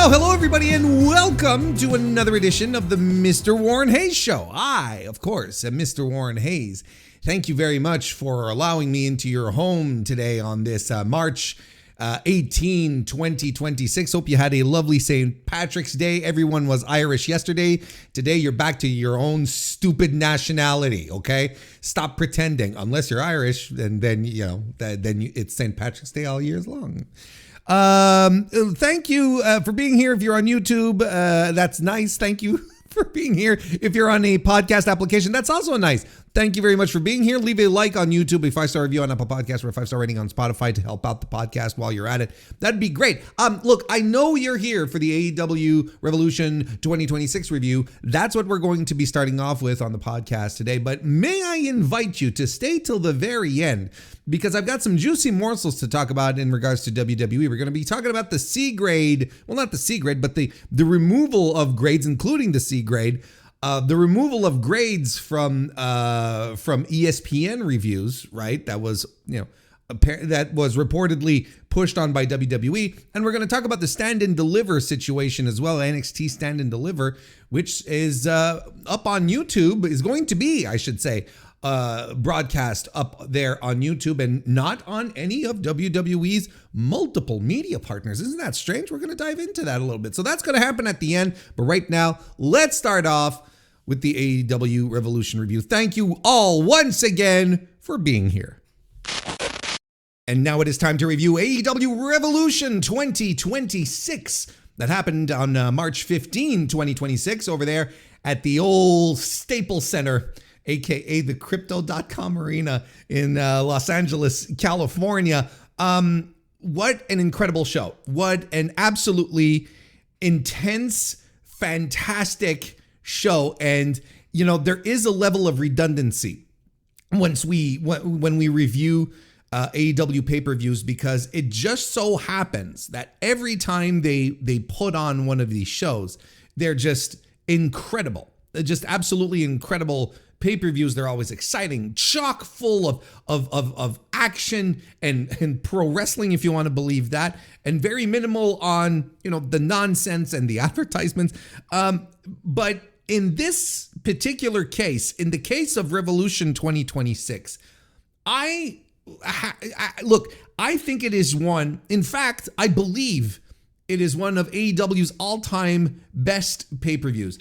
Hello, everybody, and welcome to another edition of the Mr. Warren Hayes Show. I, of course, am Mr. Warren Hayes. Thank you very much for allowing me into your home today on this March 18, 2026. Hope you had a lovely St. Patrick's Day. Everyone was Irish yesterday. Today, you're back to your own stupid nationality, okay? Stop pretending. Unless you're Irish, and then it's St. Patrick's Day all years long. Thank you for being here. If you're on YouTube, that's nice. Thank you for being here. If you're on a podcast application, that's also nice. Thank you very much for being here. Leave a like on YouTube, a 5-star review on Apple Podcasts, or a 5-star rating on Spotify to help out the podcast while you're at it. That'd be great. Look, I know you're here for the AEW Revolution 2026 review. That's what we're going to be starting off with on the podcast today. But may I invite you to stay till the very end, because I've got some juicy morsels to talk about in regards to WWE. We're going to be talking about the C grade, well, not the C grade, but the removal of grades, including the C grade. The removal of grades from ESPN reviews, right? That was, that was reportedly pushed on by WWE. And we're going to talk about the stand and deliver situation as well. NXT stand and deliver, which is up on YouTube, is going to be, I should say, broadcast up there on YouTube and not on any of WWE's multiple media partners. Isn't that strange? We're going to dive into that a little bit. So that's going to happen at the end. But right now, let's start off with the AEW Revolution review. Thank you all once again for being here. And now it is time to review AEW Revolution 2026 that happened on March 15, 2026 over there at the old Staples Center, aka the Crypto.com Arena in Los Angeles, California. What an incredible show. What an absolutely intense, fantastic show. And there is a level of redundancy when we review AEW pay-per-views, because it just so happens that every time they put on one of these shows, they're just incredible. They're just absolutely incredible pay-per-views. They're always exciting, chock full of action and pro wrestling, if you want to believe that, and very minimal on the nonsense and the advertisements. But in this particular case, in the case of Revolution 2026, I think it is one. In fact, I believe it is one of AEW's all-time best pay-per-views.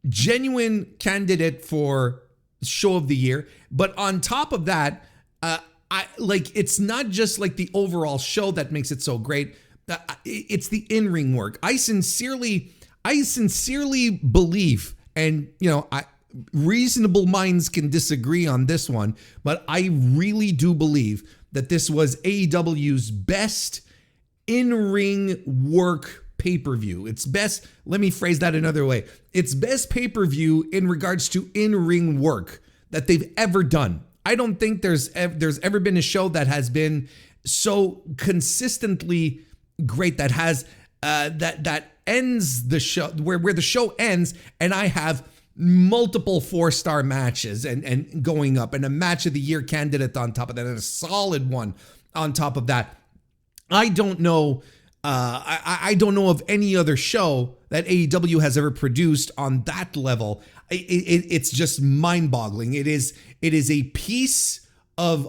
Genuine candidate for show of the year. But on top of that, it's not just like the overall show that makes it so great. It's the in-ring work. I sincerely believe, and reasonable minds can disagree on this one, but I really do believe that this was AEW's best in-ring work pay-per-view. It's best, let me phrase that another way. It's best pay-per-view in regards to in-ring work that they've ever done. I don't think there's ever been a show that has been so consistently great, that has that ends the show, where the show ends and I have multiple 4-star matches and going up, and a match of the year candidate on top of that, and a solid one on top of that. I don't know of any other show that AEW has ever produced on that level. It's just mind-boggling. It's a piece of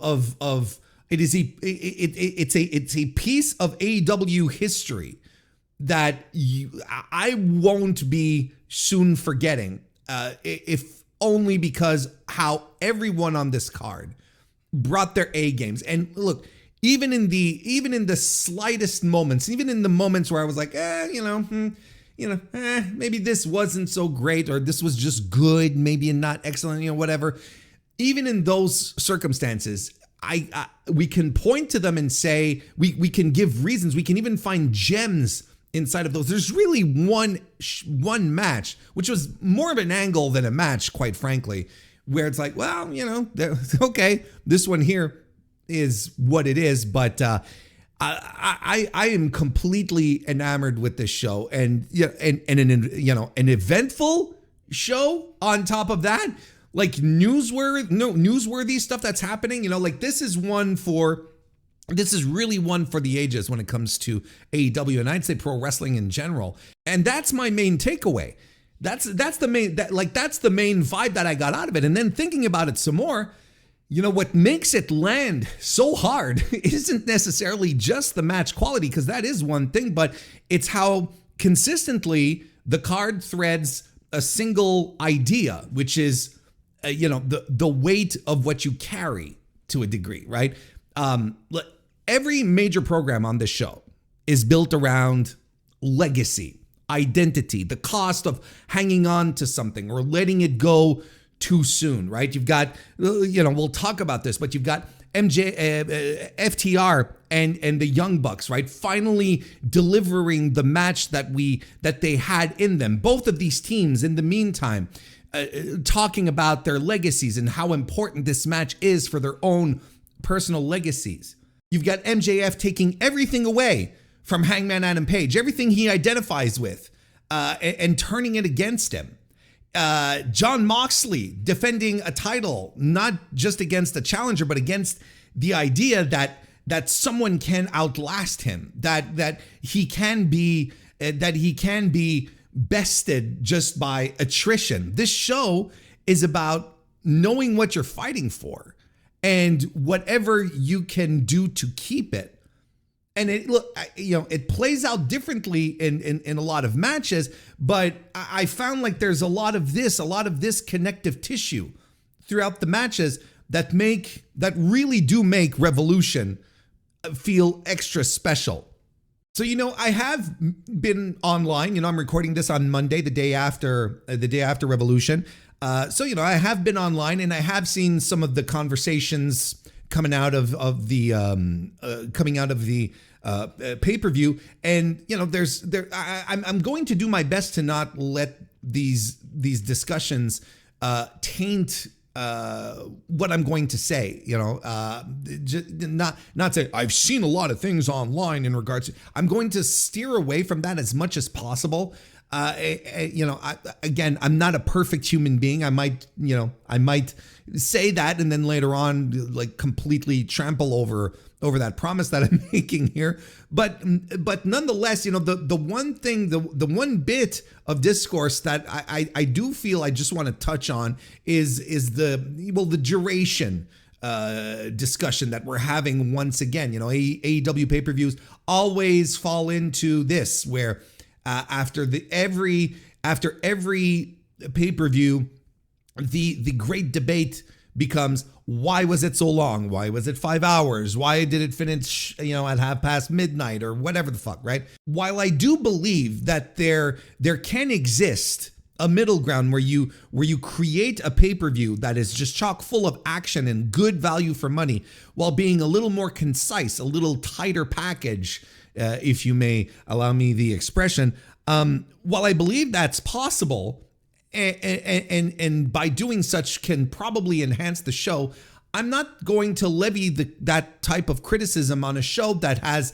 piece of AEW history that I won't be soon forgetting, if only because how everyone on this card brought their A games. And look, even in the slightest moments, even in the moments where I was like, maybe this wasn't so great, or this was just good, maybe not excellent, whatever. Even in those circumstances, we can point to them and say, we can give reasons. We can even find gems inside of those. There's really one match, which was more of an angle than a match, quite frankly, where it's like, well, okay, this one here is what it is, but I am completely enamored with this show, and an eventful show on top of that, like newsworthy stuff that's happening. Like this is one for This is really one for the ages when it comes to AEW, and I'd say pro wrestling in general. And that's my main takeaway. That's the main vibe that I got out of it. And then thinking about it some more, what makes it land so hard isn't necessarily just the match quality, because that is one thing, but it's how consistently the card threads a single idea, which is, the weight of what you carry to a degree, right? Every major program on this show is built around legacy, identity, the cost of hanging on to something or letting it go too soon, right? You've got, we'll talk about this, but you've got FTR and the Young Bucks, right? Finally delivering the match that they had in them. Both of these teams, in the meantime, talking about their legacies and how important this match is for their own personal legacies. You've got MJF taking everything away from Hangman Adam Page, everything he identifies with, and turning it against him. Jon Moxley defending a title, not just against a challenger, but against the idea that someone can outlast him, that he can be bested just by attrition. This show is about knowing what you're fighting for and whatever you can do to keep it. And it plays out differently in a lot of matches, but I found like there's a lot of this connective tissue throughout the matches that really do make Revolution feel extra special. So, I have been online, I'm recording this on Monday, the day after Revolution. So, I have been online and I have seen some of the conversations coming out of the pay-per-view, and I'm going to do my best to not let these discussions taint what I'm going to say. Not say I've seen a lot of things online in regards to. I'm going to steer away from that as much as possible. Again, I'm not a perfect human being. I might say that and then later on, like, completely trample over that promise that I'm making here. But nonetheless, the one bit of discourse that I do feel I just want to touch on is the duration discussion that we're having once again. AEW pay-per-views always fall into this, where after every pay-per-view, the great debate becomes, why was it so long? Why was it 5 hours? Why did it finish, at midnight or whatever the fuck, right? While I do believe that there can exist a middle ground where you create a pay-per-view that is just chock full of action and good value for money, while being a little more concise, a little tighter package, if you may allow me the expression. While I believe that's possible, and by doing such can probably enhance the show, I'm not going to levy that type of criticism on a show that has,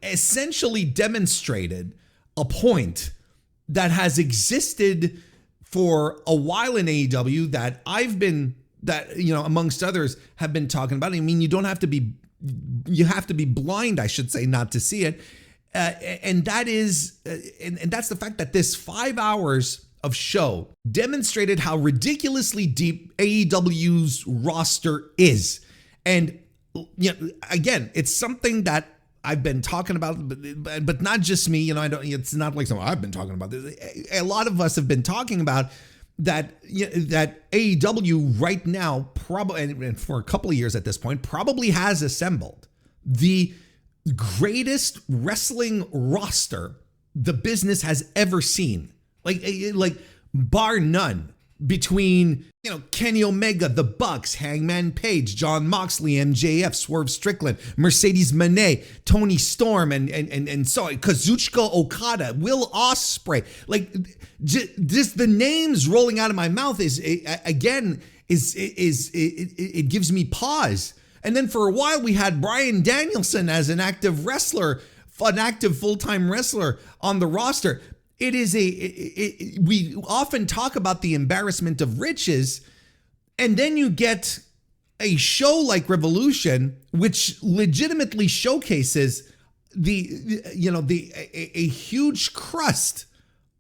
essentially demonstrated a point that has existed for a while in AEW that amongst others have been talking about. I mean, you have to be blind, I should say, not to see it. And that is, and that's the fact that this 5 hours of show demonstrated how ridiculously deep AEW's roster is. And again, it's something that I've been talking about, but not just me. It's not like something I've been talking about. A lot of us have been talking about that AEW right now, probably, and for a couple of years at this point, probably has assembled the greatest wrestling roster the business has ever seen. Like bar none, between, Kenny Omega, the Bucks, Hangman Page, Jon Moxley, MJF, Swerve Strickland, Mercedes Moné, Tony Storm, and Kazuchika Okada, Will Ospreay. Like, just the names rolling out of my mouth it gives me pause. And then for a while we had Bryan Danielson as an active full-time wrestler on the roster. We often talk about the embarrassment of riches, and then you get a show like Revolution, which legitimately showcases a huge crust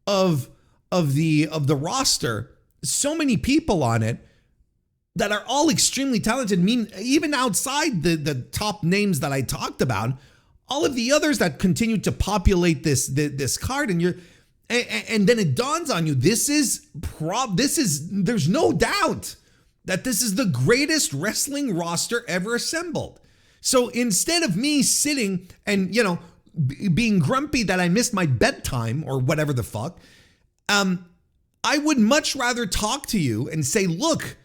of the roster, so many people on it that are all extremely talented. I mean, even outside the top names that I talked about, all of the others that continue to populate this card, and then it dawns on you, there's no doubt that this is the greatest wrestling roster ever assembled. So instead of me sitting and, being grumpy that I missed my bedtime or whatever the fuck, I would much rather talk to you and say, look,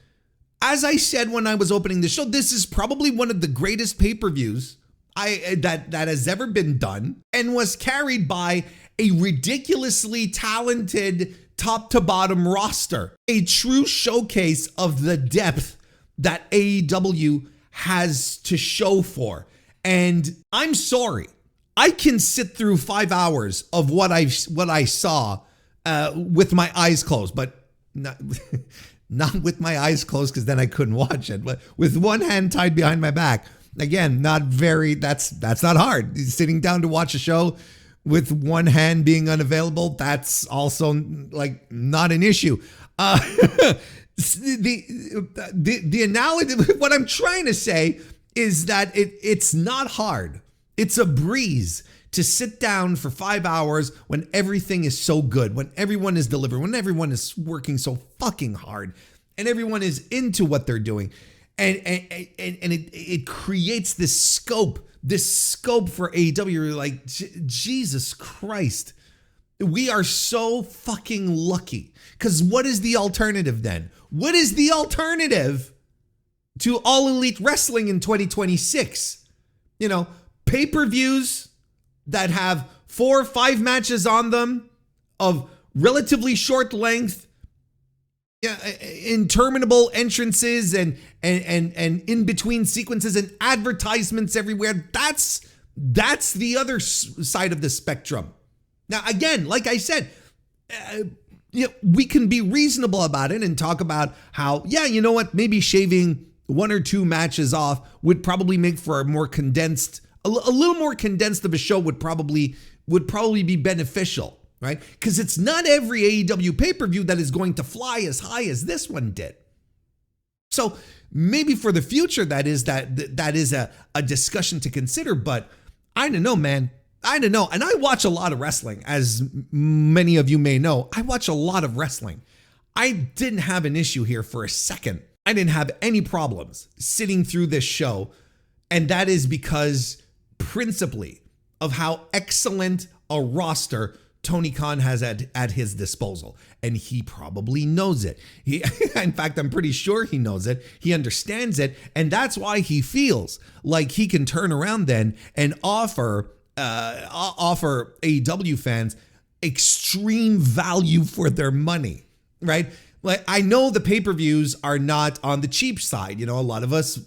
as I said when I was opening the show, this is probably one of the greatest pay-per-views that has ever been done, and was carried by a ridiculously talented top to bottom roster. A true showcase of the depth that AEW has to show for. And I'm sorry, I can sit through 5 hours of what I saw with my eyes closed, but not with my eyes closed, because then I couldn't watch it, but with one hand tied behind my back. Again, that's not hard. Sitting down to watch a show with one hand being unavailable, that's also like not an issue. The analogy, what I'm trying to say is that it's not hard. It's a breeze to sit down for 5 hours when everything is so good, when everyone is delivering, when everyone is working so fucking hard, and everyone is into what they're doing. And it creates this scope for AEW. Like, Jesus Christ, we are so fucking lucky. Because what is the alternative then? What is the alternative to All Elite Wrestling in 2026? Pay-per-views that have 4 or 5 matches on them of relatively short length, interminable entrances and in between sequences and advertisements everywhere. That's the other side of the spectrum. Now, again, like I said, we can be reasonable about it and talk about how, maybe shaving 1 or 2 matches off would probably make for a more condensed, a little more condensed of a show would probably be beneficial. Right? Because it's not every AEW pay-per-view that is going to fly as high as this one did. So maybe for the future, that is a discussion to consider. But I don't know, man. I don't know. And I watch a lot of wrestling, as many of you may know. I watch a lot of wrestling. I didn't have an issue here for a second. I didn't have any problems sitting through this show. And that is because principally of how excellent a roster Tony Khan has at his disposal, and he probably knows it. In fact, I'm pretty sure he knows it. He understands it, and that's why he feels like he can turn around then and offer AEW fans extreme value for their money, right? Like, I know the pay-per-views are not on the cheap side. A lot of us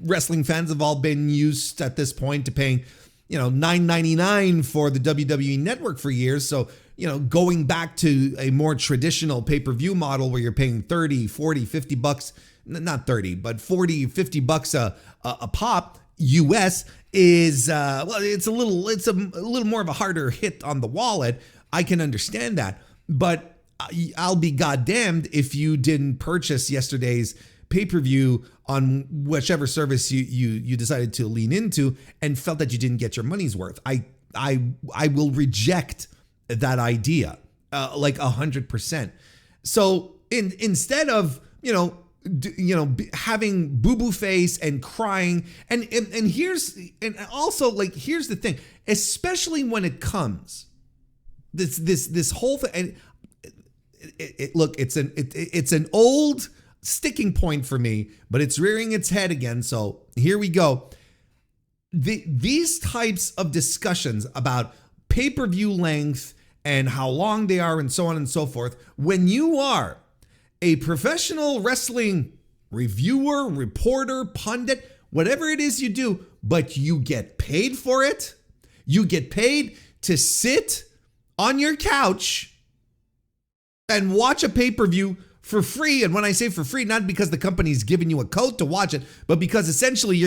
wrestling fans have all been used at this point to paying $9.99 for the WWE network for years. So, going back to a more traditional pay-per-view model where you're paying 30, 40, 50 bucks, not 30, but 40, 50 bucks a pop US is, it's a little more of a harder hit on the wallet. I can understand that, but I'll be goddamned if you didn't purchase yesterday's pay-per-view on whichever service you decided to lean into and felt that you didn't get your money's worth. I will reject that idea like 100%. So instead of having boo-boo face and crying and here's the thing, especially when it comes this whole thing, and it's an old sticking point for me, but it's rearing its head again. So here we go. These types of discussions about pay-per-view length and how long they are and so on and so forth, when you are a professional wrestling reviewer, reporter, pundit, whatever it is you do, but you get paid for it, you get paid to sit on your couch and watch a pay-per-view for free. And when I say for free, not because the company's giving you a code to watch it, but because essentially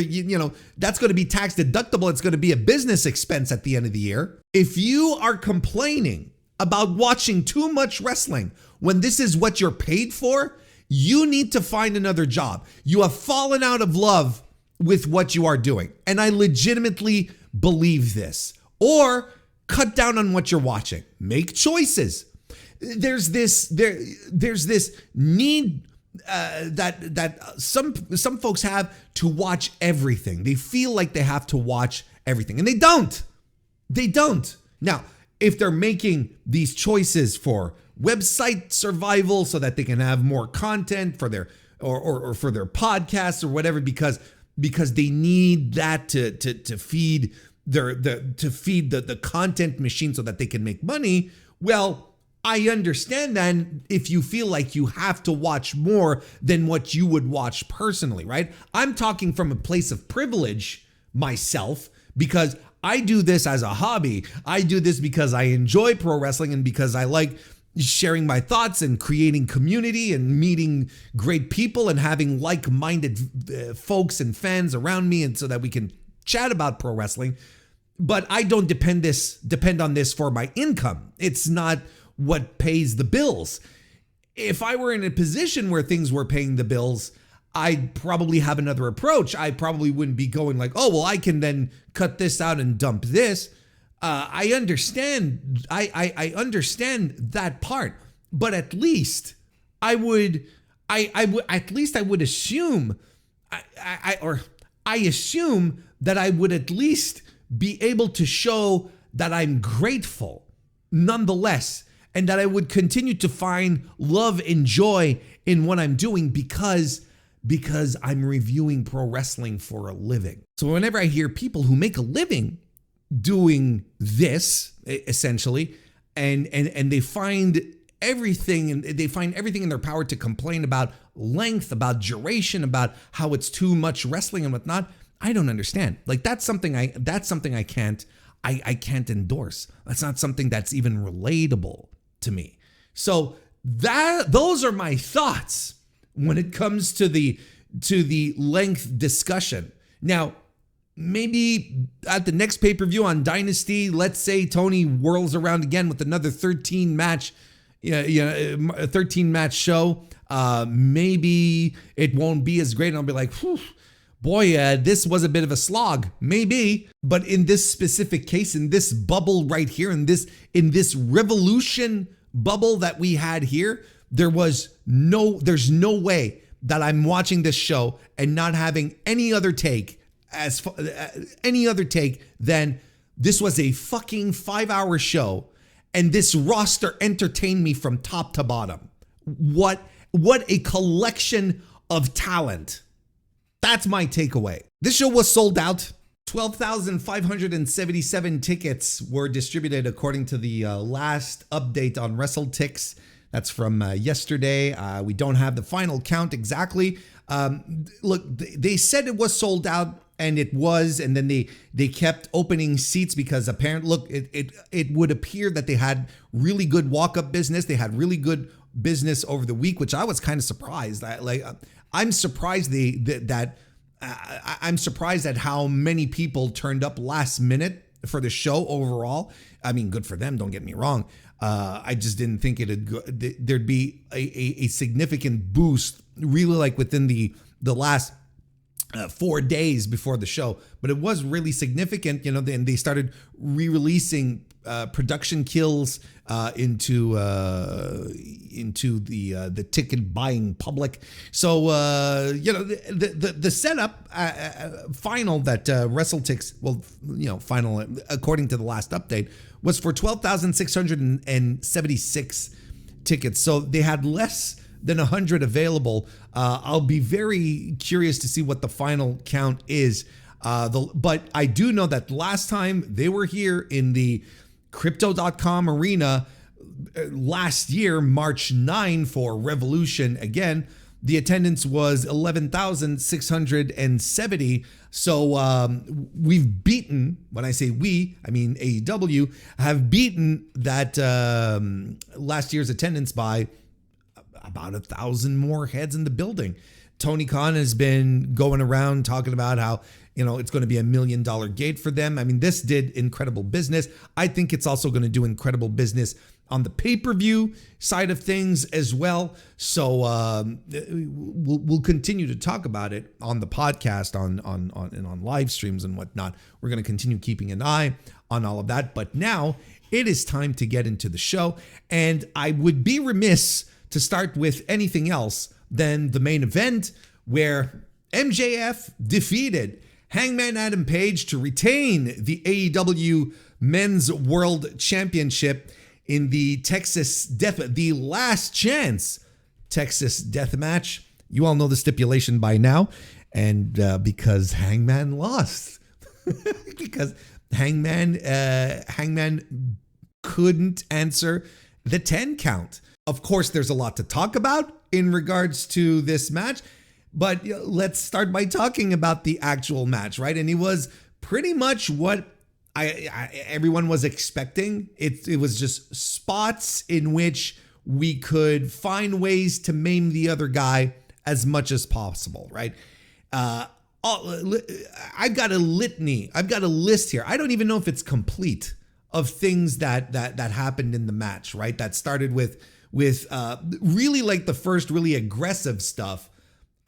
that's going to be tax deductible. It's going to be a business expense at the end of the year. If you are complaining about watching too much wrestling when this is what you're paid for, you need to find another job. You have fallen out of love with what you are doing. And I legitimately believe this. Or cut down on what you're watching. Make choices. There's this need that some folks have to watch everything. They feel like they have to watch everything, and they don't. They don't. Now, if they're making these choices for website survival so that they can have more content for their or for their podcasts or whatever, because they need that to feed the content machine so that they can make money, well, I understand then if you feel like you have to watch more than what you would watch personally, right? I'm talking from a place of privilege myself because I do this as a hobby. I do this because I enjoy pro wrestling and because I like sharing my thoughts and creating community and meeting great people and having like-minded folks and fans around me, and so that we can chat about pro wrestling. But I don't depend on this for my income. It's not what pays the bills. If I were in a position where things were paying the bills, I'd probably have another approach. I probably wouldn't be going like, oh, well, I can then cut this out and dump this. I understand. I understand that part, but at least I would assume I assume that I would at least be able to show that I'm grateful nonetheless, and that I would continue to find love and joy in what I'm doing because I'm reviewing pro wrestling for a living. So whenever I hear people who make a living doing this, essentially, and they find everything in their power to complain about length, about duration, about how it's too much wrestling and whatnot, I don't understand. Like that's something I can't endorse. That's not something that's even relatable to me. So those are my thoughts when it comes to the length discussion. Now, maybe at the next pay-per-view on Dynasty, let's say Tony whirls around again with another 13 match show. Maybe it won't be as great, and I'll be like, whew, boy, this was a bit of a slog. Maybe, but in this specific case, in this bubble right here, in this Revolution bubble that we had here, there's no way that I'm watching this show and not having any other take than this was a fucking 5-hour show, and this roster entertained me from top to bottom. What a collection of talent. That's my takeaway. This show was sold out. 12,577 tickets were distributed according to the last update on WrestleTix. That's from yesterday. We don't have the final count exactly. Look, they said it was sold out, and it was, and then they kept opening seats because apparently, look, it would appear that they had really good walk-up business. They had really good business over the week, which I was kind of surprised. I'm surprised I'm surprised at how many people turned up last minute for the show overall. I mean, good for them, don't get me wrong. I just didn't think there'd be a significant boost really like within the last 4 days before the show, but it was really significant, and they started re-releasing production kills into the ticket buying public. So the setup final that WrestleTix final according to the last update was for 12,676 tickets. So they had less than 100 available. I'll be very curious to see what the final count is. But I do know that last time they were here in the Crypto.com arena last year, March 9 for Revolution again, the attendance was 11,670. So we've beaten, when I say we, I mean AEW, have beaten that last year's attendance by about 1,000 more heads in the building. Tony Khan has been going around talking about how, it's going to be $1 million gate for them. I mean, this did incredible business. I think it's also going to do incredible business on the pay-per-view side of things as well. So we'll continue to talk about it on the podcast, on live streams and whatnot. We're going to continue keeping an eye on all of that. But now it is time to get into the show. And I would be remiss to start with anything else than the main event, where MJF defeated Hangman Adam Page to retain the AEW Men's World Championship in the the last chance Texas Death Match. You all know the stipulation by now, and because Hangman lost, because Hangman couldn't answer the 10 count. Of course, there's a lot to talk about in regards to this match, but let's start by talking about the actual match, right? And it was pretty much what everyone was expecting. It was just spots in which we could find ways to maim the other guy as much as possible, right? I've got a litany. I've got a list here. I don't even know if it's complete of things that happened in the match, right? That started with really like the first really aggressive stuff,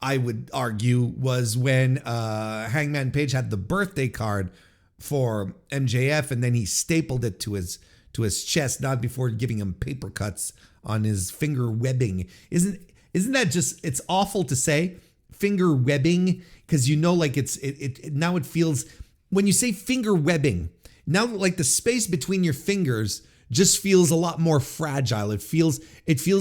I would argue, was when Hangman Page had the birthday card for MJF, and then he stapled it to his chest, not before giving him paper cuts on his finger webbing. Isn't that just, it's awful to say, finger webbing, because like it now it feels, when you say finger webbing, now like the space between your fingers just feels a lot more fragile. It feels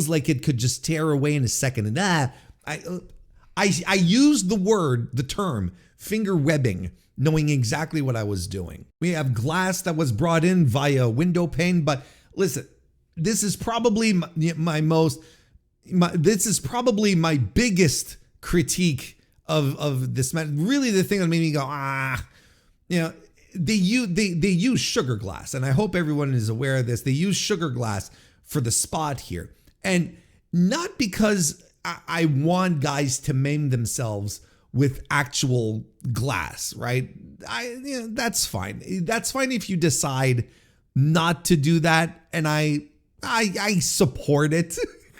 like it could just tear away in a second. And I used the term finger webbing, knowing exactly what I was doing. We have glass that was brought in via window pane, but listen, this is probably my biggest critique of this match. Really, the thing that made me go, they use sugar glass, and I hope everyone is aware of this. They use sugar glass for the spot here, and not because I want guys to maim themselves with actual glass, right? That's fine. That's fine if you decide not to do that, and I support it,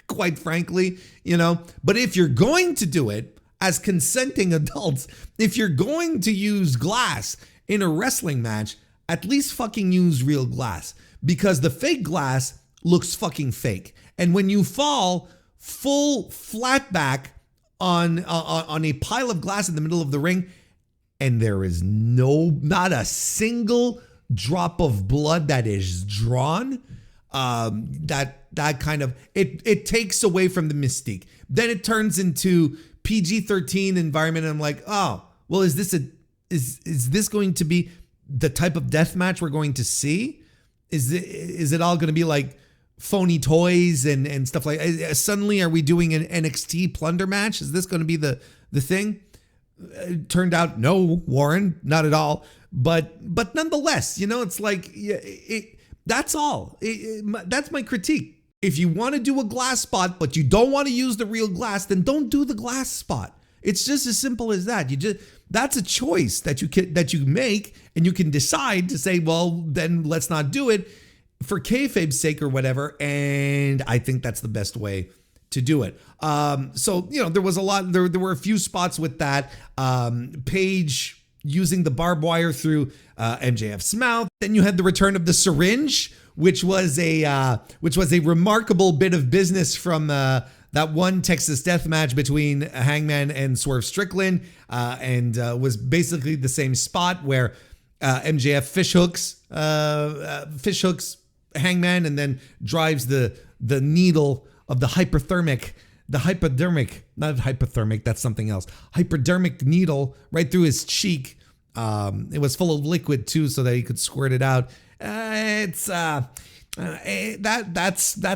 quite frankly, But if you're going to do it as consenting adults, if you're going to use glass in a wrestling match, at least fucking use real glass, because the fake glass looks fucking fake. And when you fall full flat back on a pile of glass in the middle of the ring, and there is not a single drop of blood that is drawn, that kind of, it takes away from the mystique. Then it turns into PG-13 environment, and I'm like, oh, well, is this going to be the type of death match we're going to see? Is it all going to be like phony toys and stuff like? Suddenly, are we doing an NXT plunder match? Is this going to be the thing? It turned out no, Warren, not at all. But nonetheless, it's like that's all. That's my critique. If you want to do a glass spot, but you don't want to use the real glass, then don't do the glass spot. It's just as simple as that. That's a choice that you make, and you can decide to say, well, then let's not do it for kayfabe's sake or whatever. And I think that's the best way to do it. So there was a lot. There were a few spots with that. Page using the barbed wire through MJF's mouth. Then you had the return of the syringe, which was a remarkable bit of business from that one Texas Death Match between Hangman and Swerve Strickland, and was basically the same spot where MJF fish hooks Hangman, and then drives the needle of the hypodermic, not hypothermic, that's something else, hypodermic needle right through his cheek. It was full of liquid too, so that he could squirt it out. That's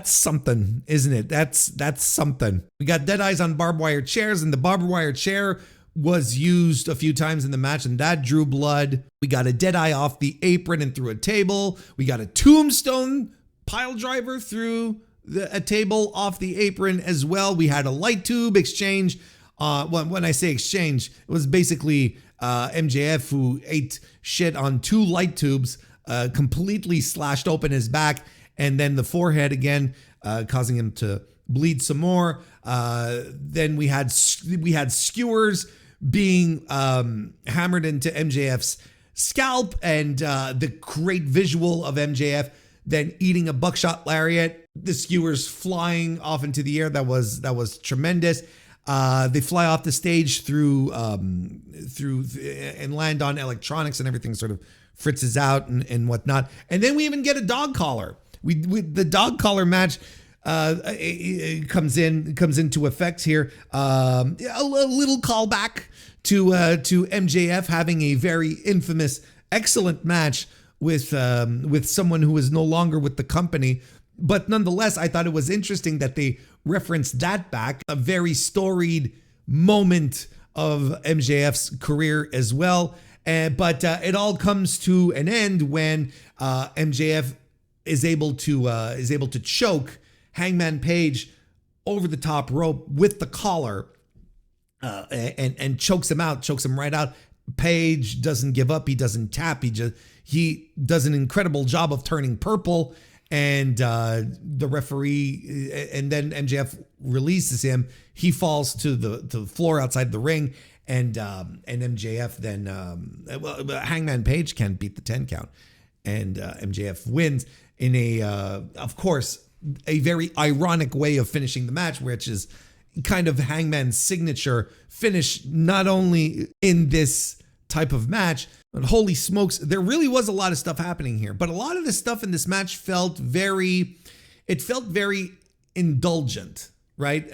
something, isn't it? That's something. We got dead eyes on barbed wire chairs, and the barbed wire chair was used a few times in the match, and that drew blood. We got a dead eye off the apron and through a table. We got a tombstone pile driver through a table off the apron as well. We had a light tube exchange. When I say exchange, it was basically MJF who ate shit on 2 light tubes, completely slashed open his back, and then the forehead again, causing him to bleed some more. Then we had skewers being hammered into MJF's scalp, and the great visual of MJF then eating a buckshot lariat, the skewers flying off into the air. That was tremendous. They fly off the stage through and land on electronics, and everything sort of fritzes out and whatnot. And then we even get a dog collar. The dog collar match it comes into effect here. A little callback to MJF having a very infamous, excellent match with someone who is no longer with the company. But nonetheless, I thought it was interesting that they referenced that back, a very storied moment of MJF's career as well. But it all comes to an end when MJF is able to choke Hangman Page over the top rope with the collar, and chokes him right out. Page doesn't give up. He doesn't tap. He does an incredible job of turning purple. And the referee, and then MJF releases him. He falls to the floor outside the ring, and MJF then Hangman Page can't beat the 10 count, and MJF wins in of course, a very ironic way of finishing the match, which is kind of Hangman's signature finish, not only in this type of match, but holy smokes, there really was a lot of stuff happening here. But a lot of the stuff in this match felt very indulgent, right?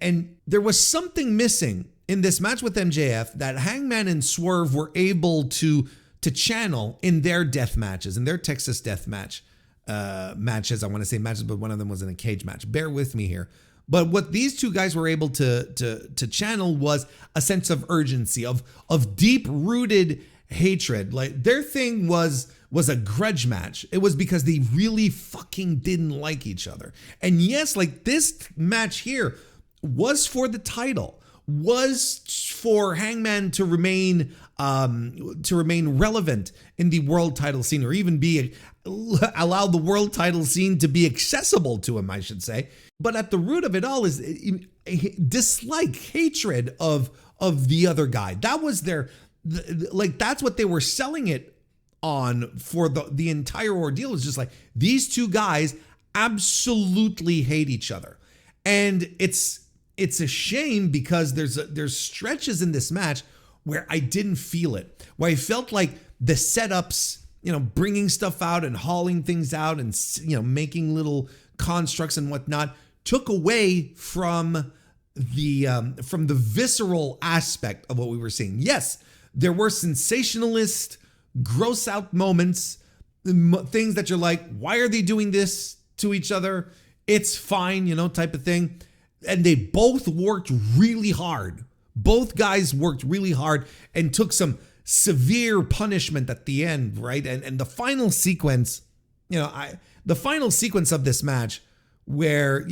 And there was something missing in this match with MJF that Hangman and Swerve were able to channel in their death matches, in their Texas death matches. I want to say matches, but one of them was in a cage match. Bear with me here. But what these two guys were able to channel was a sense of urgency, of deep-rooted hatred. Like, their thing was a grudge match. It was because they really fucking didn't like each other. And yes, like, this match here was for the title, was for Hangman to remain relevant in the world title scene, or even allow the world title scene to be accessible to him, I should say. But at the root of it all is dislike, hatred of the other guy. That was that's what they were selling it on for the entire ordeal. Is just like, these two guys absolutely hate each other. And it's a shame, because there's stretches in this match where I didn't feel it, where I felt like the setups, bringing stuff out and hauling things out and, making little constructs and whatnot, took away from the visceral aspect of what we were seeing. Yes, there were sensationalist, gross out moments, things that you're like, why are they doing this to each other? It's fine, type of thing. And they both worked really hard. Both guys worked really hard and took some severe punishment at the end, right? And the final sequence, the final sequence of this match, where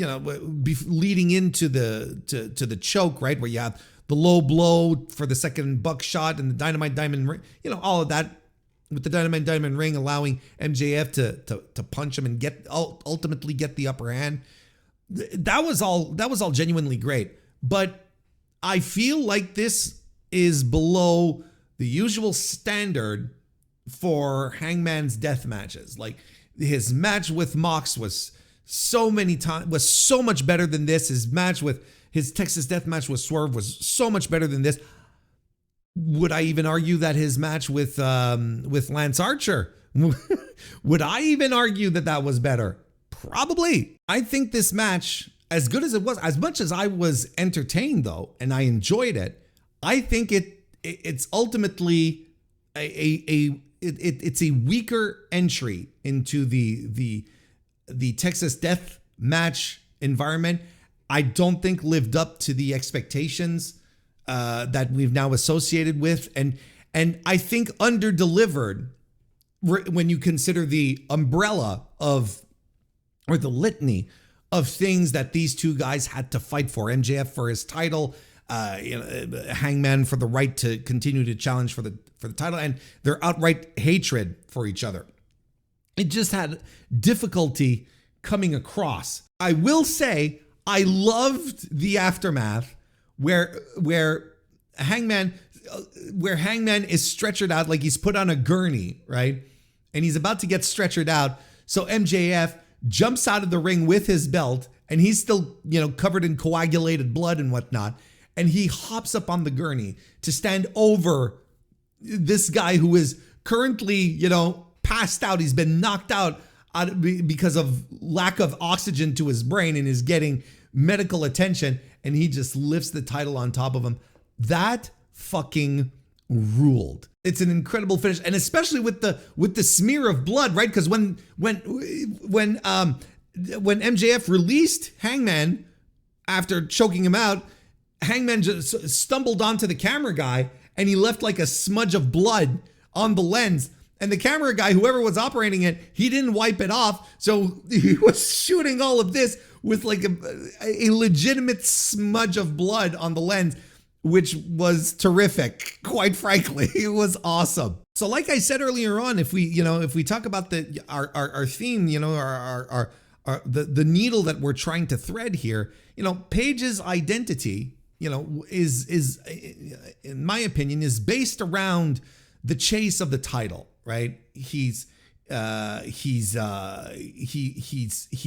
leading into the choke, right, where you have the low blow for the second buckshot and the Dynamite Diamond Ring, all of that, with the Dynamite Diamond Ring allowing MJF to punch him and ultimately get the upper hand. That was all genuinely great. But I feel like this is below the usual standard for Hangman's death matches. Like, his match with Mox was so much better than this. His Texas death match with Swerve was so much better than this. Would I even argue that his match with Lance Archer, would I even argue that was better? Probably. I think this match, as good as it was, as much as I was entertained though, and I enjoyed it, I think it's ultimately it's a weaker entry into the Texas death match environment. I don't think lived up to the expectations that we've now associated with, and I think under-delivered when you consider the umbrella of, or the litany of things that these two guys had to fight for. MJF for his title, Hangman for the right to continue to challenge for the title, and their outright hatred for each other. It just had difficulty coming across. I will say I loved the aftermath where Hangman is stretchered out, like he's put on a gurney, right? And he's about to get stretchered out. So MJF jumps out of the ring with his belt, and he's still, covered in coagulated blood and whatnot. And he hops up on the gurney to stand over this guy who is currently, passed out. He's been knocked out because of lack of oxygen to his brain and is getting medical attention. And he just lifts the title on top of him. That fucking ruled. It's an incredible finish, and especially with the smear of blood, right? Because when MJF released Hangman after choking him out, Hangman just stumbled onto the camera guy, and he left like a smudge of blood on the lens. And the camera guy, whoever was operating it, he didn't wipe it off, so he was shooting all of this with like a legitimate smudge of blood on the lens, which was terrific. Quite frankly, it was awesome. So like I said earlier on, if we talk about our theme, the needle that we're trying to thread here, Paige's identity, is in my opinion is based around the chase of the title, right? He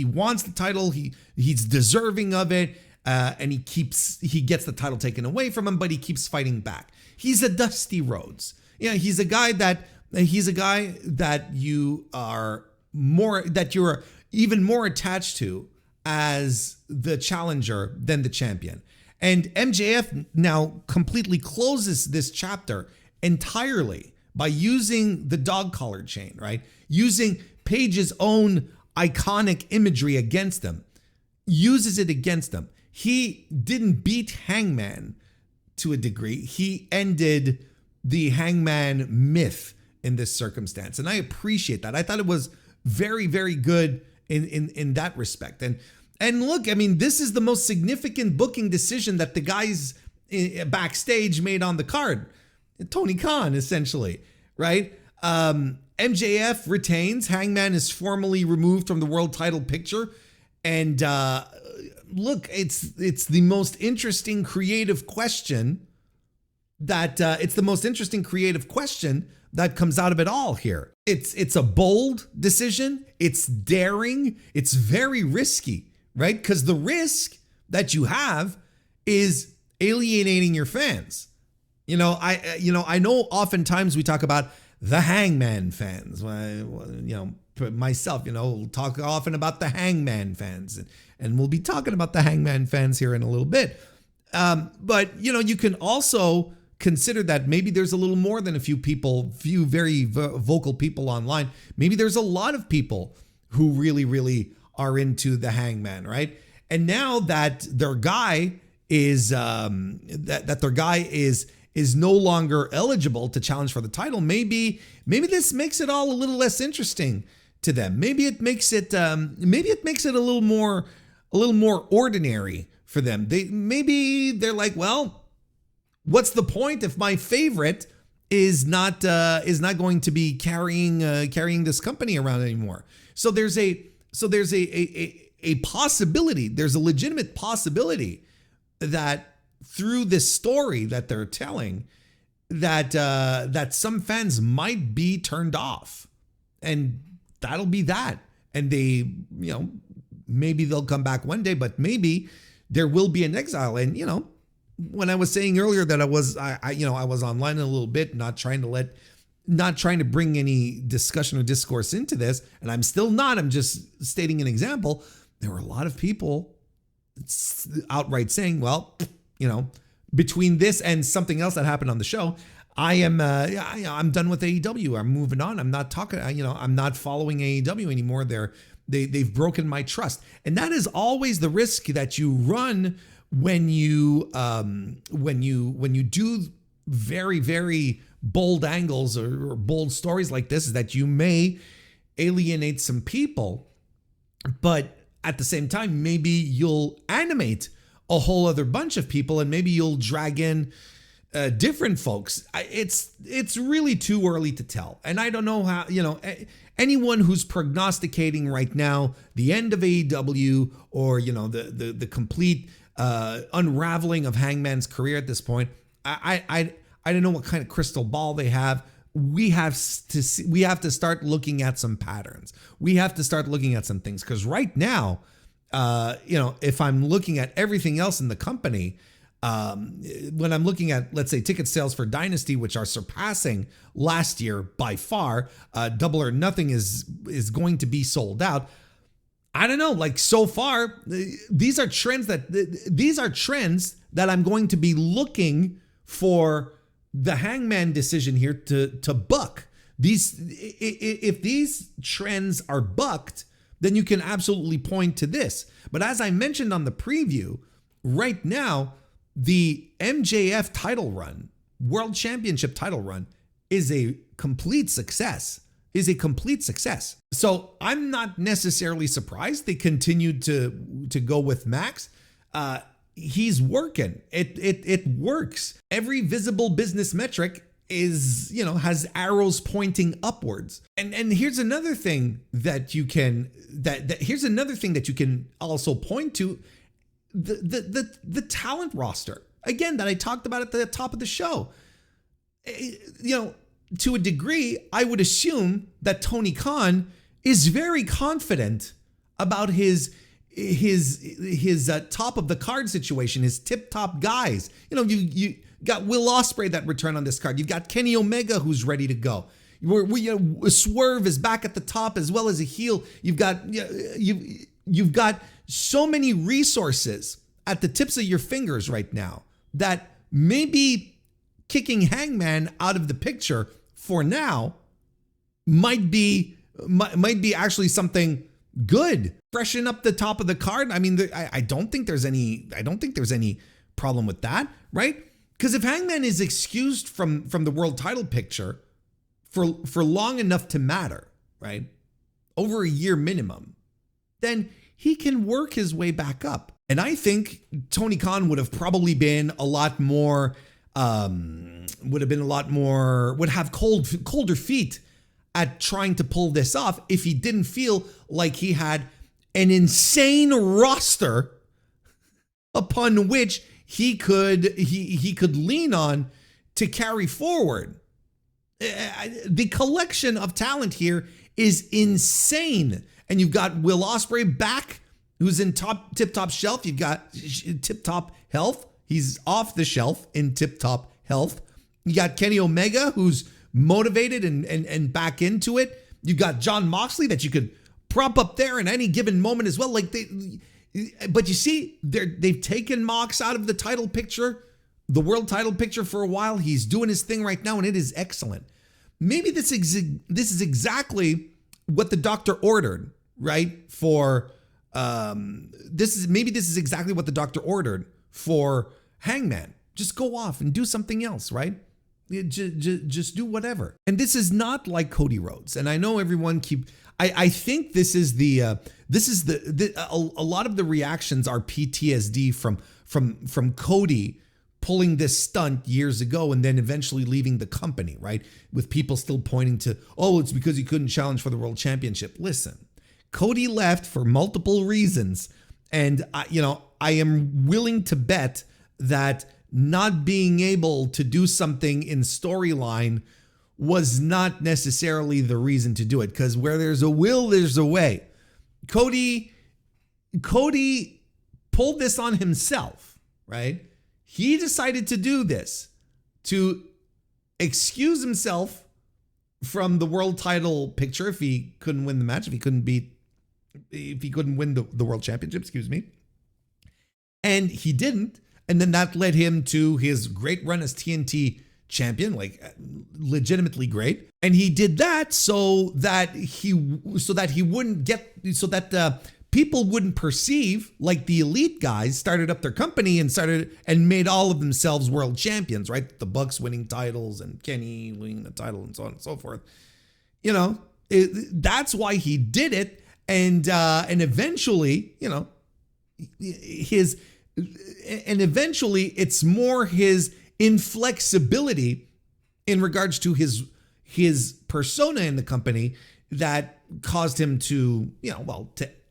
wants the title. He's deserving of it. And he gets the title taken away from him, but he keeps fighting back. He's a Dusty Rhodes. He's a guy that you're even more attached to as the challenger than the champion. And MJF now completely closes this chapter entirely by using the dog collar chain, right? Using Paige's own iconic imagery against him, uses it against him. He didn't beat Hangman to a degree. He ended the Hangman myth in this circumstance. And I appreciate that. I thought it was very, very good in that respect. And look, I mean, this is the most significant booking decision that the guys backstage made on the card. Tony Khan, essentially, right? MJF retains. Hangman is formally removed from the world title picture. And look, it's the most interesting creative question that comes out of it all here. It's a bold decision. It's daring. It's very risky, right? Because the risk that you have is alienating your fans. I know oftentimes we talk about the Hangman fans. Myself, talk often about the Hangman fans, and we'll be talking about the Hangman fans here in a little bit. But you can also consider that maybe there's a little more than a few very vocal people online. Maybe there's a lot of people who really, really are into the Hangman, right? And now that their guy is is no longer eligible to challenge for the title, maybe this makes it all a little less interesting to them. Maybe it makes it a little more ordinary for them. They're like, well, what's the point if my favorite is not going to be carrying this company around anymore? So there's a possibility. There's a legitimate possibility that through this story that they're telling, that some fans might be turned off, and that'll be that. And they, maybe they'll come back one day, but maybe there will be an exile. And when I was saying earlier that I was online a little bit, not trying to bring any discussion or discourse into this, and I'm still not. I'm just stating an example. There were a lot of people outright saying, well, between this and something else that happened on the show, I'm done with AEW. I'm moving on. I'm not talking. I'm not following AEW anymore. They've broken my trust, and that is always the risk that you run when you do very, very bold angles or bold stories like this, is that you may alienate some people. But at the same time, maybe you'll animate a whole other bunch of people, and maybe you'll drag in different folks. It's really too early to tell. And I don't know how, anyone who's prognosticating right now the end of AEW, or, the complete unraveling of Hangman's career at this point, I don't know what kind of crystal ball they have. We have to start looking at some patterns. We have to start looking at some things, because right now, if I'm looking at everything else in the company, when I'm looking at, let's say, ticket sales for Dynasty, which are surpassing last year by far, Double or Nothing is going to be sold out. I don't know, like, so far, these are trends that I'm going to be looking for the Hangman decision here to buck. If these trends are bucked, then you can absolutely point to this. But as I mentioned on the preview, right now, the MJF title run, World Championship title run, is a complete success. So I'm not necessarily surprised they continued to go with Max. He's working. It works. Every visible business metric is, has arrows pointing upwards. And here's another thing that you can also point to, the talent roster. Again, that I talked about at the top of the show. To a degree, I would assume that Tony Khan is very confident about his top of the card situation, his tip top guys. You got Will Ospreay that returned on this card. You've got Kenny Omega who's ready to go. Swerve is back at the top as well as a heel. You've got so many resources at the tips of your fingers right now that maybe kicking Hangman out of the picture for now might be actually something good. Freshen up the top of the card. I mean, I don't think there's any problem with that, right? Because if Hangman is excused from the world title picture for long enough to matter, right, over a year minimum, then he can work his way back up. And I think Tony Khan would have probably been a lot more, would have colder feet at trying to pull this off if he didn't feel like he had an insane roster upon which he could lean on to carry forward. The collection of talent here is insane. And you've got Will Ospreay back, who's in tip-top shelf. You've got tip-top health. He's off the shelf in tip-top health. You got Kenny Omega, who's motivated and back into it. You got Jon Moxley that you could prop up there in any given moment as well. But you see, they've taken Mox out of the title picture, the world title picture, for a while. He's doing his thing right now, and it is excellent. Maybe this is exactly what the doctor ordered, right? This is exactly what the doctor ordered for Hangman. Just go off and do something else, right? Just do whatever. And this is not like Cody Rhodes. And I know everyone I think this is a lot of the reactions are PTSD from Cody pulling this stunt years ago and then eventually leaving the company, right? With people still pointing to, it's because he couldn't challenge for the world championship. Listen, Cody left for multiple reasons. And I am willing to bet that not being able to do something in storyline was not necessarily the reason to do it, because where there's a will, there's a way. Cody pulled this on himself, right? He decided to do this to excuse himself from the world title picture if he couldn't win the match, if he couldn't win the world championship, and he didn't. And then that led him to his great run as TNT champion, legitimately great. And he did that so that people wouldn't perceive like the elite guys started up their company and made all of themselves world champions, right? The Bucks winning titles and Kenny winning the title and so on and so forth. That's why he did it. And eventually, it's more his inflexibility in regards to his persona in the company that caused him to,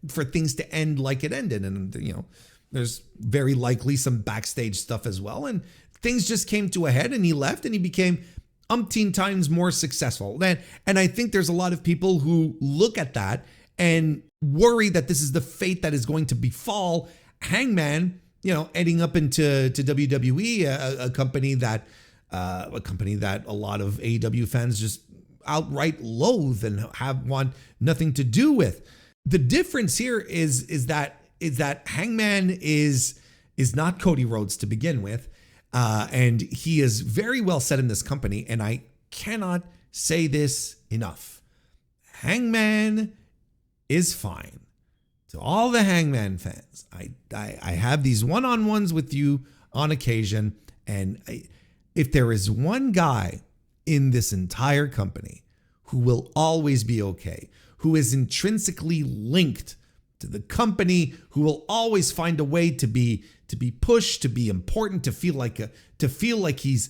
for things to end like it ended. And, there's very likely some backstage stuff as well. And things just came to a head and he left and he became umpteen times more successful. And I think there's a lot of people who look at that and worry that this is the fate that is going to befall Hangman, ending up into WWE, a company that a lot of AEW fans just outright loathe and want nothing to do with. The difference here is that Hangman is not Cody Rhodes to begin with, and he is very well set in this company. And I cannot say this enough: Hangman is fine. To all the Hangman fans, I have these one-on-ones with you on occasion, and if there is one guy in this entire company who will always be okay, who is intrinsically linked to the company, who will always find a way to be pushed, to be important, to feel like he's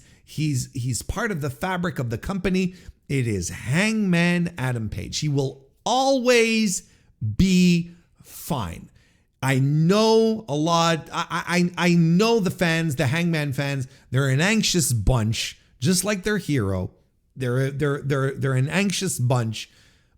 part of the fabric of the company, it is Hangman Adam Page. He will always be fine. I know a lot. I know the fans, the Hangman fans. They're an anxious bunch, just like their hero. They're an anxious bunch,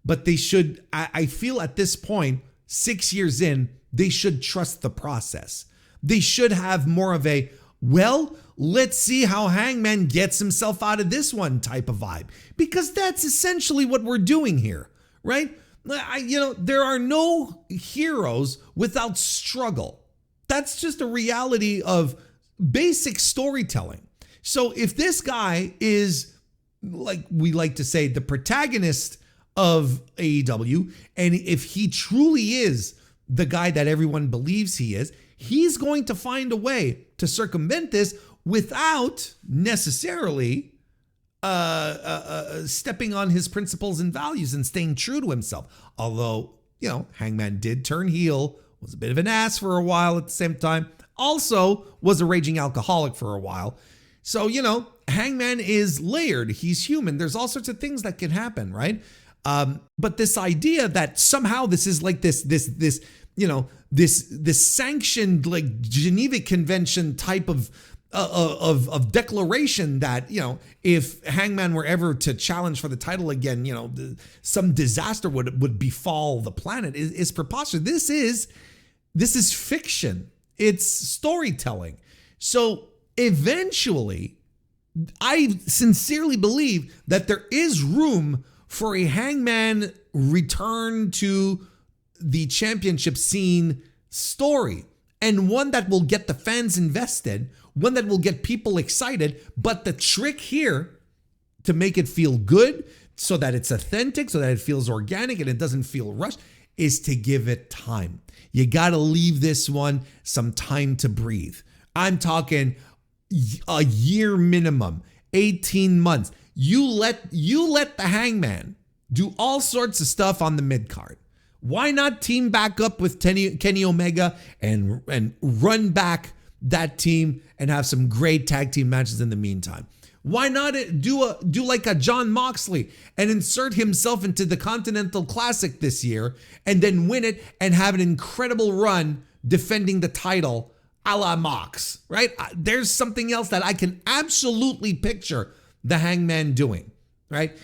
but they should. I feel at this point, 6 years in, they should trust the process. They should have more of a, well, let's see how Hangman gets himself out of this one type of vibe, because that's essentially what we're doing here, right? There are no heroes without struggle. That's just a reality of basic storytelling. So if this guy is, like we like to say, the protagonist of AEW, and if he truly is the guy that everyone believes he is, he's going to find a way to circumvent this without necessarily stepping on his principles and values and staying true to himself. Although, Hangman did turn heel, was a bit of an ass for a while at the same time, also was a raging alcoholic for a while. So, Hangman is layered. He's human. There's all sorts of things that can happen, right? But this idea that somehow this is like this sanctioned, like, Geneva Convention type of declaration that, if Hangman were ever to challenge for the title again, some disaster would befall the planet is preposterous. This is fiction. It's storytelling. So eventually, I sincerely believe that there is room for a Hangman return to the championship scene story, and one that will get the fans invested, one that will get people excited. But the trick here, to make it feel good, so that it's authentic, so that it feels organic and it doesn't feel rushed, is to give it time. You got to leave this one some time to breathe. I'm talking a year minimum, 18 months. You let the Hangman do all sorts of stuff on the mid card. Why not team back up with Kenny Omega and run back that team and have some great tag team matches in the meantime? Why not do like a Jon Moxley and insert himself into the Continental Classic this year and then win it and have an incredible run defending the title a la Mox, right? There's something else that I can absolutely picture the Hangman doing, right?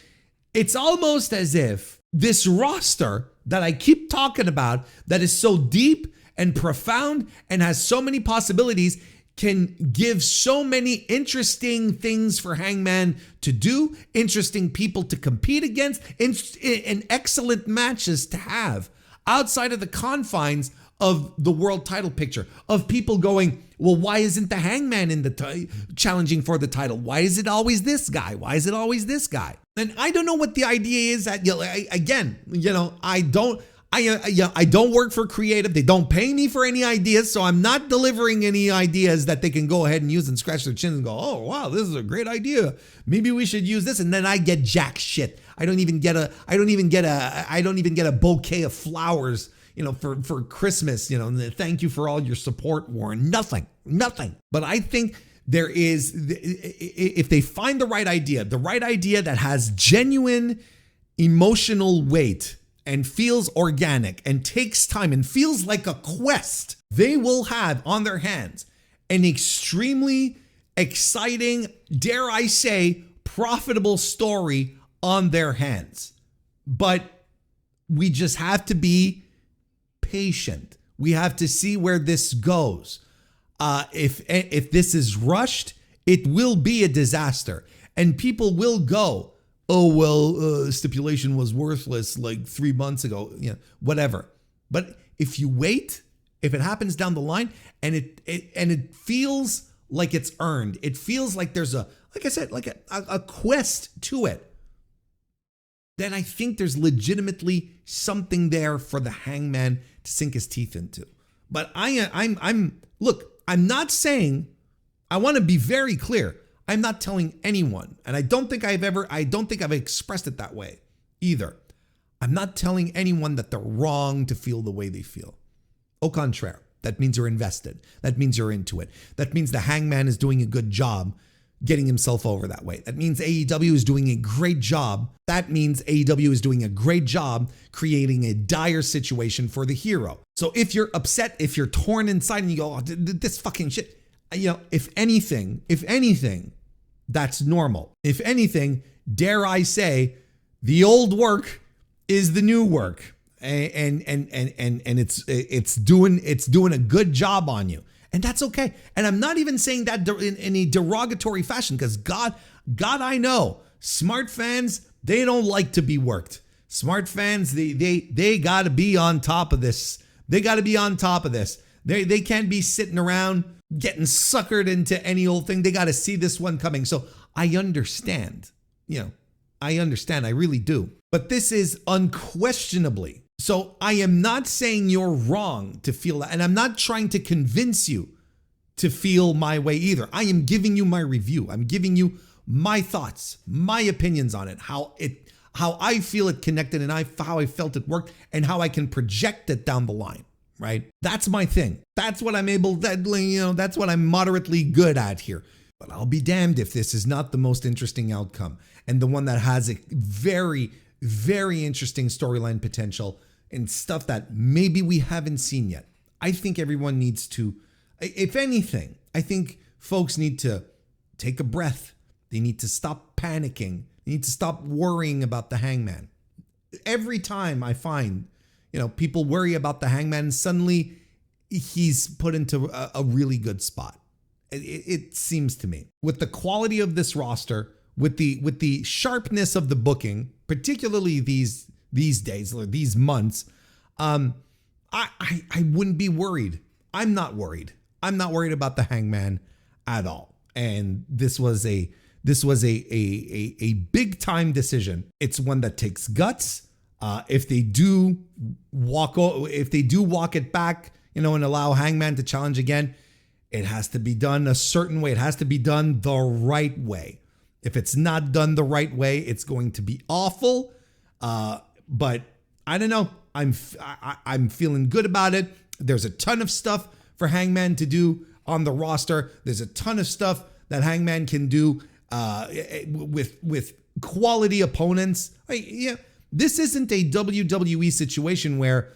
It's almost as if this roster that I keep talking about, that is so deep and profound and has so many possibilities, can give so many interesting things for Hangman to do, interesting people to compete against, and excellent matches to have outside of the confines of the world title picture, of people going, well, why isn't the Hangman in the challenging for the title? Why is it always this guy? Why is it always this guy? And I don't know what the idea is. That, again, I don't work for creative. They don't pay me for any ideas, so I'm not delivering any ideas that they can go ahead and use and scratch their chins and go, oh wow, this is a great idea. Maybe we should use this, and then I get jack shit. I don't even get a bouquet of flowers, for Christmas. Thank you for all your support, Warren. Nothing. But I think there is, if they find the right idea that has genuine emotional weight and feels organic and takes time and feels like a quest, they will have on their hands an extremely exciting, dare I say, profitable story on their hands. But we just have to be patient. We have to see where this goes. If this is rushed, it will be a disaster, and people will go, oh, well, stipulation was worthless like 3 months ago, whatever. But if you wait, if it happens down the line and it feels like it's earned, it feels like there's a quest to it, then I think there's legitimately something there for the Hangman to sink his teeth into. But I'm not saying, I want to be very clear, I'm not telling anyone, and I don't think I've expressed it that way either. I'm not telling anyone that they're wrong to feel the way they feel. Au contraire, that means you're invested. That means you're into it. That means the Hangman is doing a good job getting himself over that way. That means AEW is doing a great job. That means AEW is doing a great job creating a dire situation for the hero. So if you're upset, if you're torn inside and you go, oh, this fucking shit, if anything, that's normal. If anything, dare I say, the old work is the new work, and it's doing a good job on you, and that's okay. And I'm not even saying that in a derogatory fashion, because God, I know smart fans, they don't like to be worked. Smart fans, they got to be on top of this. They got to be on top of this. They can't be sitting around getting suckered into any old thing. They got to see this one coming. So I understand, I understand. I really do. But this is unquestionably. So I am not saying you're wrong to feel that. And I'm not trying to convince you to feel my way either. I am giving you my review. I'm giving you my thoughts, my opinions on it, how I feel it connected, and how I felt it worked, and how I can project it down the line. Right? That's my thing. That's what I'm that's what I'm moderately good at here. But I'll be damned if this is not the most interesting outcome, and the one that has a very, very interesting storyline potential and stuff that maybe we haven't seen yet. I think everyone needs to, if anything, I think folks need to take a breath. They need to stop panicking. They need to stop worrying about the Hangman. Every time I find people worry about the Hangman, suddenly he's put into a really good spot. It seems to me, with the quality of this roster, with the sharpness of the booking, particularly these days or these months, I wouldn't be worried. I'm not worried. I'm not worried about the Hangman at all. And this was a big time decision. It's one that takes guts. If they do walk it back, and allow Hangman to challenge again, it has to be done a certain way. It has to be done the right way. If it's not done the right way, it's going to be awful. But I don't know. I'm feeling good about it. There's a ton of stuff for Hangman to do on the roster. There's a ton of stuff that Hangman can do with quality opponents. This isn't a WWE situation where,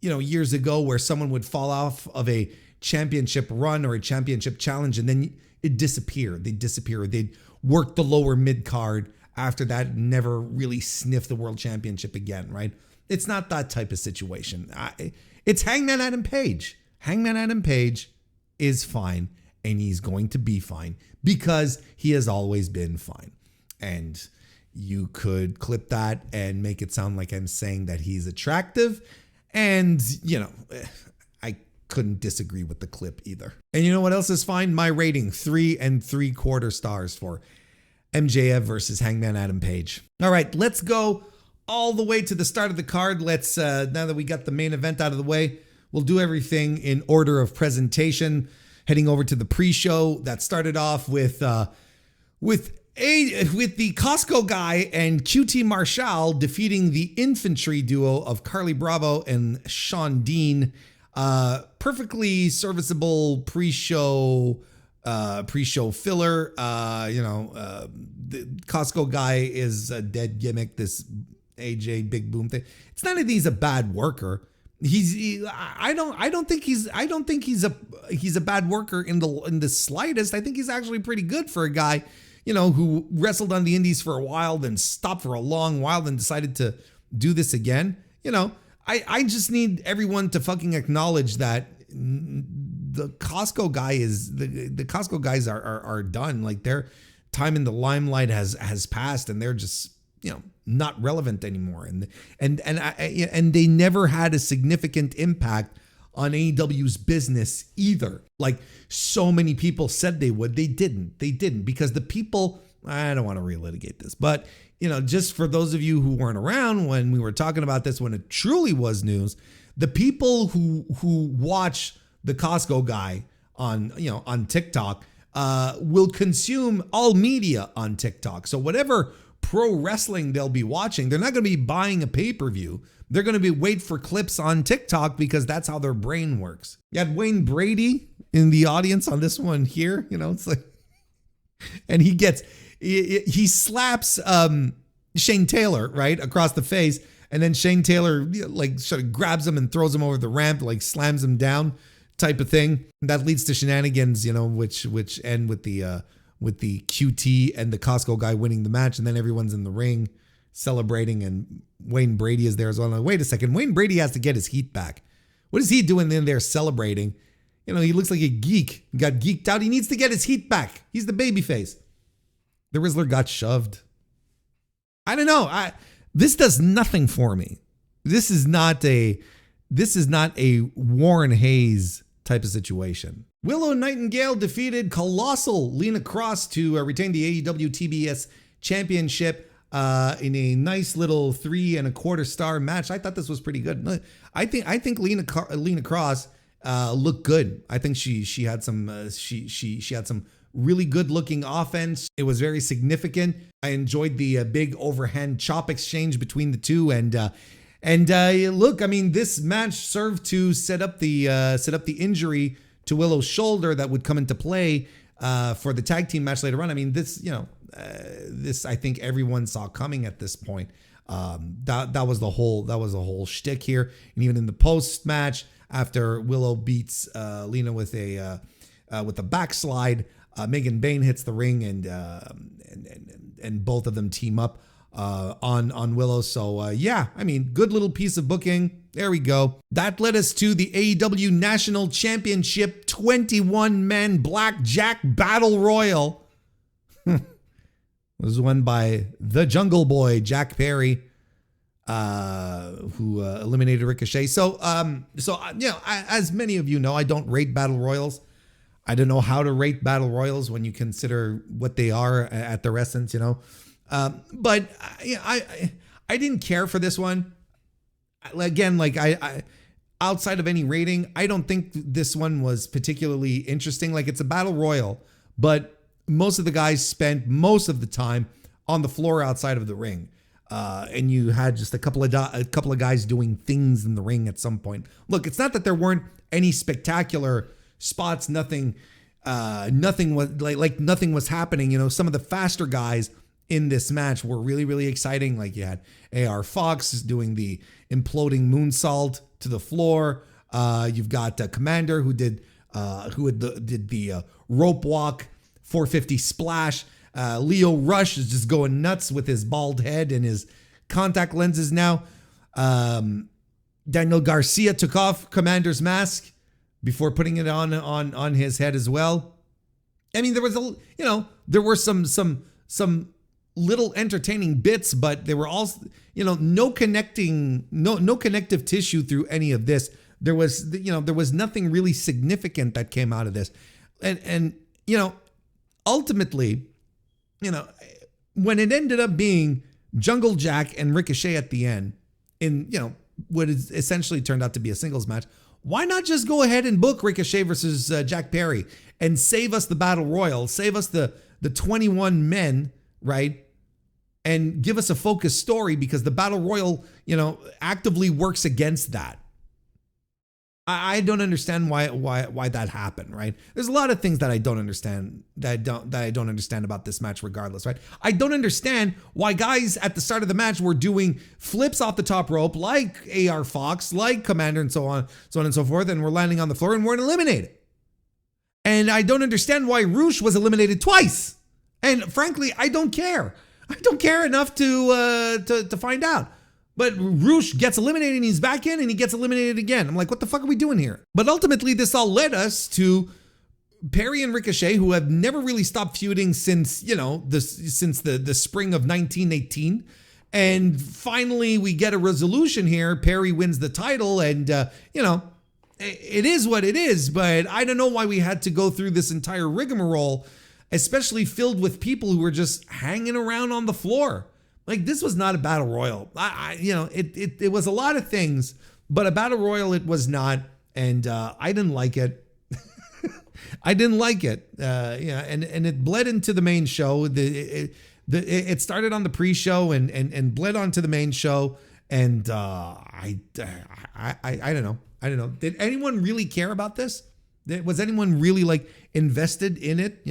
years ago where someone would fall off of a championship run or a championship challenge and then it disappeared. They'd disappear. They'd work the lower mid card after that and never really sniff the world championship again, right? It's not that type of situation. It's Hangman Adam Page. Hangman Adam Page is fine, and he's going to be fine because he has always been fine. And you could clip that and make it sound like I'm saying that he's attractive. And, I couldn't disagree with the clip either. And you know what else is fine? My rating, 3 3/4 stars for MJF versus Hangman Adam Page. All right, let's go all the way to the start of the card. Let's, now that we got the main event out of the way, we'll do everything in order of presentation. Heading over to the pre-show that started off with the Costco guy and QT Marshall defeating the infantry duo of Carly Bravo and Sean Dean. Perfectly serviceable pre-show filler. The Costco guy is a dead gimmick. This AJ Big Boom thing. It's not that he's a bad worker. I don't think he's a bad worker in the slightest. I think he's actually pretty good for a guy, who wrestled on the indies for a while, then stopped for a long while, then decided to do this again. I just need everyone to fucking acknowledge that the Costco guy the Costco guys are done. Like, their time in the limelight has passed, and they're just not relevant anymore. And they never had a significant impact on AEW's business either. Like so many people said they would. They didn't because the people, I don't want to relitigate this, but just for those of you who weren't around when we were talking about this, when it truly was news, the people who watch the Costco guy on TikTok will consume all media on TikTok. So whatever pro wrestling they'll be watching, they're not going to be buying a pay-per-view. They're going to be wait for clips on TikTok because that's how their brain works. You had Wayne Brady in the audience on this one here, it's like, and he slaps Shane Taylor right across the face, and then Shane Taylor like sort of grabs him and throws him over the ramp, like slams him down type of thing. That leads to shenanigans, which end with the QT and the Costco guy winning the match, and then everyone's in the ring celebrating, and Wayne Brady is there as well. Now, wait a second, Wayne Brady has to get his heat back. What is he doing in there celebrating? He looks like a geek. He got geeked out. He needs to get his heat back. He's the babyface. The Rizzler got shoved. I don't know. This does nothing for me. This is not a Warren Hayes type of situation. Willow Nightingale defeated colossal Lena Cross to retain the AEW TBS Championship in a nice little 3 1/4 star match. I thought this was pretty good. I think Lena Cross looked good. I think she had some she had some really good looking offense. It was very significant. I enjoyed the big overhand chop exchange between the two, and look, I mean, this match served to set up the injury to Willow's shoulder that would come into play for the tag team match later on. I mean, this I think everyone saw coming at this point. That was the whole shtick here, and even in the post match after Willow beats Lena with a backslide, Megan Bain hits the ring, and both of them team up on Willow. So yeah, I mean, good little piece of booking. There we go. That led us to the AEW National Championship 21-man Blackjack Battle Royal. It was won by the Jungle Boy, Jack Perry, who eliminated Ricochet. So as many of you know, I don't rate battle royals. I don't know how to rate battle royals when you consider what they are at their essence, But I didn't care for this one. Again, like I outside of any rating, I don't think this one was particularly interesting. Like, it's a battle royal, but most of the guys spent most of the time on the floor outside of the ring. And you had just a couple of guys doing things in the ring at some point. Look, it's not that there weren't any spectacular spots. Nothing was nothing was happening. Some of the faster guys in this match were really, really exciting. Like, you had AR Fox doing the imploding moonsault to the floor. You've got Commander who did the rope walk 450 splash. Leo Rush is just going nuts with his bald head and his contact lenses now. Daniel Garcia took off Commander's mask before putting it on his head as well. I mean, there was there were some little entertaining bits, but there were also no connective tissue through any of this. There was nothing really significant that came out of this, and ultimately, when it ended up being Jungle Jack and Ricochet at the end in, what is essentially turned out to be a singles match. Why not just go ahead and book Ricochet versus Jack Perry and save us the Battle Royal, save us the 21 men, right? And give us a focused story, because the Battle Royal, actively works against that. I don't understand why that happened, right? There's a lot of things that I don't understand, that I don't understand about this match regardless, right? I don't understand why guys at the start of the match were doing flips off the top rope like AR Fox, like Commander, and so on and so forth, and we're landing on the floor and weren't eliminated. And I don't understand why Roosh was eliminated twice. And frankly, I don't care. I don't care enough to find out. But Roosh gets eliminated and he's back in and he gets eliminated again. I'm like, what the fuck are we doing here? But ultimately, this all led us to Perry and Ricochet, who have never really stopped feuding since, since the spring of 1918. And finally, we get a resolution here. Perry wins the title and, it is what it is. But I don't know why we had to go through this entire rigmarole, especially filled with people who were just hanging around on the floor. Like, this was not a battle royal. It was a lot of things, but a battle royal it was not, and I didn't like it. I didn't like it. And it bled into the main show. It started on the pre-show and bled onto the main show, and I don't know. I don't know. Did anyone really care about this? Was anyone really invested in it?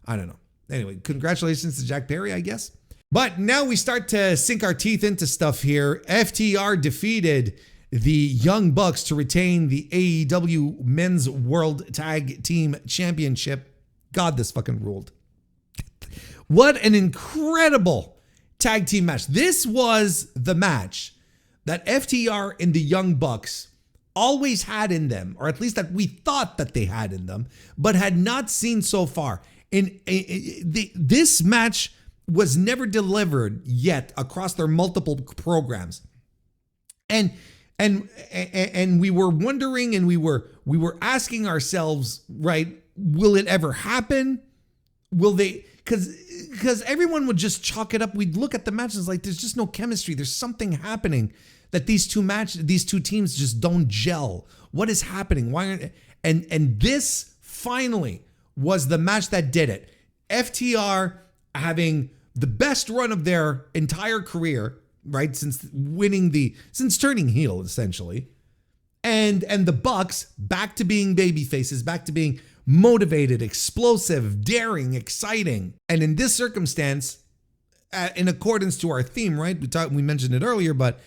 I don't know. Anyway, congratulations to Jack Perry, I guess. But now we start to sink our teeth into stuff here. FTR defeated the Young Bucks to retain the AEW Men's World Tag Team Championship. God, this fucking ruled. What an incredible tag team match. This was the match that FTR and the Young Bucks always had in them, or at least that we thought that they had in them, but had not seen so far. This match was never delivered yet across their multiple programs. And we were wondering, and we were asking ourselves, right, will it ever happen? Will they, because everyone would just chalk it up. We'd look at the matches like there's just no chemistry. There's something happening that these two teams just don't gel. What is happening? Why aren't, and this finally was the match that did it. FTR having the best run of their entire career, right? Since turning heel, essentially. And the Bucks back to being baby faces, back to being motivated, explosive, daring, exciting. And in this circumstance, in accordance to our theme, right? We mentioned it earlier, but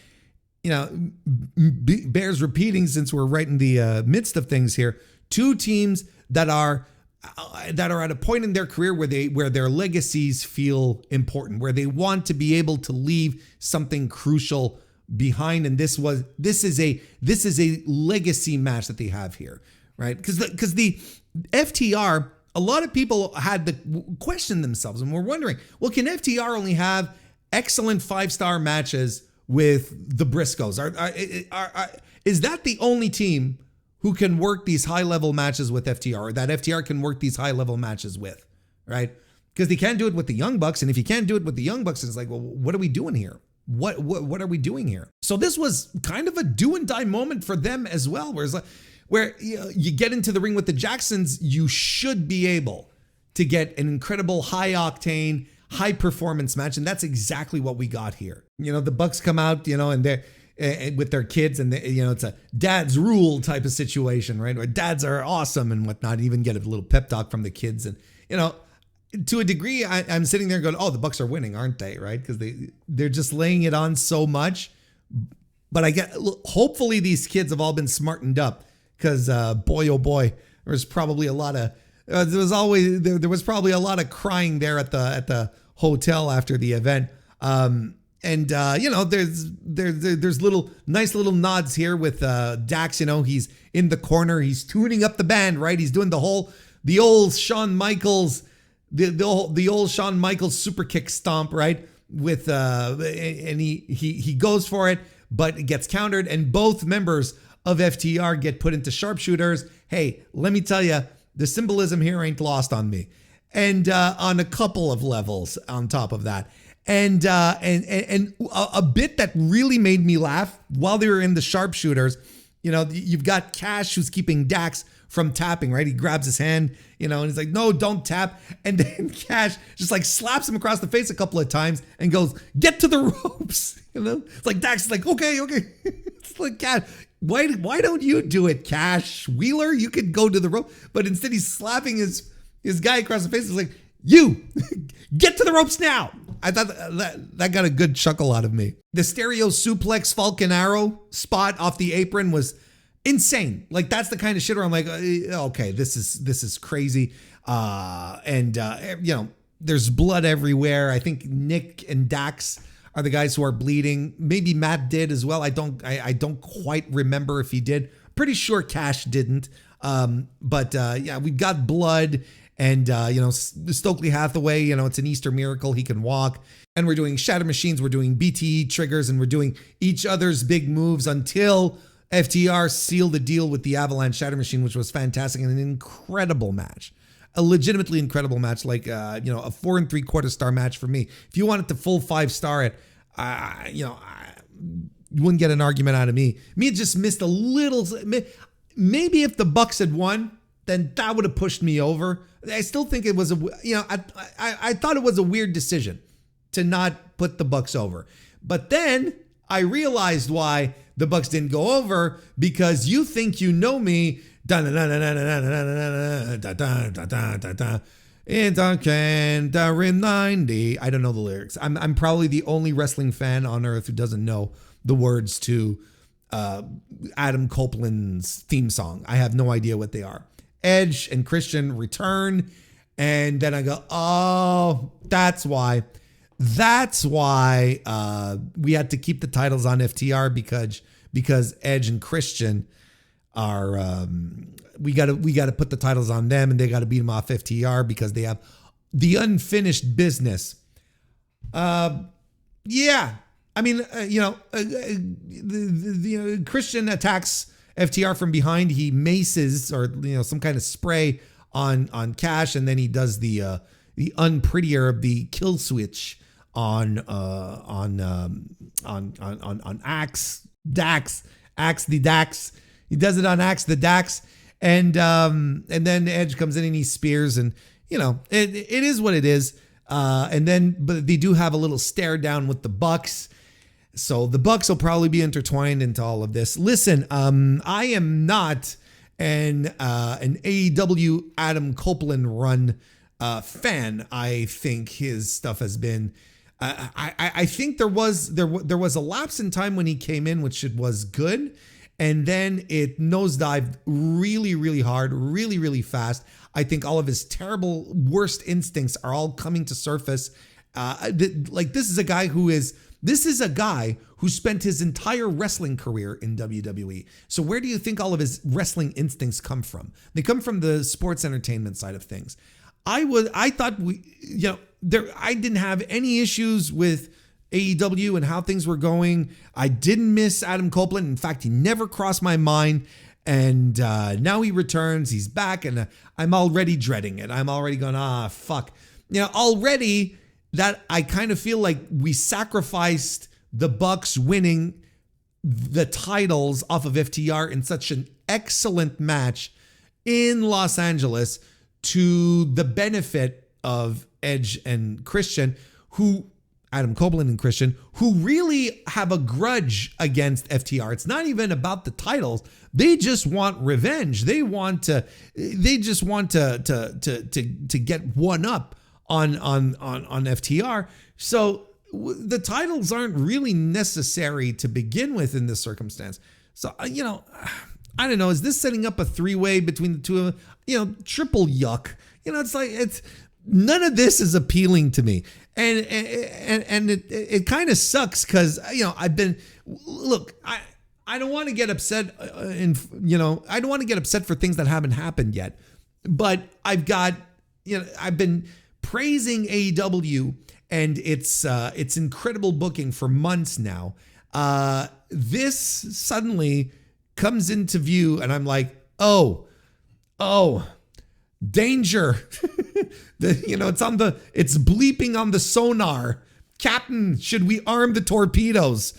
bears repeating since we're right in the midst of things here. Two teams that are at a point in their career where their legacies feel important, where they want to be able to leave something crucial behind. And this is a legacy match that they have here, right? Because the FTR, a lot of people had to question themselves and were wondering, well, can FTR only have excellent 5-star matches with the Briscoes? Is that the only team who can work these high-level matches with FTR, or that FTR can work these high-level matches with, right? Because they can't do it with the Young Bucks, and if you can't do it with the Young Bucks, it's like, well, what are we doing here? What are we doing here? So this was kind of a do and die moment for them as well, where you get into the ring with the Jacksons, you should be able to get an incredible high-octane, high-performance match, and that's exactly what we got here. The Bucks come out, and they're with their kids, and it's a dad's rule type of situation, right? Where dads are awesome and whatnot. Even get a little pep talk from the kids, and to a degree, I'm sitting there going, "Oh, the Bucks are winning, aren't they?" Right? Because they're just laying it on so much. But hopefully these kids have all been smartened up, because boy, oh boy, there was probably a lot of there was probably a lot of crying there at the hotel after the event. And there's nice little nods here with Dax. He's in the corner. He's tuning up the band, right? He's doing the old Shawn Michaels, the old Shawn Michaels super kick stomp, right? With and he goes for it, but it gets countered, and both members of FTR get put into sharpshooters. Hey, let me tell you, the symbolism here ain't lost on me, and on a couple of levels on top of that. And a bit that really made me laugh while they were in the sharpshooters, you've got Cash who's keeping Dax from tapping, right? He grabs his hand, and he's like, no, don't tap. And then Cash just like slaps him across the face a couple of times and goes, get to the ropes. It's like Dax is like, okay. It's like, Cash, why don't you do it, Cash? Wheeler, you could go to the rope. But instead he's slapping his guy across the face. It's like, you get to the ropes now. I thought that got a good chuckle out of me. The stereo suplex Falcon Arrow spot off the apron was insane. Like, that's the kind of shit where I'm like, okay, this is crazy. There's blood everywhere. I think Nick and Dax are the guys who are bleeding. Maybe Matt did as well. I don't quite remember if he did. Pretty sure Cash didn't. We've got blood. And, Stokely Hathaway, it's an Easter miracle. He can walk. And we're doing shatter machines. We're doing BTE triggers. And we're doing each other's big moves until FTR sealed the deal with the Avalanche Shatter Machine, which was fantastic and an incredible match. A legitimately incredible match, like, a 4 3/4 star match for me. If you wanted to full 5-star it, you wouldn't get an argument out of me. Me just missed a little. Maybe if the Bucks had won, then that would have pushed me over. I still think it was I thought it was a weird decision to not put the Bucks over. But then I realized why the Bucks didn't go over, because you think you know me. It's on Darin 90. I don't know the lyrics. I'm probably the only wrestling fan on earth who doesn't know the words to Adam Copeland's theme song. I have no idea what they are. Edge and Christian return, and then I go, oh, that's why we had to keep the titles on FTR because Edge and Christian are we got to put the titles on them, and they got to beat them off FTR because they have the unfinished business. Yeah, I mean, Christian attacks FTR from behind. He maces or some kind of spray on Cash, and then he does the unprettier of the kill switch on Axe the Dax. He does it on Axe the Dax, and then Edge comes in and he spears, and it is what it is. But they do have a little stare down with the Bucks. So the Bucks will probably be intertwined into all of this. Listen, I am not an AEW Adam Copeland run fan. I think his stuff has been. I think there was a lapse in time when he came in, which it was good, and then it nosedived really, really hard, really, really fast. I think all of his terrible, worst instincts are all coming to surface. This is a guy who spent his entire wrestling career in WWE. So where do you think all of his wrestling instincts come from? They come from the sports entertainment side of things. I didn't have any issues with AEW and how things were going. I didn't miss Adam Copeland. In fact, he never crossed my mind. And now he returns. He's back, and I'm already dreading it. I'm already going, fuck. Already that I kind of feel like we sacrificed the Bucks winning the titles off of FTR in such an excellent match in Los Angeles to the benefit of Edge and Christian, Adam Copeland and Christian, who really have a grudge against FTR. It's not even about the titles. They just want revenge. They just want to get one up on FTR. So the titles aren't really necessary to begin with in this circumstance. So, I don't know. Is this setting up a three-way between the two of them? Triple yuck. It's none of this is appealing to me. And it kind of sucks because, I don't want to get upset I don't want to get upset for things that haven't happened yet. But I've been praising AEW and its incredible booking for months now. This suddenly comes into view and I'm like, oh, danger. It's bleeping on the sonar. Captain, should we arm the torpedoes?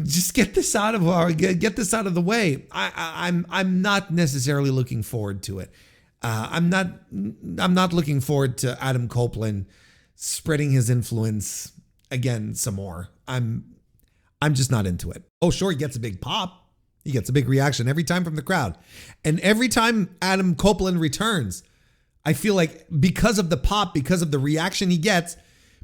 Just get this out of the way. I'm not necessarily looking forward to it. I'm not looking forward to Adam Copeland spreading his influence again some more. I'm just not into it. Oh, sure, he gets a big pop. He gets a big reaction every time from the crowd. And every time Adam Copeland returns, I feel like because of the pop, because of the reaction he gets,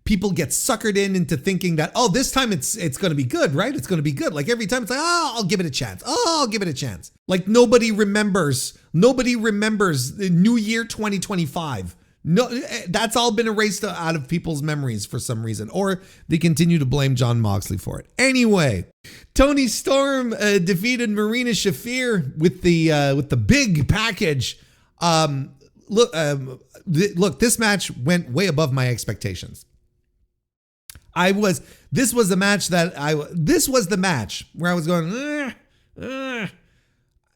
people get suckered into thinking that, oh, this time it's going to be good, right? It's going to be good. Like every time it's like, oh, I'll give it a chance. Oh, I'll give it a chance. Like nobody remembers the New Year 2025. No, that's all been erased out of people's memories for some reason, or they continue to blame Jon Moxley for it. Anyway, Toni Storm defeated Marina Shafir with the big package. Look, this match went way above my expectations. This was the match where I was going,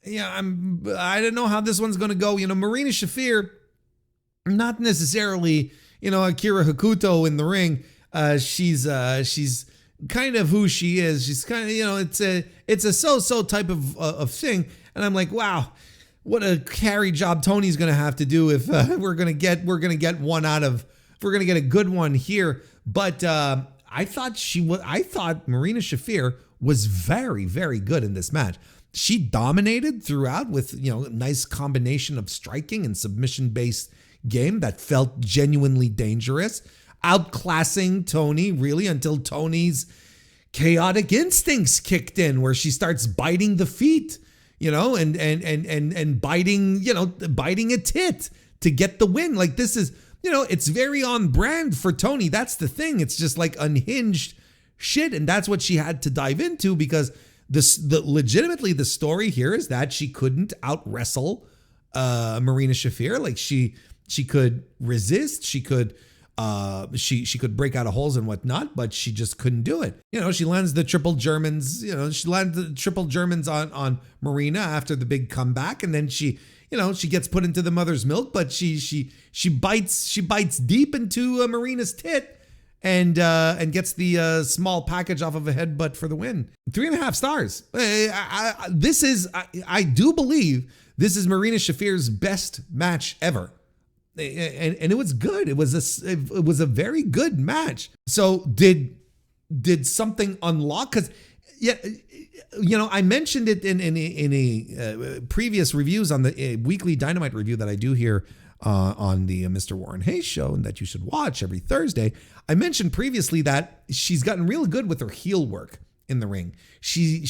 yeah, I don't know how this one's going to go. Marina Shafir, not necessarily, Akira Hakuto in the ring. She's kind of who she is. She's kind of, it's a so-so type of thing. And I'm like, wow, what a carry job Tony's going to have to do if we're going to get a good one here. But I thought Marina Shafir was very, very good in this match. She dominated throughout with, a nice combination of striking and submission-based game that felt genuinely dangerous, outclassing Toni really until Toni's chaotic instincts kicked in, where she starts biting the feet, and biting a tit to get the win. Like this is, it's very on brand for Toni. That's the thing. It's just like unhinged shit, and that's what she had to dive into, because legitimately the story here is that she couldn't out wrestle Marina Shafir. Like she could resist, she could break out of holes and whatnot, but she just couldn't do it. She lands the triple Germans. She landed the triple Germans on Marina after the big comeback, and then she gets put into the mother's milk, but she bites deep into Marina's tit and gets the small package off of a headbutt for the win. 3.5 stars. I do believe this is Marina Shafir's best match ever. And it was good. It was a very good match. So did something unlock? Because I mentioned it in a previous reviews on the weekly Dynamite review that I do here on the Mr. Warren Hayes show, and that you should watch every Thursday. I mentioned previously that she's gotten real good with her heel work in the ring. She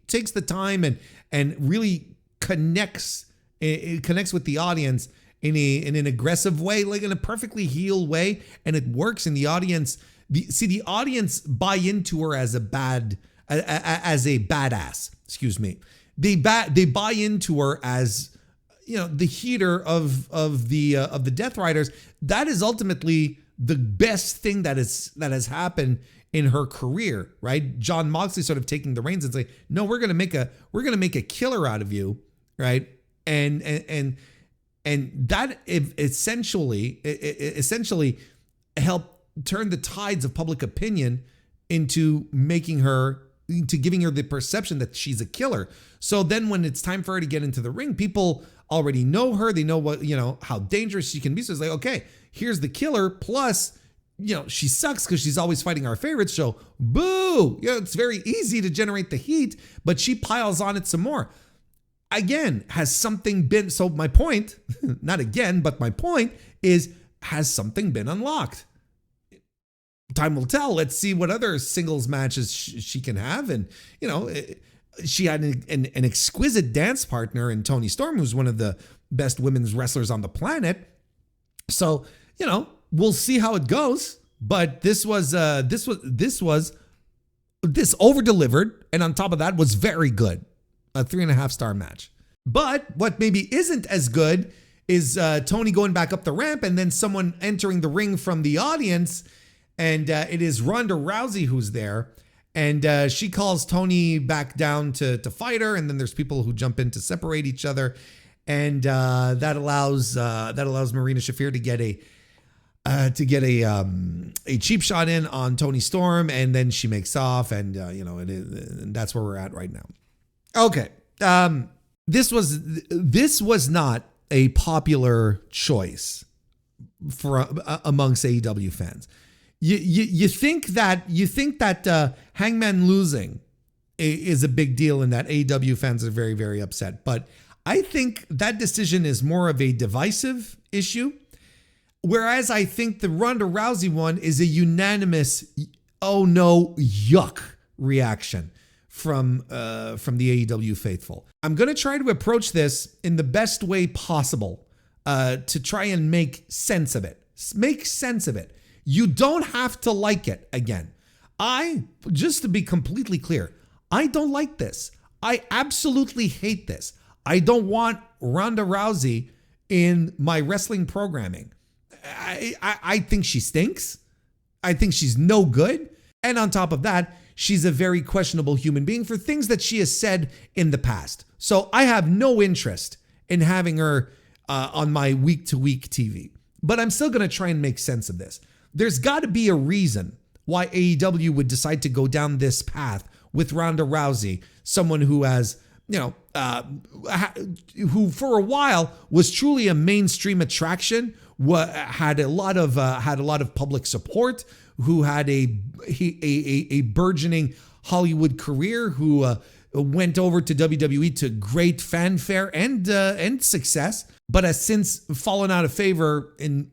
takes the time and really connects with the audience in an aggressive way, like in a perfectly heel way, and it works. And the audience, the audience buy into her as a badass. Excuse me. They buy into her as the heater of the Death Riders. That is ultimately the best thing that has happened in her career, right? Jon Moxley sort of taking the reins and saying, no, we're gonna make a killer out of you, right? And that essentially helped turn the tides of public opinion into giving her the perception that she's a killer. So then when it's time for her to get into the ring, people already know her. They know how dangerous she can be. So it's like, okay, here's the killer. Plus, she sucks because she's always fighting our favorites. So boo. It's very easy to generate the heat, but she piles on it some more. Again, has something been, so my point, not again, but my point is, has something been unlocked? Time will tell. Let's see what other singles matches she can have. And, she had an exquisite dance partner in Toni Storm, who's one of the best women's wrestlers on the planet. So, we'll see how it goes. But this over-delivered, and on top of that was very good. A 3.5 star match. But what maybe isn't as good is Toni going back up the ramp and then someone entering the ring from the audience, and it is Ronda Rousey who's there, and she calls Toni back down to fight her, and then there's people who jump in to separate each other, and that allows Marina Shafir to get to get a cheap shot in on Toni Storm, and then she makes off, and and that's where we're at right now. Okay, this was not a popular choice for amongst AEW fans. You think that Hangman losing is a big deal, and that AEW fans are very, very upset, but I think that decision is more of a divisive issue. Whereas I think the Ronda Rousey one is a unanimous, oh no, yuck reaction from the AEW faithful. I'm going to try to approach this in the best way possible to try and make sense of it. Make sense of it. You don't have to like it again. Just to be completely clear, I don't like this. I absolutely hate this. I don't want Ronda Rousey in my wrestling programming. I think she stinks. I think she's no good. And on top of that, she's a very questionable human being for things that she has said in the past. So I have no interest in having her on my week-to-week TV. But I'm still going to try and make sense of this. There's got to be a reason why AEW would decide to go down this path with Ronda Rousey, someone who has, who for a while was truly a mainstream attraction, had a lot of public support, who had a burgeoning Hollywood career, who went over to WWE to great fanfare and success, but has since fallen out of favor in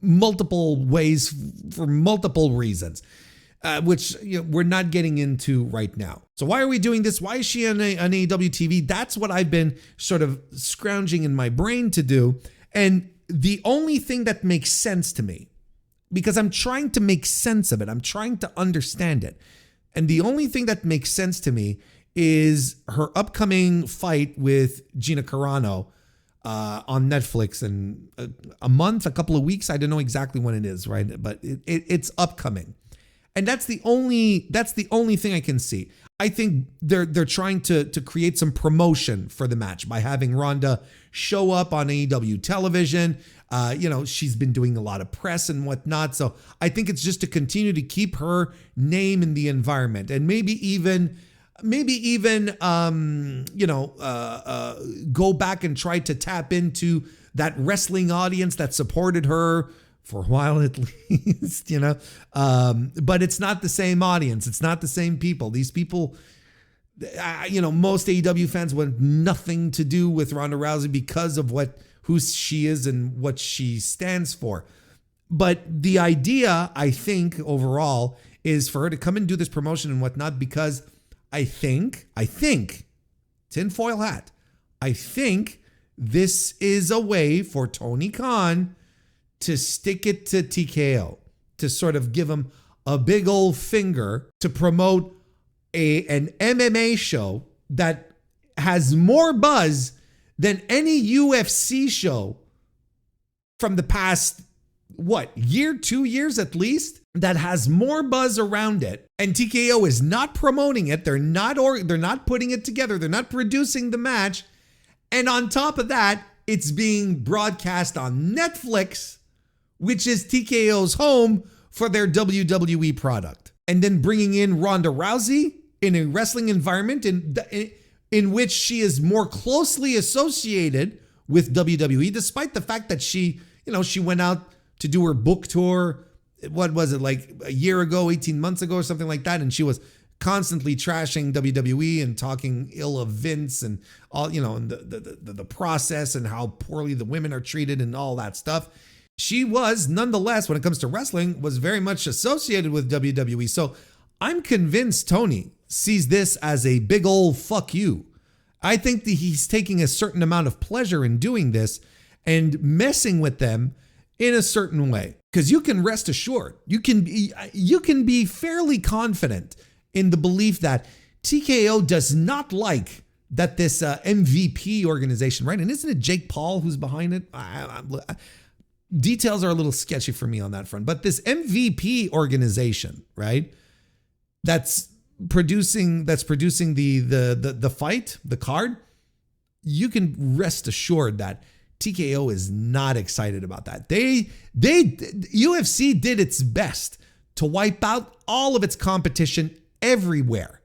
multiple ways for multiple reasons, which we're not getting into right now. So why are we doing this? Why is she on AEW TV? That's what I've been sort of scrounging in my brain to do. And the only thing that makes sense to me, because I'm trying to make sense of it, I'm trying to understand it. And the only thing that makes sense to me is her upcoming fight with Gina Carano on Netflix in a month, a couple of weeks. I don't know exactly when it is, right? But it's upcoming. And that's the only thing I can see. I think they're trying to create some promotion for the match by having Ronda show up on AEW television. She's been doing a lot of press and whatnot. So I think it's just to continue to keep her name in the environment, and maybe even go back and try to tap into that wrestling audience that supported her for a while at least, but it's not the same audience. It's not the same people. These people, most AEW fans want nothing to do with Ronda Rousey because of who she is and what she stands for. But the idea, I think, overall, is for her to come and do this promotion and whatnot, because I think, tinfoil hat, I think this is a way for Tony Khan to stick it to TKO, to sort of give him a big old finger to promote an MMA show that has more buzz than any UFC show from the past, 2 years at least, that has more buzz around it. And TKO is not promoting it. They're not putting it together. They're not producing the match. And on top of that, it's being broadcast on Netflix, which is TKO's home for their WWE product. And then bringing in Ronda Rousey in a wrestling environment in which she is more closely associated with WWE, despite the fact that she went out to do her book tour. What was it, like a year ago, 18 months ago or something like that? And she was constantly trashing WWE and talking ill of Vince and all, and the process and how poorly the women are treated and all that stuff. She was, nonetheless, when it comes to wrestling, was very much associated with WWE. So I'm convinced Tony sees this as a big old fuck you. I think that he's taking a certain amount of pleasure in doing this and messing with them in a certain way. Because you can rest assured, you can be fairly confident in the belief that TKO does not like that this MVP organization, right? And isn't it Jake Paul who's behind it? Details are a little sketchy for me on that front, but this MVP organization, right? That's producing the fight, the card. You can rest assured that TKO is not excited about that. UFC did its best to wipe out all of its competition everywhere.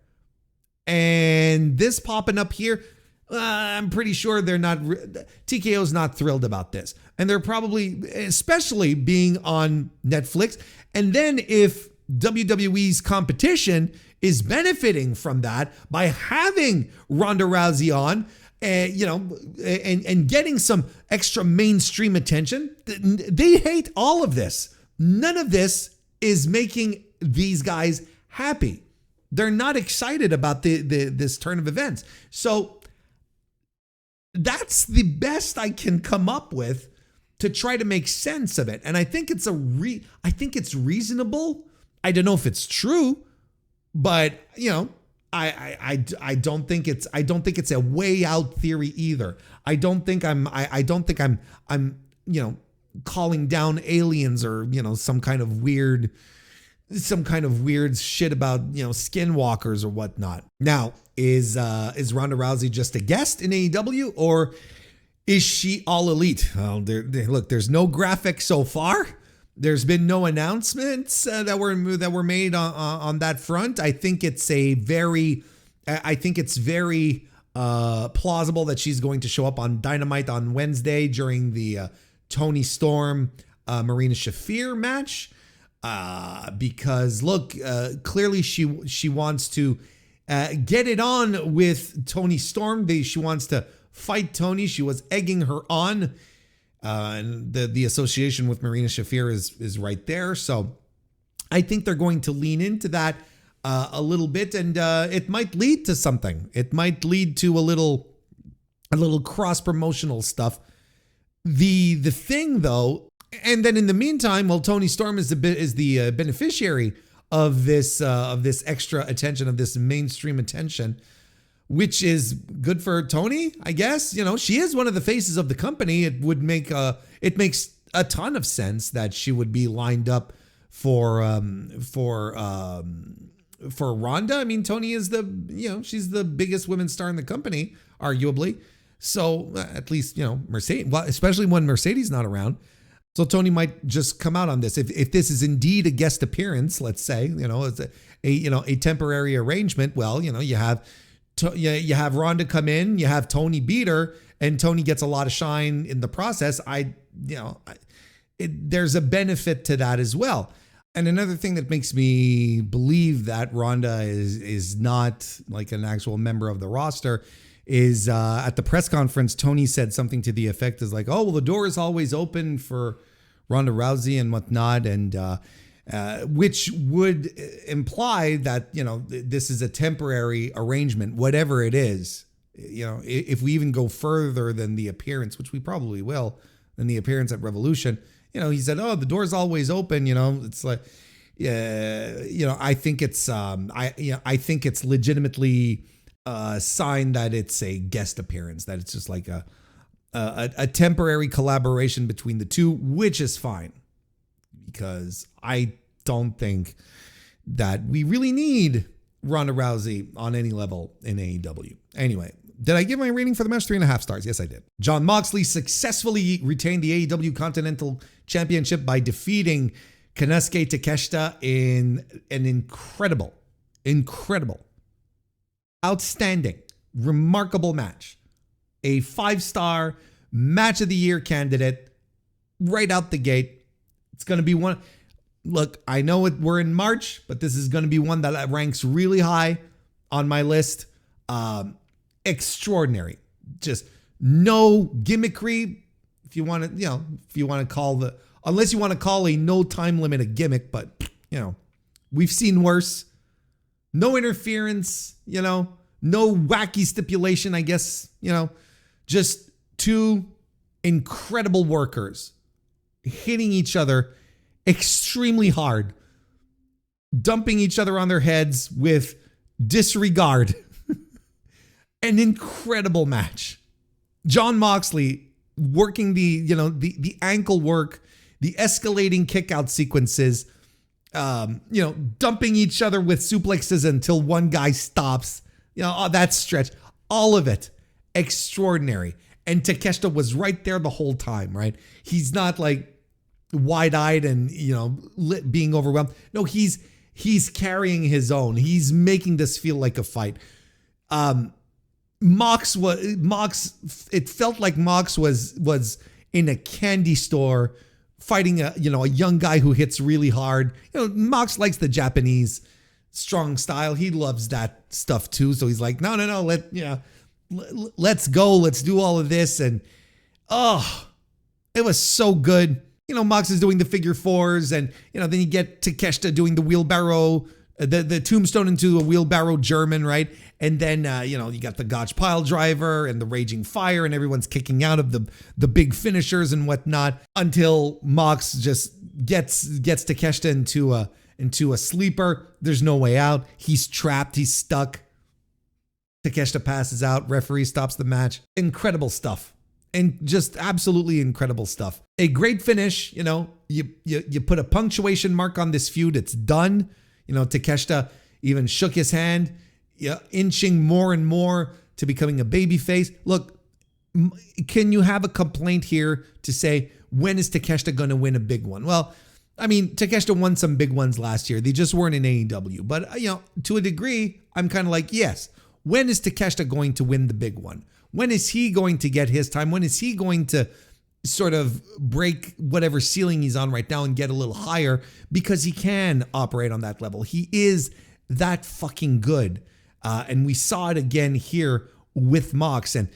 And this popping up here, I'm pretty sure TKO's not thrilled about this. And they're probably, especially being on Netflix. And then if WWE's competition is benefiting from that by having Ronda Rousey on, and getting some extra mainstream attention, they hate all of this. None of this is making these guys happy. They're not excited about this turn of events. So that's the best I can come up with to try to make sense of it. And I think it's reasonable. I don't know if it's true, but I don't think it's a way out theory either. I don't think I'm calling down aliens or some kind of weird shit about skinwalkers or whatnot. Now, is Ronda Rousey just a guest in AEW, or is she all elite? Well, look, there's no graphic so far. There's been no announcements that were made on that front. I think it's very plausible that she's going to show up on Dynamite on Wednesday during the Toni Storm Marina Shafir match. Because look, clearly she wants to get it on with Toni Storm. She wants to fight Toni. She was egging her on. And the association with Marina Shafir is right there. So I think they're going to lean into that a little bit, and it might lead to something. It might lead to a little cross promotional stuff. The thing though, and then in the meantime, well, Toni Storm is the beneficiary of this extra attention, of this mainstream attention, which is good for Toni, I guess. She is one of the faces of the company. It makes a ton of sense that she would be lined up for Ronda. I mean, Toni is she's the biggest women's star in the company, arguably. So at least, Mercedes, well, especially when Mercedes not around. So Toni might just come out on this. If this is indeed a guest appearance, let's say, it's a temporary arrangement. Well, you have Ronda come in, you have Toni beat her, and Toni gets a lot of shine in the process. There's a benefit to that as well. And another thing that makes me believe that Ronda is not like an actual member of the roster is at the press conference, Toni said something to the effect is like, oh, well, the door is always open for Ronda Rousey and whatnot. And which would imply that, this is a temporary arrangement, whatever it is. If we even go further than the appearance, which we probably will, than the appearance at Revolution, he said, oh, the door's always open. It's like, I think it's, I think it's legitimately a sign that it's a guest appearance, that it's just like a temporary collaboration between the two, which is fine, because I don't think that we really need Ronda Rousey on any level in AEW. Anyway, did I give my rating for the match 3.5 stars? Yes, I did. Jon Moxley successfully retained the AEW Continental Championship by defeating Konosuke Takeshita in an incredible, outstanding, remarkable match. A 5-star match of the year candidate right out the gate. It's going to be one. Look, I know we're in March, but this is going to be one that ranks really high on my list. Extraordinary. Just no gimmickry. If you want to call unless you want to call a no time limit a gimmick, but we've seen worse. No interference, no wacky stipulation, I guess, just two incredible workers hitting each other extremely hard, dumping each other on their heads with disregard. An incredible match. Jon Moxley working the ankle work, the escalating kick-out sequences, dumping each other with suplexes until one guy stops, that stretch, all of it extraordinary. And Takeshita was right there the whole time, right? He's not like wide-eyed and, being overwhelmed. No, he's carrying his own. He's making this feel like a fight. It felt like Mox was in a candy store fighting a young guy who hits really hard. Mox likes the Japanese strong style. He loves that stuff too. So he's like, no, let's go. Let's do all of this. And it was so good. Mox is doing the figure fours, and then you get Takeshita doing the wheelbarrow, the tombstone into a wheelbarrow German, right? And then you got the Gotch pile driver and the raging fire, and everyone's kicking out of the big finishers and whatnot until Mox just gets Takeshita into a sleeper. There's no way out. He's trapped. He's stuck. Takeshita passes out. Referee stops the match. Incredible stuff. And just absolutely incredible stuff. A great finish. You put a punctuation mark on this feud. It's done. Takeshita even shook his hand, inching more and more to becoming a babyface. Look, can you have a complaint here to say, when is Takeshita going to win a big one? Well, I mean, Takeshita won some big ones last year. They just weren't in AEW. But, to a degree, I'm kind of like, yes. When is Takeshita going to win the big one? When is he going to get his time? When is he going to sort of break whatever ceiling he's on right now and get a little higher? Because he can operate on that level. He is that fucking good. And we saw it again here with Mox. And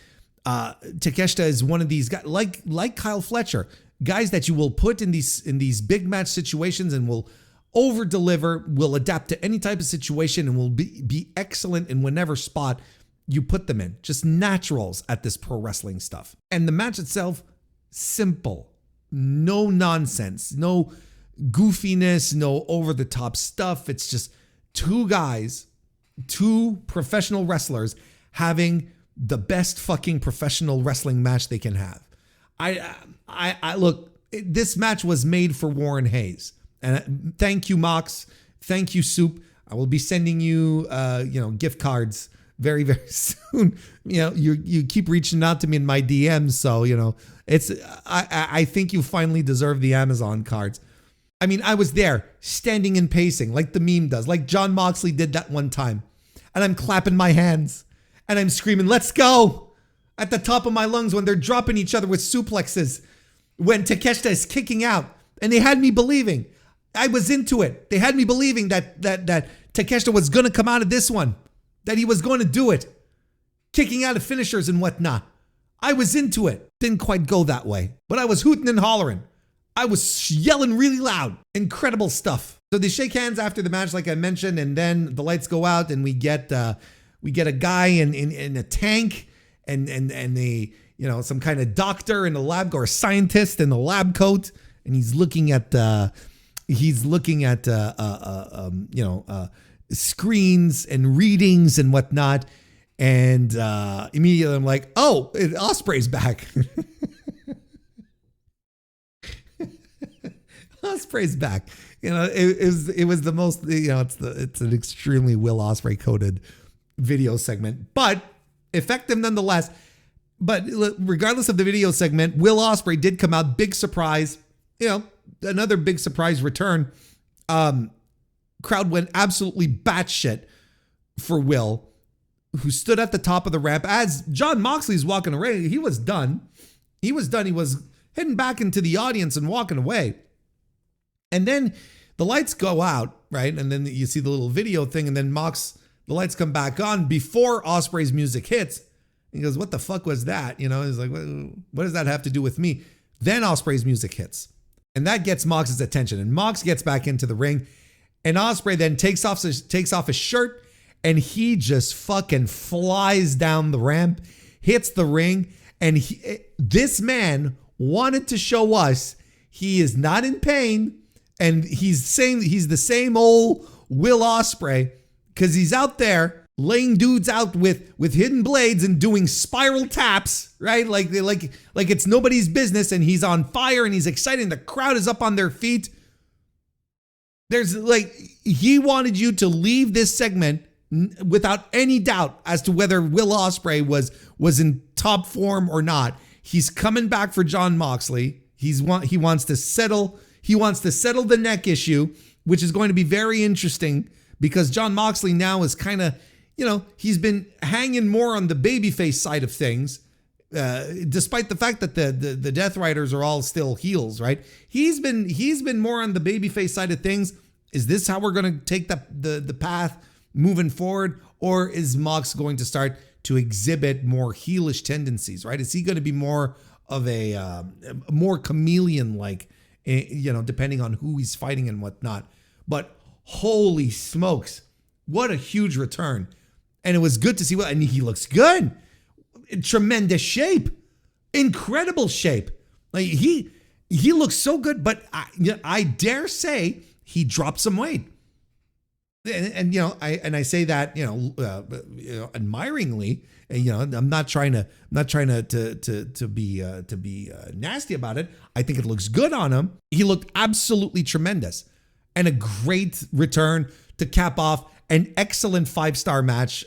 Takeshita is one of these guys, like Kyle Fletcher, guys that you will put in these big match situations and will over deliver, will adapt to any type of situation, and will be excellent in whatever spot you put them in. Just naturals at this pro wrestling stuff. And the match itself, simple, no nonsense, no goofiness, no over the top stuff. It's just two guys, two professional wrestlers having the best fucking professional wrestling match they can have. I look, this match was made for Warren Hayes. And thank you, Mox. Thank you, Soup. I will be sending you, gift cards very, very soon. You keep reaching out to me in my DMs. So, I think you finally deserve the Amazon cards. I mean, I was there standing and pacing like the meme does, like John Moxley did that one time. And I'm clapping my hands and I'm screaming, let's go, at the top of my lungs when they're dropping each other with suplexes, when Takeshita is kicking out. And they had me believing. I was into it. They had me believing that Takeshita was going to come out of this one, that he was going to do it, kicking out of finishers and whatnot. I was into it. Didn't quite go that way, but I was hooting and hollering. I was yelling really loud. Incredible stuff. So they shake hands after the match, like I mentioned, and then the lights go out, and we get a guy in a tank, and they, some kind of doctor in a lab, or a scientist in a lab coat, and he's looking at screens and readings and whatnot. And immediately I'm like, oh, Ospreay's back. Ospreay's back. It was the most, it's an extremely Will Ospreay coded video segment, but effective nonetheless. But regardless of the video segment, Will Ospreay did come out, big surprise, another big surprise return. Crowd went absolutely batshit for Will, who stood at the top of the ramp as John Moxley's walking away. He was done. He was heading back into the audience and walking away. And then the lights go out, right? And then you see the little video thing, and then the lights come back on before Ospreay's music hits. He goes, what the fuck was that? He's like, what does that have to do with me? Then Ospreay's music hits. And that gets Mox's attention. And Mox gets back into the ring. And Ospreay then takes off his shirt, and he just fucking flies down the ramp, hits the ring. And this man wanted to show us he is not in pain. And he's saying he's the same old Will Ospreay, because he's out there laying dudes out with hidden blades and doing spiral taps, right? Like it's nobody's business, and he's on fire and he's excited. The crowd is up on their feet. He wanted you to leave this segment without any doubt as to whether Will Ospreay was in top form or not. He's coming back for Jon Moxley. He wants to settle the neck issue, which is going to be very interesting because Jon Moxley now is kind of, he's been hanging more on the babyface side of things, despite the fact that the Death Riders are all still heels, right? He's been more on the babyface side of things. Is this how we're going to take the path moving forward, or is Mox going to start to exhibit more heelish tendencies, right? Is he going to be more of a more chameleon-like, depending on who he's fighting and whatnot? But holy smokes, what a huge return. And it was good to see and he looks good. In tremendous shape. Incredible shape. Like he looks so good, but I dare say he dropped some weight. And I say that admiringly, and I'm not trying to be nasty about it. I think it looks good on him. He looked absolutely tremendous, and a great return to cap off an excellent 5-star match.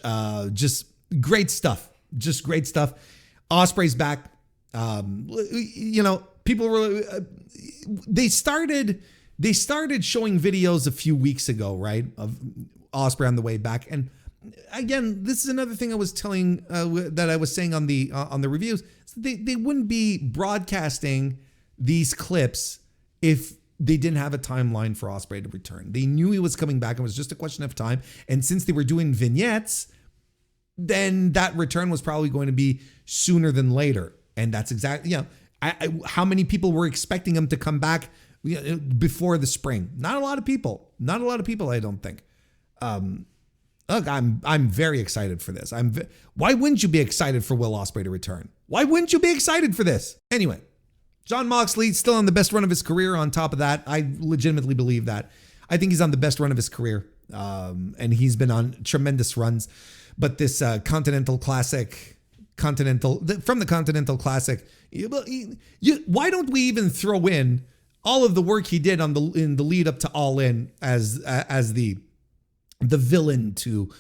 Just great stuff. Just great stuff. Ospreay's back. People were they started showing videos a few weeks ago, right, of Ospreay on the way back. And again, this is another thing I was saying on the reviews. They wouldn't be broadcasting these clips if they didn't have a timeline for Ospreay to return. They knew he was coming back. It was just a question of time. And since they were doing vignettes, then that return was probably going to be sooner than later. And that's exactly, how many people were expecting him to come back before the spring? Not a lot of people. I don't think. Look, I'm very excited for this. Why wouldn't you be excited for Will Ospreay to return? Why wouldn't you be excited for this? Anyway, Jon Moxley still on the best run of his career. On top of that, I legitimately believe that. I think he's on the best run of his career, and he's been on tremendous runs. But this Continental Classic, from the Continental Classic, why don't we even throw in all of the work he did in the lead up to All In as the villain to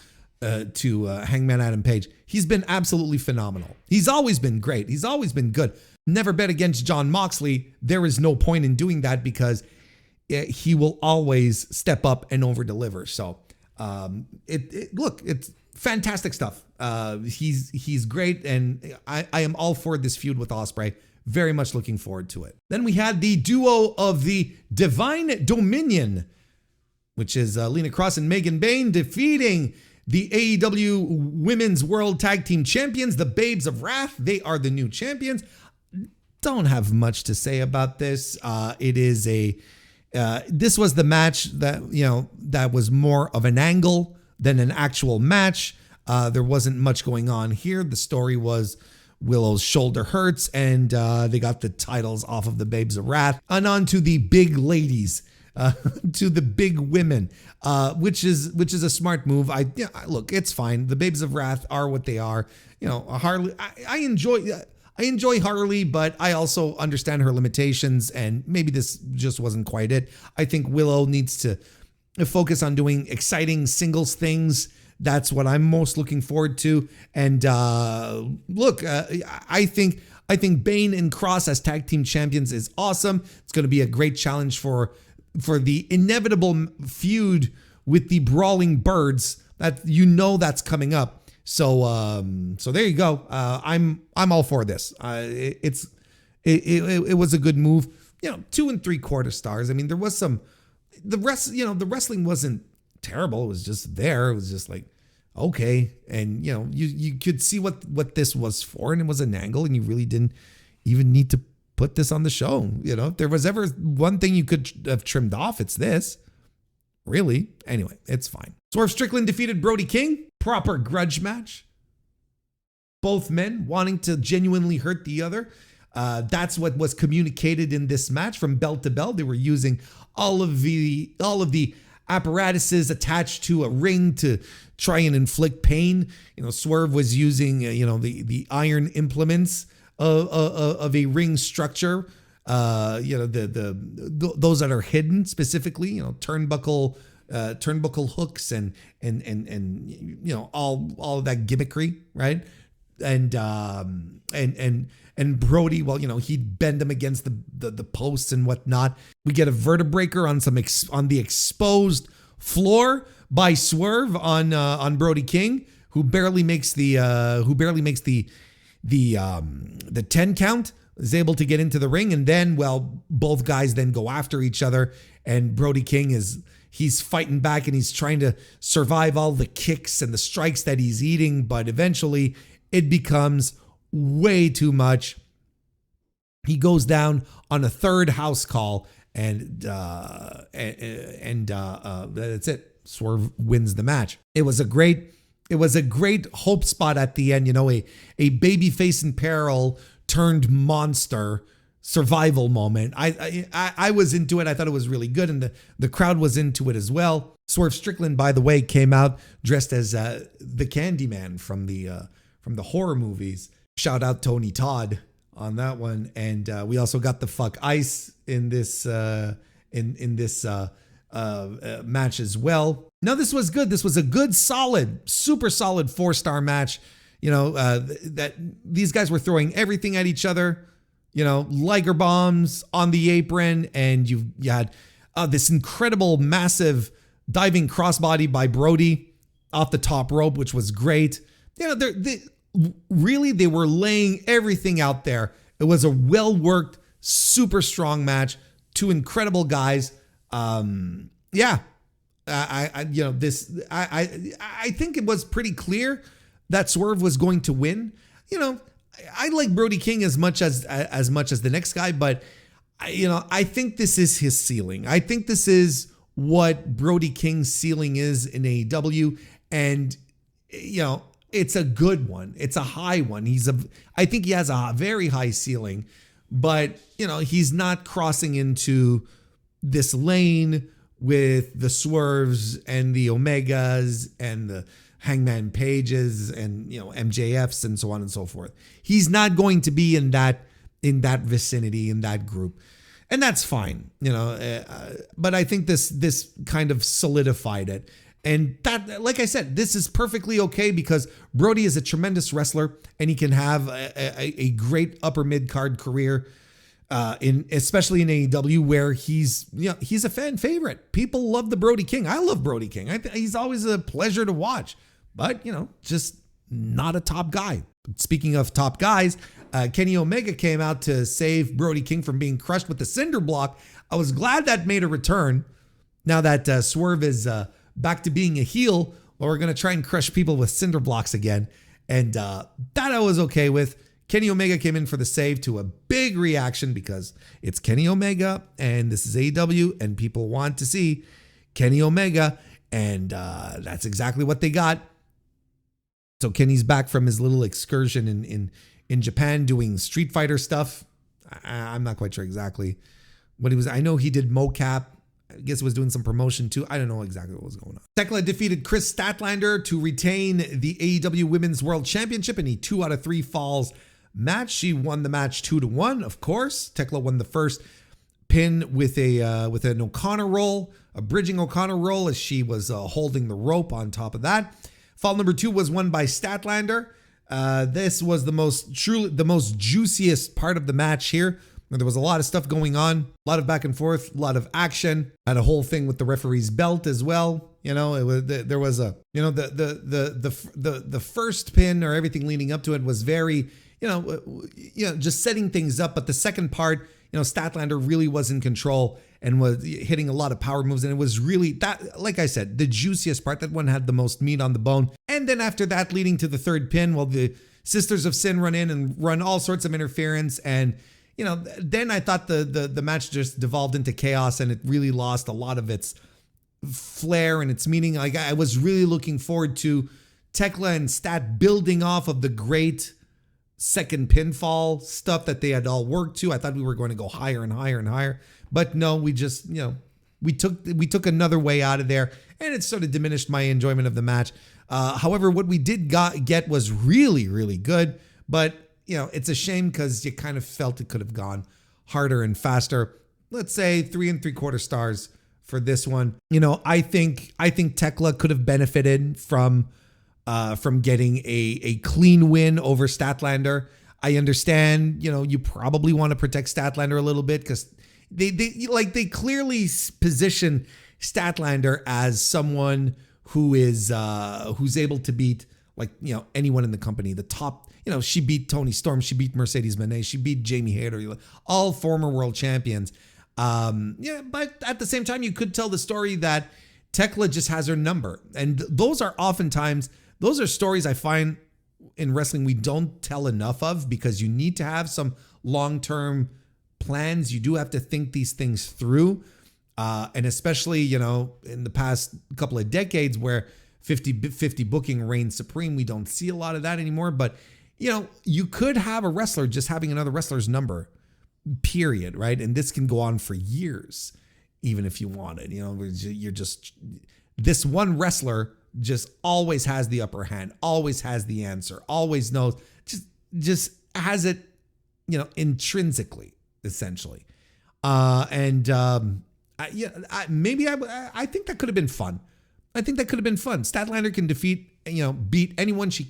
Hangman Adam Page? He's been absolutely phenomenal. He's always been great. He's always been good. Never bet against Jon Moxley. There is no point in doing that because he will always step up and over deliver. So it's fantastic stuff. He's great, and I am all for this feud with Ospreay. Very much looking forward to it. Then we had the duo of the Divine Dominion, which is Lena Cross and Megan Bayne, defeating the AEW Women's World Tag Team Champions, the Babes of Wrath. They are the new champions. Don't have much to say about this. This was the match that was more of an angle than an actual match. There wasn't much going on here. The story was Willow's shoulder hurts, and they got the titles off of the Babes of Wrath and on to the big ladies, to the big women, which is a smart move. Look, it's fine. The Babes of Wrath are what they are. Harley. I enjoy Harley, but I also understand her limitations, and maybe this just wasn't quite it. I think Willow needs to focus on doing exciting singles things. That's what I'm most looking forward to. And I think Bayne and Cross as tag team champions is awesome. It's going to be a great challenge for the inevitable feud with the Brawling Birds that that's coming up. So there you go. I'm all for this. It was a good move. 2 3/4 stars. I mean, there was the wrestling wasn't terrible. It was just there. It was just like, okay. And you could see what this was for, and it was an angle, and you really didn't even need to put this on the show. If there was ever one thing you could have trimmed off, it's this. Really. Anyway, it's fine. Swerve Strickland defeated Brody King. Proper grudge match. Both men wanting to genuinely hurt the other. That's what was communicated in this match from bell to bell. They were using all of the apparatuses attached to a ring to try and inflict pain. Swerve was using the iron implements of a ring structure. Those that are hidden specifically. Turnbuckle hooks and all of that gimmickry, right? and Brody, well, he'd bend him against the posts and whatnot. We get a vertebreaker on the exposed floor by Swerve on Brody King, who barely makes the 10 count, is able to get into the ring. And then, well, both guys then go after each other, and Brody King he's fighting back and he's trying to survive all the kicks and the strikes that he's eating, but eventually it becomes way too much. He goes down on a third house call, and that's it. Swerve wins the match. It was a great hope spot at the end. A babyface in peril turned monster survival moment. I was into it. I thought it was really good, and the crowd was into it as well. Swerve Strickland, by the way, came out dressed as the Candyman from the horror movies. Shout out Tony Todd on that one. And we also got the fuck ice in this match as well. No, this was good. This was a good, solid, super solid 4-star match. That these guys were throwing everything at each other. Liger bombs on the apron, and you had this incredible, massive diving crossbody by Brody off the top rope, which was great. They were laying everything out there. It was a well-worked, super strong match. Two incredible guys. I think it was pretty clear that Swerve was going to win. I like Brody King as much as the next guy, but I think this is his ceiling. I think this is what Brody King's ceiling is in AEW, and it's a good one. It's a high one. I think he has a very high ceiling, but he's not crossing into this lane with the Swerves and the Omegas and the Hangman Pages and MJFs and so on and so forth. He's not going to be in that vicinity, in that group, and that's fine. But I think this kind of solidified it. And that, like I said, this is perfectly okay because Brody is a tremendous wrestler and he can have a great upper mid card career, especially in AEW, where he's a fan favorite. People love the Brody King. I love Brody King. He's always a pleasure to watch, but just not a top guy. Speaking of top guys, Kenny Omega came out to save Brody King from being crushed with the cinder block. I was glad that made a return. Now that Swerve is back to being a heel, well, we're going to try and crush people with cinder blocks again. And that I was okay with. Kenny Omega came in for the save, to a big reaction because it's Kenny Omega and this is AEW and people want to see Kenny Omega. And that's exactly what they got. So Kenny's back from his little excursion in Japan doing Street Fighter stuff. I'm not quite sure exactly what he was. I know he did mocap. I guess it was doing some promotion too. I don't know exactly what was going on. Tekla defeated Chris Statlander to retain the AEW Women's World Championship in a 2 out of 3 falls match. She won the match 2-1, of course. Tekla won the first pin with an O'Connor roll, a bridging O'Connor roll, as she was holding the rope on top of that. Fall number 2 was won by Statlander. This was the most juiciest part of the match here. There was a lot of stuff going on, a lot of back and forth, a lot of action. Had a whole thing with the referee's belt as well. There was the first pin or everything leading up to it was very, just setting things up. But the second part, Statlander really was in control and was hitting a lot of power moves. And it was really that, like I said, the juiciest part. That one had the most meat on the bone. And then after that, leading to the third pin, well, the Sisters of Sin run in and run all sorts of interference. And then I thought the match just devolved into chaos and it really lost a lot of its flair and its meaning. Like, I was really looking forward to Tekla and Stat building off of the great second pinfall stuff that they had all worked to. I thought we were going to go higher and higher and higher, but no, we just, we took another way out of there, and it sort of diminished my enjoyment of the match. However, what we did get was really, really good, but it's a shame because you kind of felt it could have gone harder and faster. Let's say 3 3/4 stars for this one. I think Tekla could have benefited from from getting a clean win over Statlander. I understand, you probably want to protect Statlander a little bit because they clearly position Statlander as someone who's able to beat anyone in the company. The top, she beat Toni Storm, she beat Mercedes Moné, she beat Jamie Hayter, all former world champions. But at the same time, you could tell the story that Tekla just has her number, and those are stories I find in wrestling we don't tell enough of, because you need to have some long-term plans. You do have to think these things through. And especially, in the past couple of decades where 50-50 booking reigns supreme, we don't see a lot of that anymore. But, you could have a wrestler just having another wrestler's number, period, right? And this can go on for years, even if you wanted. You're just, this one wrestler just always has the upper hand, always has the answer, always knows, just has it, intrinsically, essentially. I think that could have been fun. Statlander can beat anyone she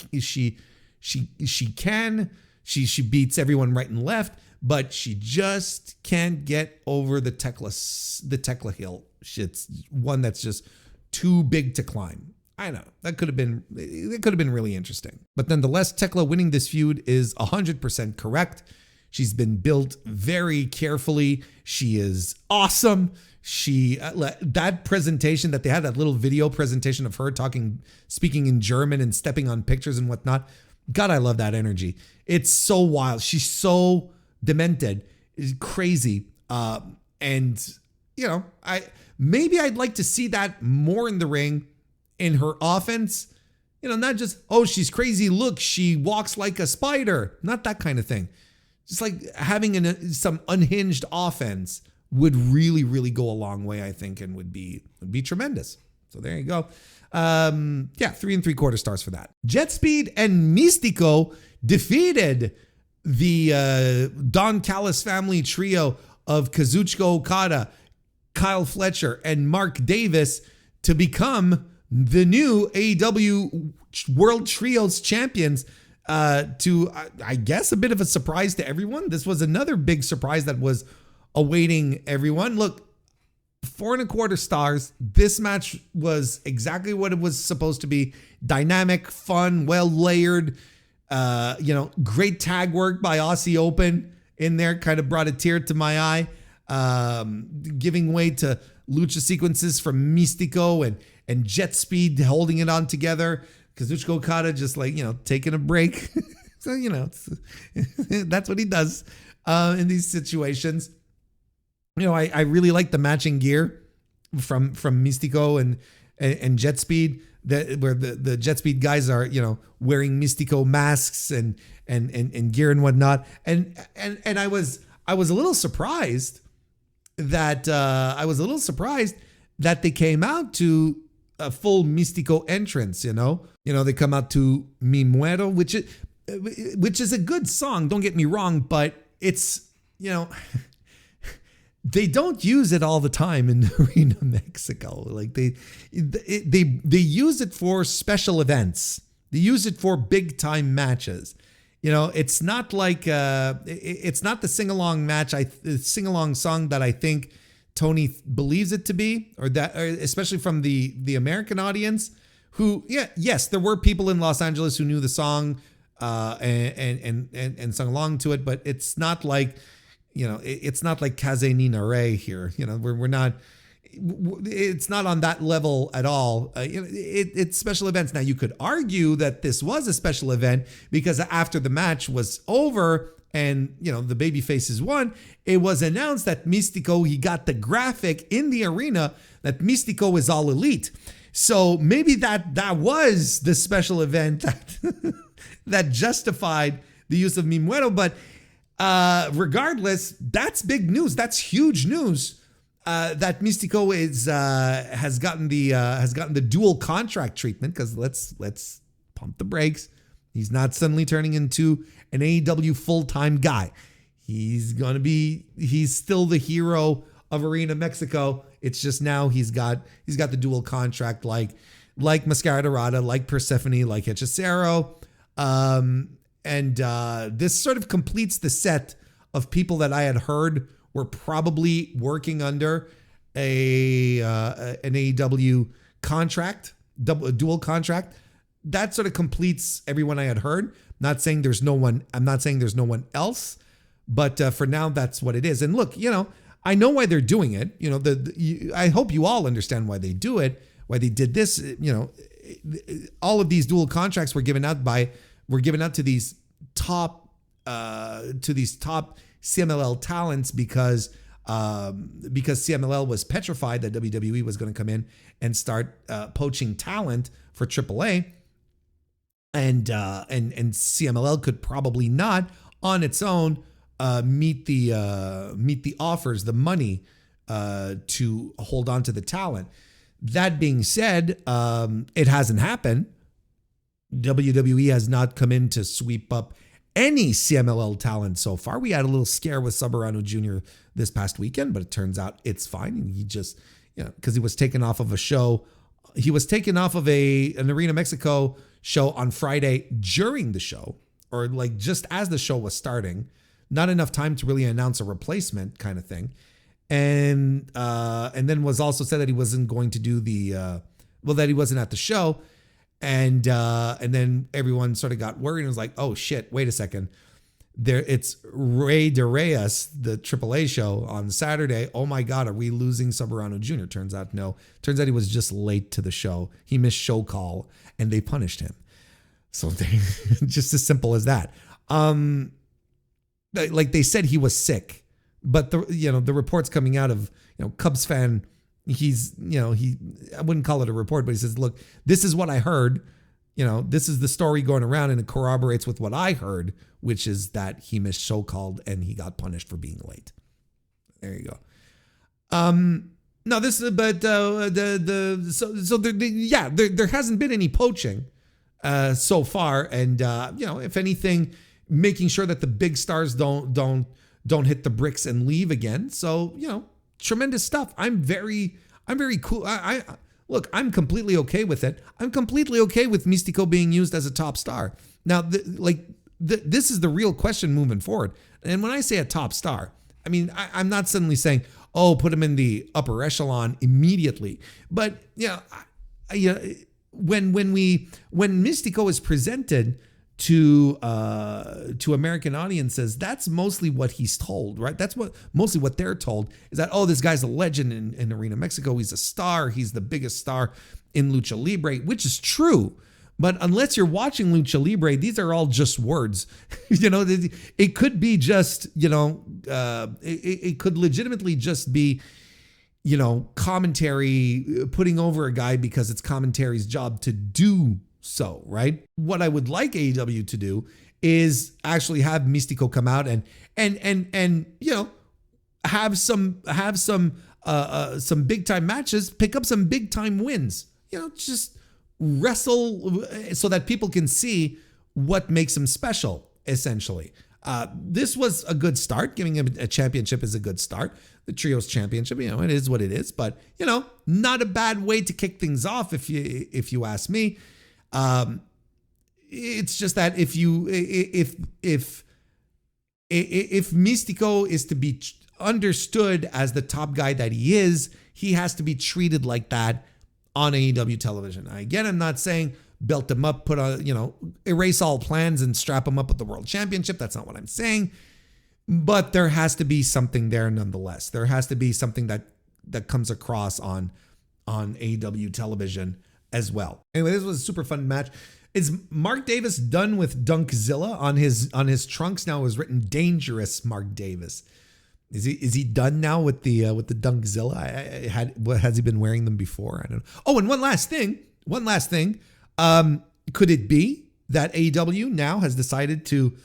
can. She beats everyone right and left, but she just can't get over the Tekla hill. It's one that's just too big to climb. I know it could have been really interesting. But nonetheless, Tekla winning this feud is 100% correct. She's been built very carefully. She is awesome. That presentation that they had, that little video presentation of her speaking in German and stepping on pictures and whatnot. God, I love that energy. It's so wild. She's so demented. It's crazy. I'd like to see that more in the ring in her offense. Not just, oh, she's crazy. Look, she walks like a spider. Not that kind of thing. Just like having some unhinged offense would really, really go a long way, I think, and would be tremendous. So there you go. 3 3/4 stars for that. Jet Speed and Místico defeated the Don Callis family trio of Kazuchika Okada, Kyle Fletcher, and Mark Davis to become the new AEW World Trios champions. To, I guess, a bit of a surprise to everyone. This was another big surprise that was awaiting everyone. Look, 4 1/4 stars. This match was exactly what it was supposed to be. Dynamic, fun, well layered. Great tag work by Aussie Open in there. Kind of brought a tear to my eye. Giving way to lucha sequences from Místico and Jet Speed holding it on together. Kazuchika Okada just taking a break. So, that's what he does in these situations. I really like the matching gear from Místico and Jet Speed, where the Jet Speed guys are, wearing Místico masks and gear and whatnot. And I was a little surprised that they came out to a full Místico entrance, they come out to Mi Muero, which is a good song. Don't get me wrong, but it's, they don't use it all the time in Arena Mexico. Like they use it for special events. They use it for big time matches. It's not like it's not the sing along song that I think Tony believes it to be, or especially from the American audience, who, yes, there were people in Los Angeles who knew the song and sung along to it, but it's not like, it's not like Kaze ni Nare here. We're not, it's not on that level at all. It's special events. Now, you could argue that this was a special event because after the match was over and, the baby faces won, it was announced that Místico, he got the graphic in the arena that Místico is all elite. So maybe that was the special event that justified the use of Mi Muero. But regardless, that's big news. That's huge news that Místico has gotten the dual contract treatment. Because let's pump the brakes. He's not suddenly turning into an AEW full-time guy. He's still the hero of Arena Mexico. It's just now he's got the dual contract like like Mascara Dorada, like Persephone, like Hechicero. This sort of completes the set of people that I had heard were probably working under an AEW contract, a dual contract. That sort of completes everyone I had heard. Not saying there's no one. I'm not saying there's no one else, but for now, that's what it is. And look, I know why they're doing it. I hope you all understand why they do it, why they did this. All of these dual contracts were given out to these top CMLL talents because CMLL was petrified that WWE was going to come in and start poaching talent for AAA, and CMLL could probably not on its own meet the offers, the money to hold on to the talent. That being said, it hasn't happened. WWE has not come in to sweep up any CMLL talent so far. We had a little scare with Soberano Jr. this past weekend, but it turns out it's fine. And he just, because he was taken off of a show. He was taken off of an Arena Mexico show on Friday during the show, or like just as the show was starting. Not enough time to really announce a replacement kind of thing. And then was also said that he wasn't going to do that he wasn't at the show. And then everyone sort of got worried and was like, oh shit, wait a second. It's Rey de Reyes, the AAA show on Saturday. Oh my God, are we losing Soberano Jr.? Turns out no. Turns out he was just late to the show. He missed show call and they punished him. So just as simple as that. Like they said he was sick, but the reports coming out of, Cubs fan, I wouldn't call it a report, but he says, look, this is what I heard. This is the story going around and it corroborates with what I heard, which is that he missed show called and he got punished for being late. There you go. No, this is, but there hasn't been any poaching so far. And, if anything, making sure that the big stars don't hit the bricks and leave again. So, tremendous stuff. I'm very cool. Look, I'm completely okay with it. I'm completely okay with Mystico being used as a top star. Now, this is the real question moving forward. And when I say a top star, I mean, I'm not suddenly saying, oh, put him in the upper echelon immediately. But, when Mystico is presented to American audiences, that's mostly what he's told, right? That's mostly what they're told is that, oh, this guy's a legend in Arena Mexico. He's a star. He's the biggest star in Lucha Libre, which is true. But unless you're watching Lucha Libre, these are all just words. It could be just, it could legitimately just be, commentary, putting over a guy because it's commentary's job to do so, right? What I would like AEW to do is actually have Mystico come out and have some big time matches, pick up some big time wins. Just wrestle so that people can see what makes him special, essentially. This was a good start. Giving him a championship is a good start. The Trios Championship, it is what it is, but not a bad way to kick things off if you ask me. It's just that if Mystico is to be understood as the top guy that he is, he has to be treated like that on AEW television. Again, I'm not saying belt him up, put on, erase all plans and strap him up with the world championship. That's not what I'm saying. But there has to be something there nonetheless. There has to be something that comes across on AEW television as well. Anyway, this was a super fun match. Is Mark Davis done with Dunkzilla on his trunks? Now is written Dangerous Mark Davis. Is he done now with the Dunkzilla? Has he been wearing them before? I don't know. Oh, and one last thing. Could it be that AEW now has decided to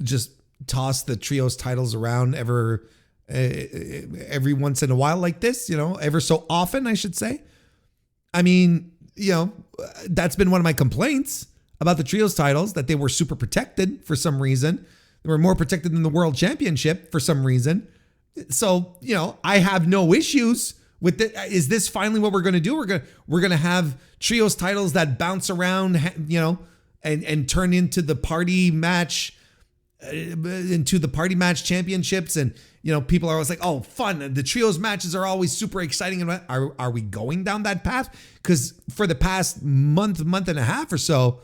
just toss the trios titles around every once in a while like this? Ever so often, I should say. I mean, that's been one of my complaints about the trios titles, that they were super protected for some reason. They were more protected than the world championship for some reason. So, I have no issues Is this finally what we're going to do? We're going to have trios titles that bounce around, and turn into the party match, championships. And, people are always like, oh, fun. The trios matches are always super exciting. And are we going down that path? Because for the past month and a half or so,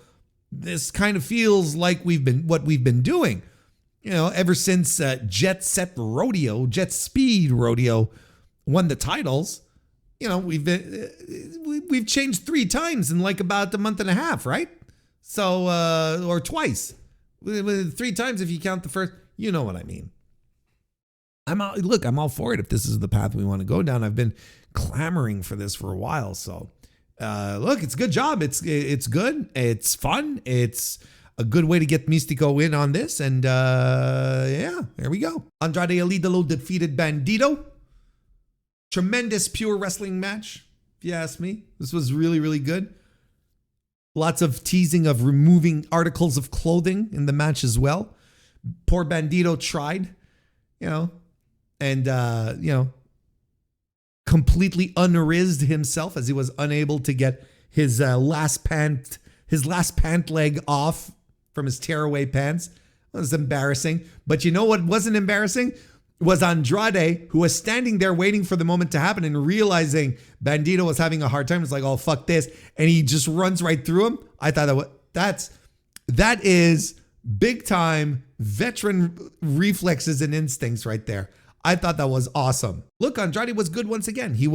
this kind of feels like we've been doing, ever since Jet Speed Rodeo won the titles. We've changed 3 times in like about a month and a half, right? So, or twice, 3 times if you count the first. You know what I mean? I'm all for it if this is the path we want to go down. I've been clamoring for this for a while. So, it's a good job. It's good. It's fun. It's a good way to get Mystico in on this. And there we go. Andrade El Idolo defeated Bandito. Tremendous pure wrestling match, if you ask me. This was really, really good. Lots of teasing of removing articles of clothing in the match as well. Poor Bandito tried, completely unrizzed himself as he was unable to get his last pant leg off from his tearaway pants. It was embarrassing. But you know what wasn't embarrassing? Was Andrade, who was standing there waiting for the moment to happen and realizing Bandito was having a hard time. It's like, oh, fuck this. And he just runs right through him. I thought that is big time veteran reflexes and instincts right there. I thought that was awesome. Look, Andrade was good once again. He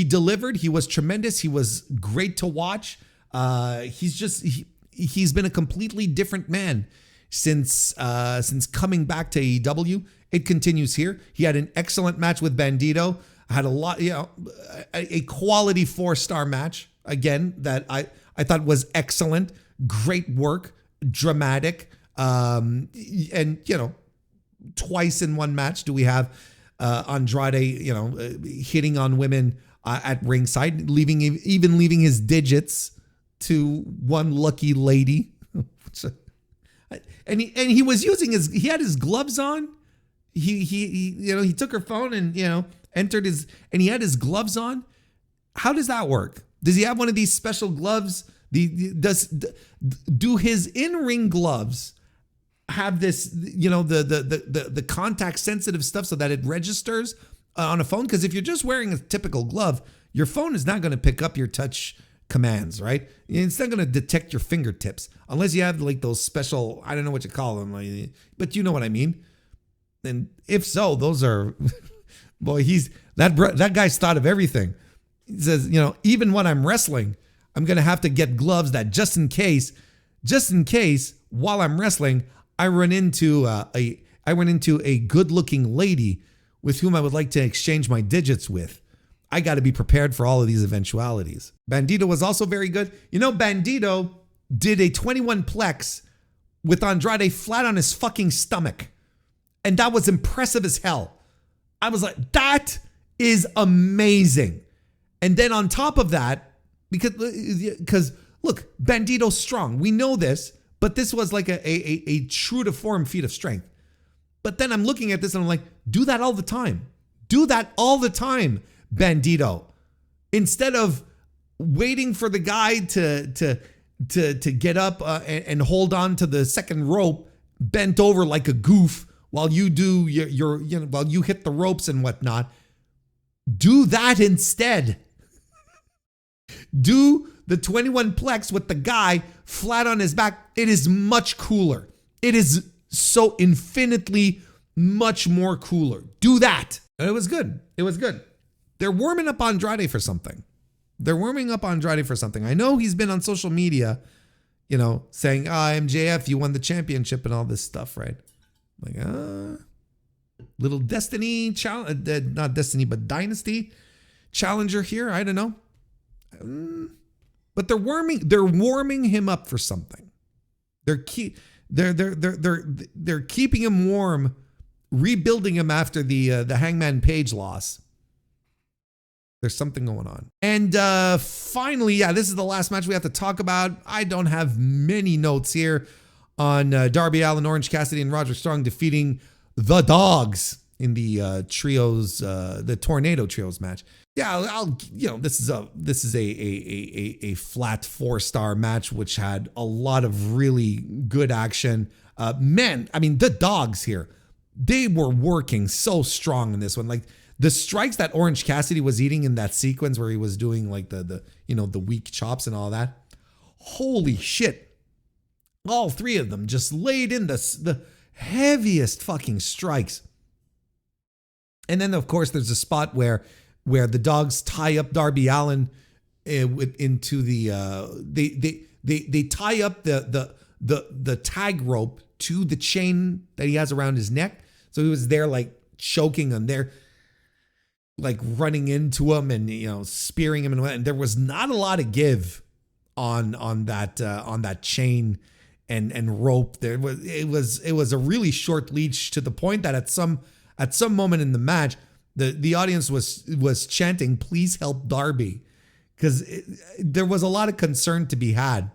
delivered. He was tremendous. He was great to watch. He's been a completely different man since coming back to AEW. It continues here. He had an excellent match with Bandito. Had a quality 4-star match again that I thought was excellent. Great work, dramatic, and twice in one match do we have Andrade, hitting on women at ringside, leaving his digits to one lucky lady. And he was using he had his gloves on. He took her phone and entered and he had his gloves on. How does that work? Does he have one of these special gloves? Do his in-ring gloves have this, the contact sensitive stuff so that it registers on a phone? Because if you're just wearing a typical glove, your phone is not going to pick up your touch commands, right? It's not going to detect your fingertips unless you have like those special, I don't know what you call them, but you know what I mean. And if so, those are, boy, that guy's thought of everything. He says, even when I'm wrestling, I'm going to have to get gloves that just in case while I'm wrestling, I run into a good-looking lady with whom I would like to exchange my digits with. I got to be prepared for all of these eventualities. Bandito was also very good. Bandito did a 21 plex with Andrade flat on his fucking stomach. And that was impressive as hell. I was like, that is amazing. And then on top of that, because look, Bandito's strong. We know this, but this was like a true to form feat of strength. But then I'm looking at this and I'm like, do that all the time. Do that all the time, Bandito. Instead of waiting for the guy to get up and hold on to the second rope, bent over like a goof while you do while you hit the ropes and whatnot. Do that instead. Do the 21 plex with the guy flat on his back. It is much cooler. It is so infinitely much more cooler. Do that. And it was good. It was good. They're warming up Andrade for something. I know he's been on social media, saying, MJF, you won the championship and all this stuff, right? Like, little Destiny challenge, not Destiny, but Dynasty challenger here. I don't know. But they're warming him up for something. They're keeping him warm, rebuilding him after the Hangman Page loss. There's something going on. And finally, this is the last match we have to talk about. I don't have many notes here on Darby Allin, Orange Cassidy, and Roderick Strong defeating the Dogs trios, the Tornado Trios match. Yeah, I'll this is a flat 4-star match which had a lot of really good action. Man, I mean the dogs here, they were working so strong in this one. Like the strikes that Orange Cassidy was eating in that sequence where he was doing like the weak chops and all that. Holy shit. All three of them just laid in the heaviest fucking strikes. And then of course there's a spot where the dogs tie up Darby Allin into the they tie up the tag rope to the chain that he has around his neck. So he was there like choking on there, like running into him and spearing him, and there was not a lot of give on that chain and rope. It was a really short leash, to the point that at some moment in the match, the audience was chanting, "Please help Darby," because there was a lot of concern to be had.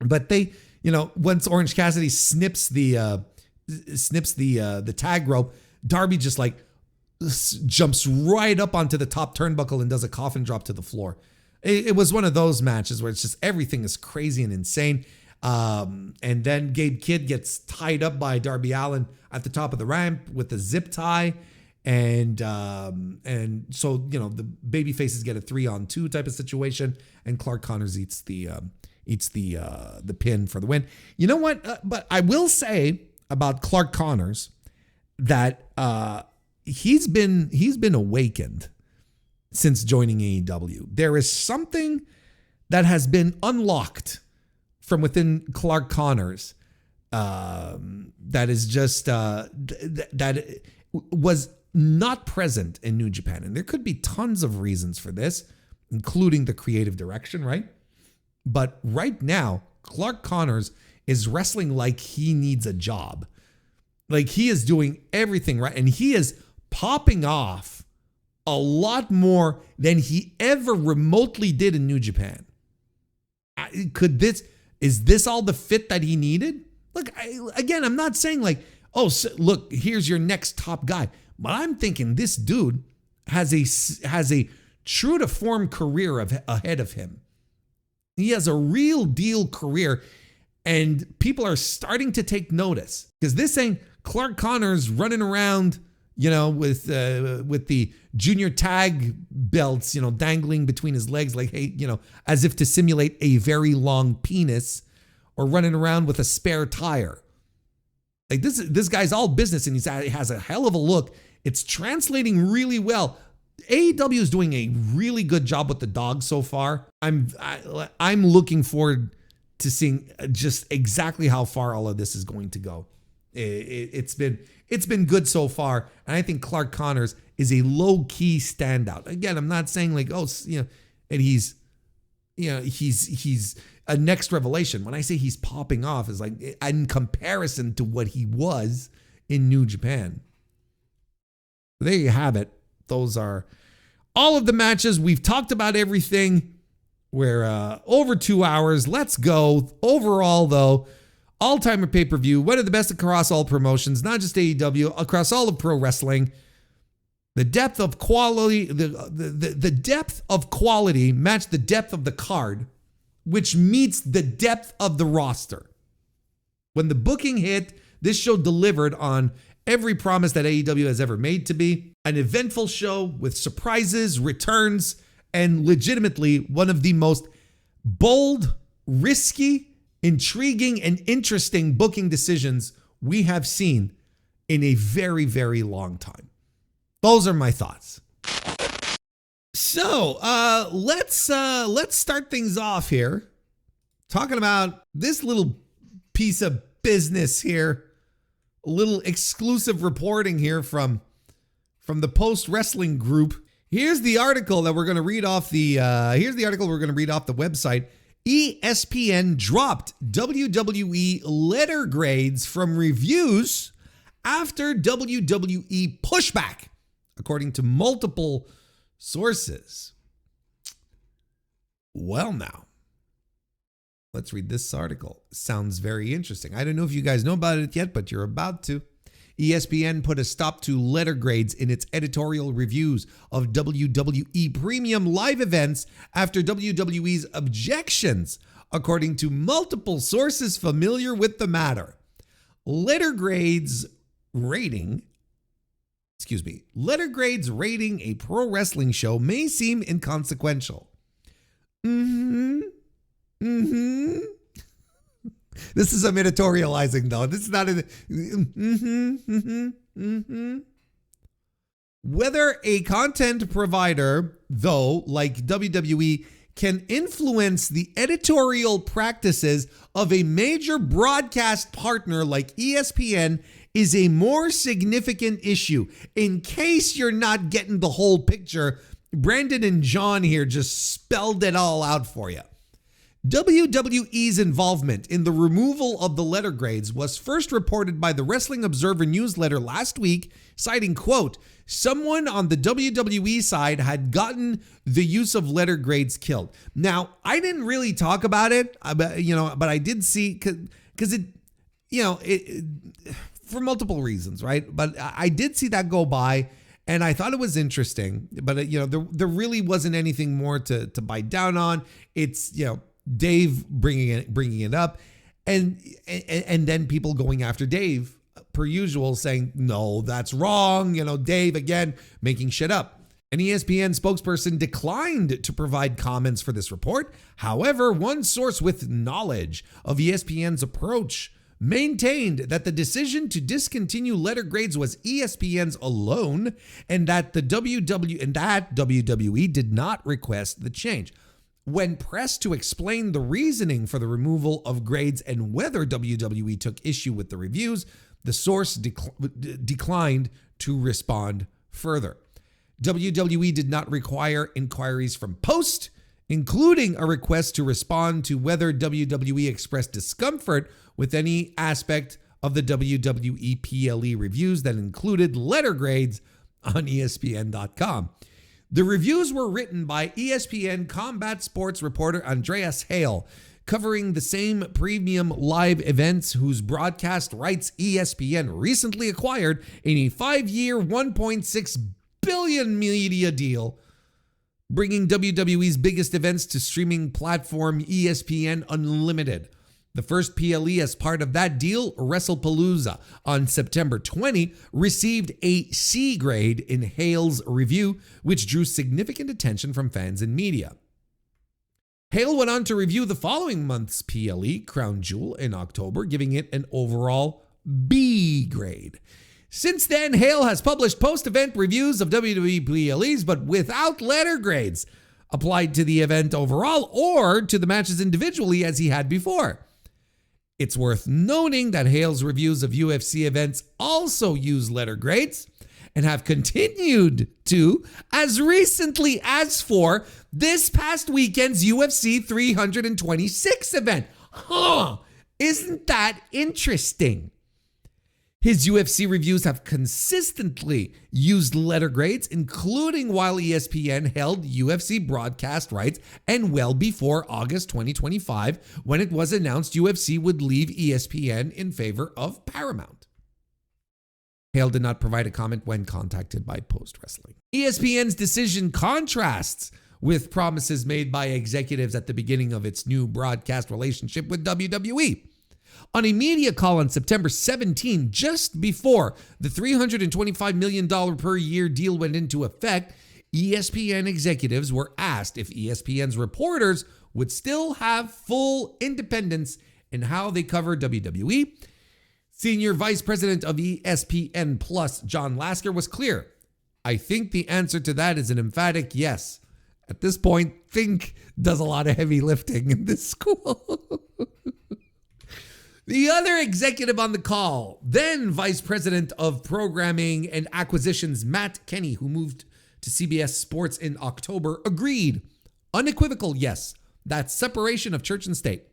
But they, once Orange Cassidy snips the tag rope, Darby just like jumps right up onto the top turnbuckle and does a coffin drop to the floor. It was one of those matches where it's just everything is crazy and insane. And then Gabe Kidd gets tied up by Darby Allin at the top of the ramp with a zip tie. And so, the baby faces get a 3-on-2 type of situation, and Clark Connors eats the pin for the win. You know what? But I will say about Clark Connors that he's been awakened since joining AEW. There is something that has been unlocked from within Clark Connors that is just that was not present in New Japan. And there could be tons of reasons for this, including the creative direction, right? But right now, Clark Connors is wrestling like he needs a job. Like he is doing everything right. And he is popping off a lot more than he ever remotely did in New Japan. Is this all the fit that he needed? Look, I'm not saying like, oh, so look, here's your next top guy. But I'm thinking this dude has a true to form career ahead of him. He has a real deal career, and people are starting to take notice, because this ain't Clark Connors running around, with the junior tag belts, dangling between his legs, like, hey, as if to simulate a very long penis, or running around with a spare tire. Like this guy's all business, and he has a hell of a look. It's translating really well. AEW is doing a really good job with the dog so far. I'm looking forward to seeing just exactly how far all of this is going to go. It's been good so far, and I think Clark Connors is a low key standout. Again, I'm not saying like, and he's a next revelation. When I say he's popping off, is like in comparison to what he was in New Japan. There you have it. Those are all of the matches. We've talked about everything. We're over 2 hours. Let's go. Overall, though, all-timer pay-per-view, one of the best across all promotions, not just AEW, across all of pro wrestling. The depth of quality, the depth of quality matched the depth of the card, which meets the depth of the roster. When the booking hit, this show delivered on every promise that AEW has ever made to be. An eventful show with surprises, returns, and legitimately one of the most bold, risky, intriguing, and interesting booking decisions we have seen in a very, very long time. Those are my thoughts. So let's start things off here talking about this little piece of business here. A little exclusive reporting here from the Post Wrestling Group. Here's the article that we're going to read off the website. ESPN dropped WWE letter grades from reviews after WWE pushback, according to multiple sources. Well, now, let's read this article. Sounds very interesting. I don't know if you guys know about it yet, but you're about to. ESPN put a stop to letter grades in its editorial reviews of WWE premium live events after WWE's objections, according to multiple sources familiar with the matter. Letter grades rating a pro wrestling show may seem inconsequential. This is some editorializing, though. This is not Whether a content provider, though, like WWE, can influence the editorial practices of a major broadcast partner like ESPN is a more significant issue. In case you're not getting the whole picture, Brandon and John here just spelled it all out for you. WWE's involvement in the removal of the letter grades was first reported by the Wrestling Observer newsletter last week, citing, quote, someone on the WWE side had gotten the use of letter grades killed. Now, I didn't really talk about it, but I did see, because it for multiple reasons, right? But I did see that go by, and I thought it was interesting, but there really wasn't anything more to bite down on. It's, Dave bringing it up, and then people going after Dave per usual, saying, no, that's wrong. Dave again making shit up. An ESPN spokesperson declined to provide comments for this report. However, one source with knowledge of ESPN's approach maintained that the decision to discontinue letter grades was ESPN's alone, and that WWE did not request the change. When pressed to explain the reasoning for the removal of grades and whether WWE took issue with the reviews, the source declined to respond further. WWE did not require inquiries from Post, including a request to respond to whether WWE expressed discomfort with any aspect of the WWE PLE reviews that included letter grades on ESPN.com. The reviews were written by ESPN Combat Sports reporter Andreas Hale, covering the same premium live events whose broadcast rights ESPN recently acquired in a 5-year, $1.6 billion media deal, bringing WWE's biggest events to streaming platform ESPN Unlimited. The first PLE as part of that deal, WrestlePalooza, on September 20, received a C grade in Hale's review, which drew significant attention from fans and media. Hale went on to review the following month's PLE, Crown Jewel, in October, giving it an overall B grade. Since then, Hale has published post-event reviews of WWE PLEs, but without letter grades applied to the event overall or to the matches individually as he had before. It's worth noting that Hale's reviews of UFC events also use letter grades and have continued to as recently as for this past weekend's UFC 326 event. Isn't that interesting? His UFC reviews have consistently used letter grades, including while ESPN held UFC broadcast rights and well before August 2025, when it was announced UFC would leave ESPN in favor of Paramount. Hale did not provide a comment when contacted by Post Wrestling. ESPN's decision contrasts with promises made by executives at the beginning of its new broadcast relationship with WWE. On a media call on September 17, just before the $325 million per year deal went into effect, ESPN executives were asked if ESPN's reporters would still have full independence in how they cover WWE. Senior Vice President of ESPN Plus, John Lasker, was clear. I think the answer to that is an emphatic yes. At this point, Think does a lot of heavy lifting in this school. The other executive on the call, then Vice President of Programming and Acquisitions, Matt Kenny, who moved to CBS Sports in October, agreed. Unequivocal yes. That's separation of church and state.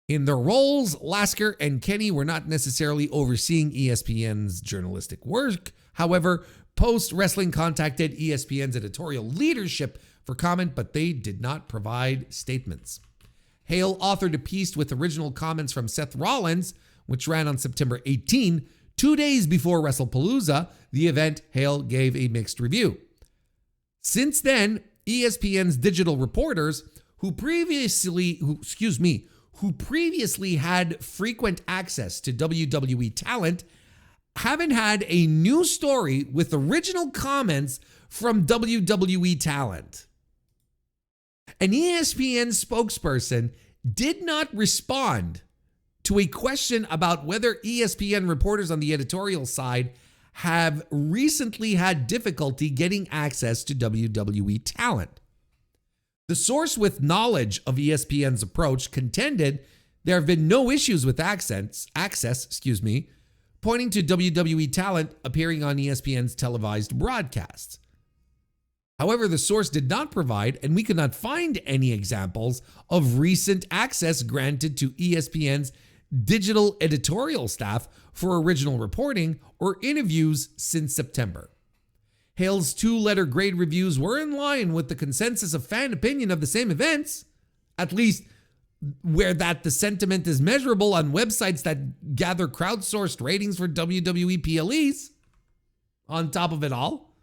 In their roles, Lasker and Kenny were not necessarily overseeing ESPN's journalistic work. However, Post Wrestling contacted ESPN's editorial leadership for comment, but they did not provide statements. Hale authored a piece with original comments from Seth Rollins, which ran on September 18, 2 days before WrestlePalooza, the event Hale gave a mixed review. Since then, ESPN's digital reporters who previously had frequent access to WWE talent haven't had a new story with original comments from WWE talent. An ESPN spokesperson did not respond to a question about whether ESPN reporters on the editorial side have recently had difficulty getting access to WWE talent. The source with knowledge of ESPN's approach contended there have been no issues with access, pointing to WWE talent appearing on ESPN's televised broadcasts. However, the source did not provide, and we could not find any examples of recent access granted to ESPN's digital editorial staff for original reporting or interviews since September. Hale's 2-letter grade reviews were in line with the consensus of fan opinion of the same events, at least where that the sentiment is measurable on websites that gather crowdsourced ratings for WWE PLEs. On top of it all,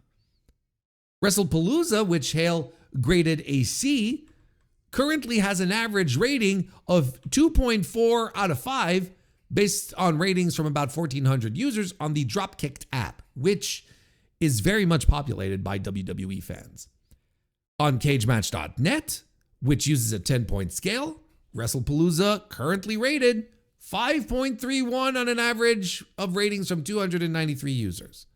WrestlePalooza, which Hale graded a C, currently has an average rating of 2.4 out of 5 based on ratings from about 1,400 users on the Dropkick app, which is very much populated by WWE fans. On cagematch.net, which uses a 10-point scale, WrestlePalooza currently rated 5.31 on an average of ratings from 293 users.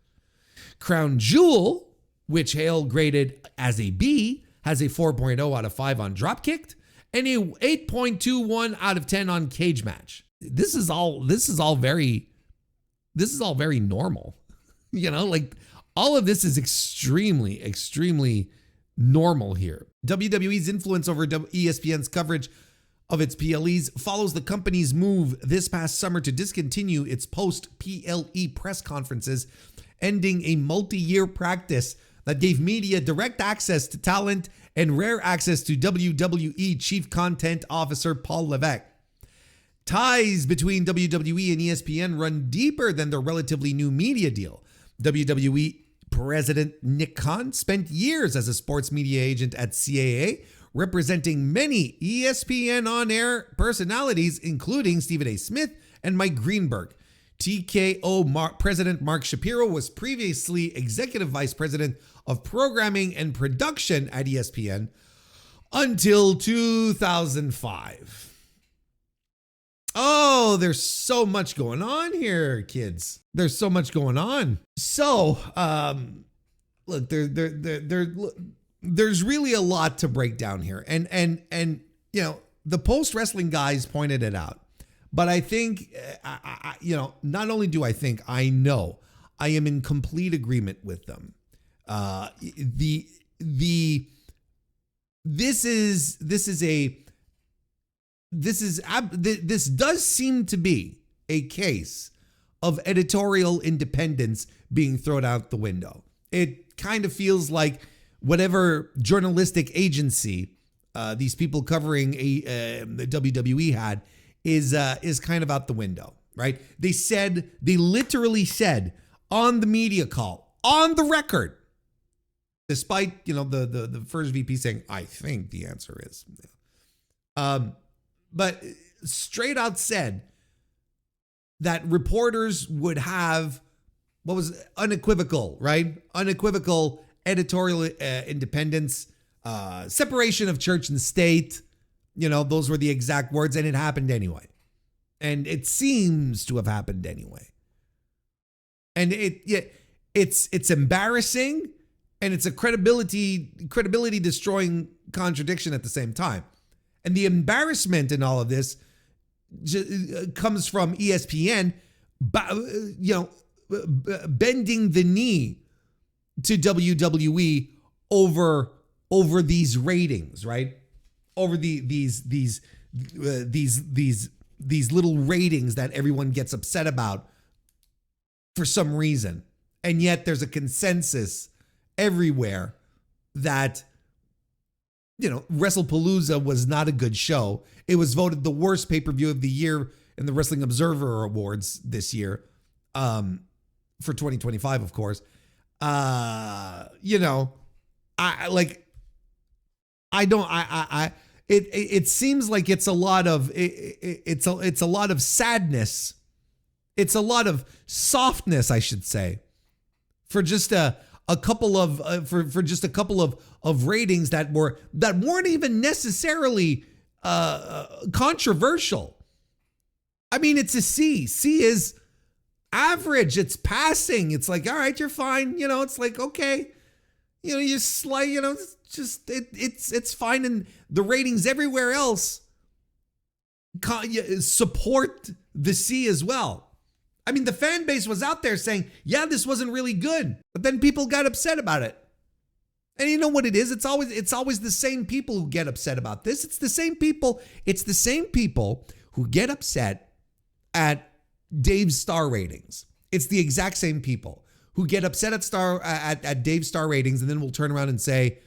Crown Jewel, which Hale graded as a B, has a 4.0 out of 5 on Dropkick and a 8.21 out of 10 on Cage Match. This is all very normal. You know, like all of this is extremely normal here. WWE's influence over ESPN's coverage of its PLEs follows the company's move this past summer to discontinue its post-PLE press conferences, ending a multi-year practice that gave media direct access to talent and rare access to WWE Chief Content Officer Paul Levesque. Ties between WWE and ESPN run deeper than their relatively new media deal. WWE President Nick Khan spent years as a sports media agent at CAA, representing many ESPN on-air personalities, including Stephen A. Smith and Mike Greenberg. TKO President Mark Shapiro was previously Executive Vice President of Programming and Production at ESPN until 2005. Oh, there's so much going on here, kids. There's so much going on. So, look, there's really a lot to break down here. And you know, the Post Wrestling guys pointed it out. But I think, not only do I think, I know, I am in complete agreement with them. This does seem to be a case of editorial independence being thrown out the window. It kind of feels like whatever journalistic agency these people covering the WWE had is kind of out the window, right? They literally said on the media call, on the record, despite, the first VP saying, I think the answer is, but straight out said that reporters would have what was unequivocal, right? Unequivocal editorial independence, separation of church and state. Those were the exact words, and it happened anyway. And it seems to have happened anyway. And it's embarrassing, and it's a credibility destroying contradiction at the same time. And the embarrassment in all of this comes from ESPN, bending the knee to WWE over these ratings, right? Over these little ratings that everyone gets upset about for some reason. And yet there's a consensus everywhere that WrestlePalooza was not a good show. It was voted the worst pay-per-view of the year in the Wrestling Observer Awards this year. for 2025, of course. You know, it seems like it's a lot of it's a lot of sadness. It's a lot of softness, I should say, for just a couple of for just a couple of ratings that weren't even necessarily controversial. I mean, it's a C. C is average. It's passing. It's like, all right, you're fine. You know, it's like, okay, you know, you slide, you know, it's just it's fine. And the ratings everywhere else support the C as well. I mean, the fan base was out there saying, yeah, this wasn't really good, but then people got upset about it. And you know what it is? It's always the same people who get upset about this. It's the same people. It's the same people who get upset at Dave's star ratings. It's the exact same people who get upset at Dave's star ratings, and then will turn around and say,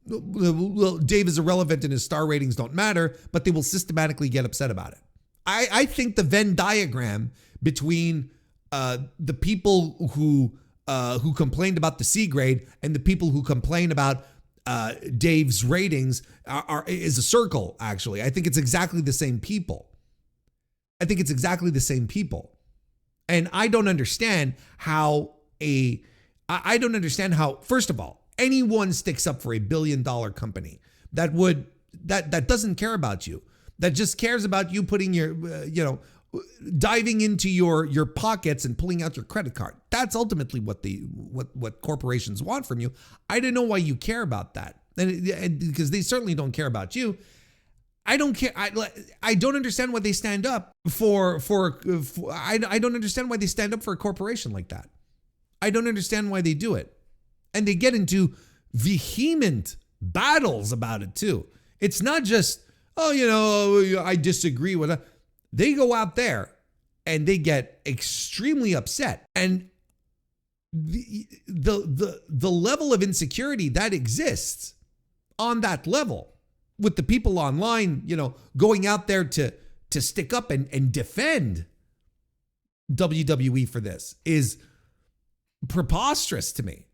well, Dave is irrelevant and his star ratings don't matter, but they will systematically get upset about it. I think the Venn diagram between the people who complained about the C grade and the people who complain about Dave's ratings is a circle, actually. I think it's exactly the same people. And I don't understand how first of all, anyone sticks up for $1 billion company that doesn't care about you, that just cares about you putting your, diving into your pockets and pulling out your credit card. That's ultimately what corporations want from you. I don't know why you care about that, and because they certainly don't care about you. I don't care. I don't understand why they stand up for I don't understand why they stand up for a corporation like that. I don't understand why they do it, and they get into vehement battles about it too. It's not just, I disagree with it. They go out there and they get extremely upset, and the level of insecurity that exists on that level with the people online, going out there to stick up and defend WWE for this is preposterous to me.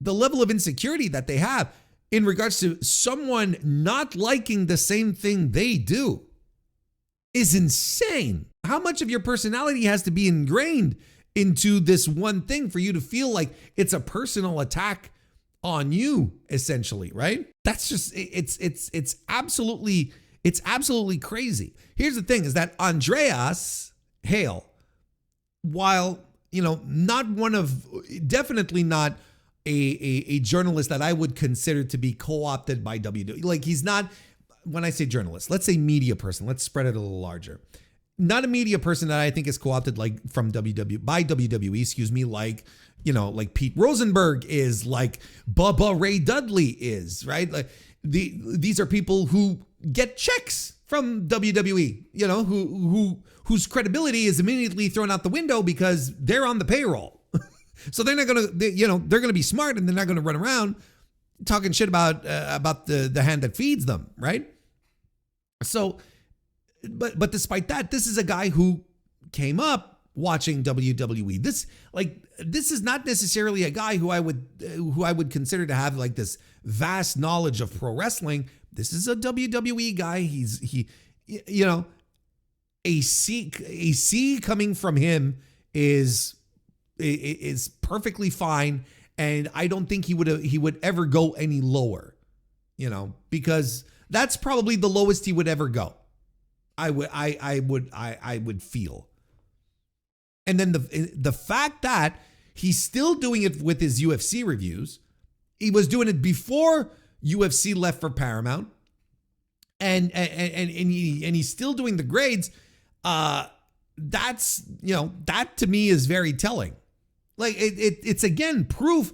The level of insecurity that they have in regards to someone not liking the same thing they do is insane. How much of your personality has to be ingrained into this one thing for you to feel like it's a personal attack on you, essentially, right? That's just, it's absolutely crazy. Here's the thing is that Andreas Hale, while, definitely not a journalist that I would consider to be co-opted by WWE. Like, he's not, when I say journalist, let's say media person, let's spread it a little larger. Not a media person that I think is co-opted like from WWE, like, like Pete Rosenberg is, like Bubba Ray Dudley is, right? Like these are people who get checks from WWE, whose credibility is immediately thrown out the window because they're on the payroll. So they're not going to, they're going to be smart, and they're not going to run around talking shit about the hand that feeds them, right? So, but despite that, this is a guy who came up watching WWE. This is not necessarily a guy who I would consider to have like this vast knowledge of pro wrestling. This is a WWE guy. A C coming from him is perfectly fine, and I don't think he would ever go any lower, because that's probably the lowest he would ever go. I would feel. And then the fact that he's still doing it with his UFC reviews, he was doing it before UFC left for Paramount, and he's still doing the grades. That's, that to me is very telling. Like it's again proof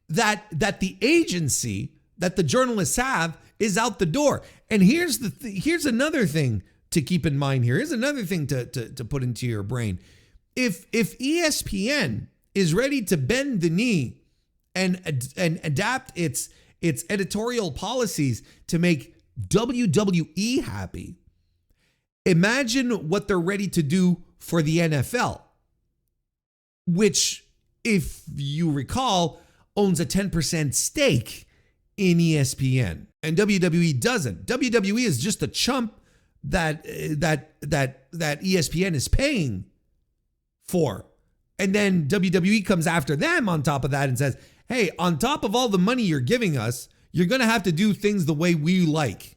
that the agency that the journalists have is out the door. And here's another thing to keep in mind here. Here's another thing to put into your brain. If ESPN is ready to bend the knee and adapt its editorial policies to make WWE happy, imagine what they're ready to do for the NFL. which, if you recall, owns a 10% stake in ESPN, and WWE doesn't. WWE is just a chump that ESPN is paying for. And then WWE comes after them on top of that and says, hey, on top of all the money you're giving us, you're going to have to do things the way we like.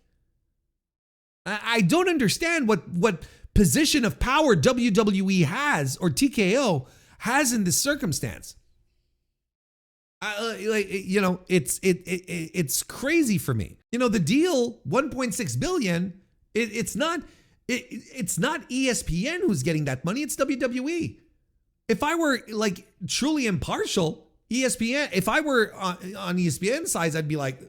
I don't understand what position of power WWE has, or TKO has, in this circumstance. It's crazy for me. The deal, $1.6 billion. It's not ESPN who's getting that money. It's WWE. If I were truly impartial, ESPN. If I were on ESPN's side, I'd be like,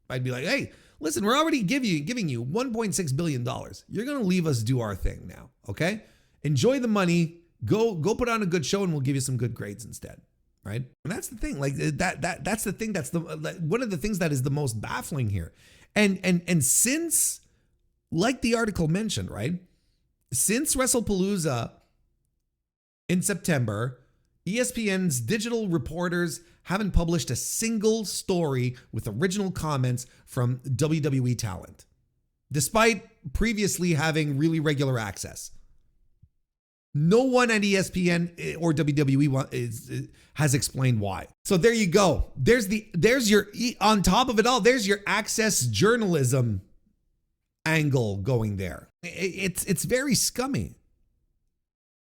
hey, listen, we're already giving you $1.6 billion. You're gonna leave us do our thing now, okay? Enjoy the money. Go put on a good show, and we'll give you some good grades instead. Right? And that's the thing. That's the thing. That's one of the things that is the most baffling here. And since, like the article mentioned, right? Since WrestlePalooza in September, ESPN's digital reporters haven't published a single story with original comments from WWE talent, despite previously having really regular access. No one at ESPN or WWE has explained why. So there you go. There's your, on top of it all, there's your access journalism angle going there. It's very scummy.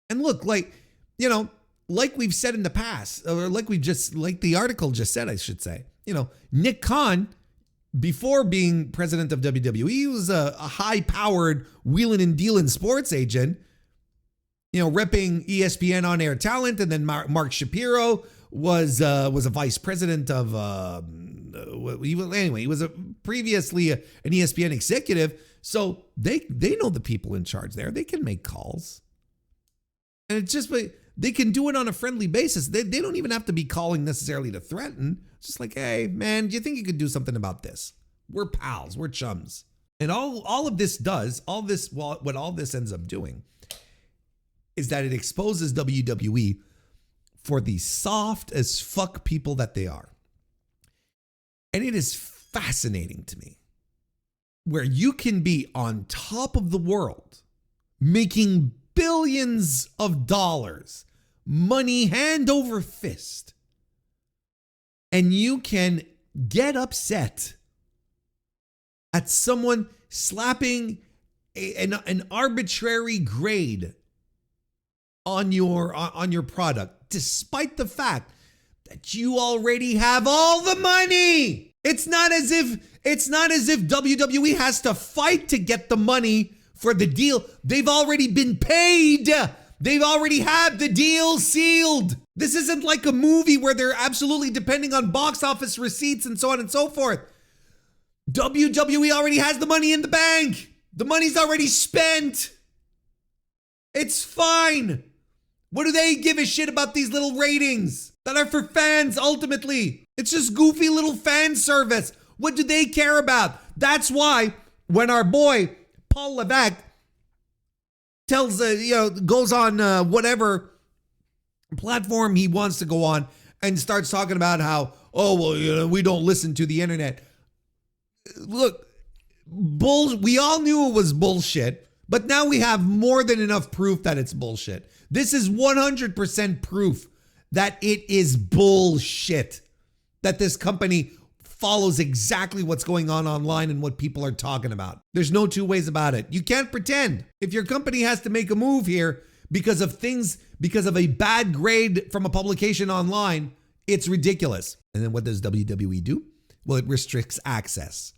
And look, like we've said in the past, or like the article just said, I should say, Nick Khan, before being president of WWE, he was a high-powered wheeling and dealing sports agent, repping ESPN on-air talent. And then Mark Shapiro was a vice president of, he was previously an ESPN executive. So they know the people in charge there. They can make calls. And it's just, they can do it on a friendly basis. They don't even have to be calling necessarily to threaten. It's just like, hey, man, do you think you could do something about this? We're pals. We're chums. And all of this does, what all this ends up doing is that it exposes WWE for the soft as fuck people that they are. And it is fascinating to me where you can be on top of the world, making billions of dollars, money hand over fist, and you can get upset at someone slapping an arbitrary grade on your product, despite the fact that you already have all the money. It's not as if WWE has to fight to get the money for the deal. They've already been paid. They've already had the deal sealed. This isn't like a movie where they're absolutely depending on box office receipts and so on and so forth. WWE already has the money in the bank. The money's already spent. It's fine. What do they give a shit about these little ratings that are for fans ultimately? It's just goofy little fan service. What do they care about? That's why when our boy Paul Levesque tells, goes on whatever platform he wants to go on and starts talking about how, we don't listen to the internet. Look, we all knew it was bullshit, but now we have more than enough proof that it's bullshit. This is 100% proof that it is bullshit, that this company follows exactly what's going on online and what people are talking about. There's no two ways about it. You can't pretend. If your company has to make a move here because of a bad grade from a publication online, it's ridiculous. And then what does WWE do? Well, it restricts access.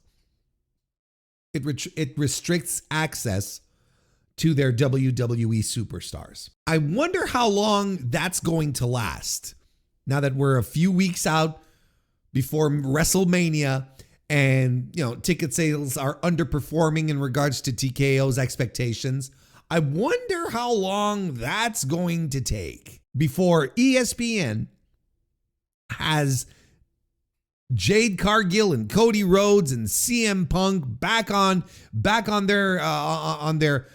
It restricts access to their WWE superstars. I wonder how long that's going to last. Now that we're a few weeks out before WrestleMania and, ticket sales are underperforming in regards to TKO's expectations, I wonder how long that's going to take before ESPN has Jade Cargill and Cody Rhodes and CM Punk back on their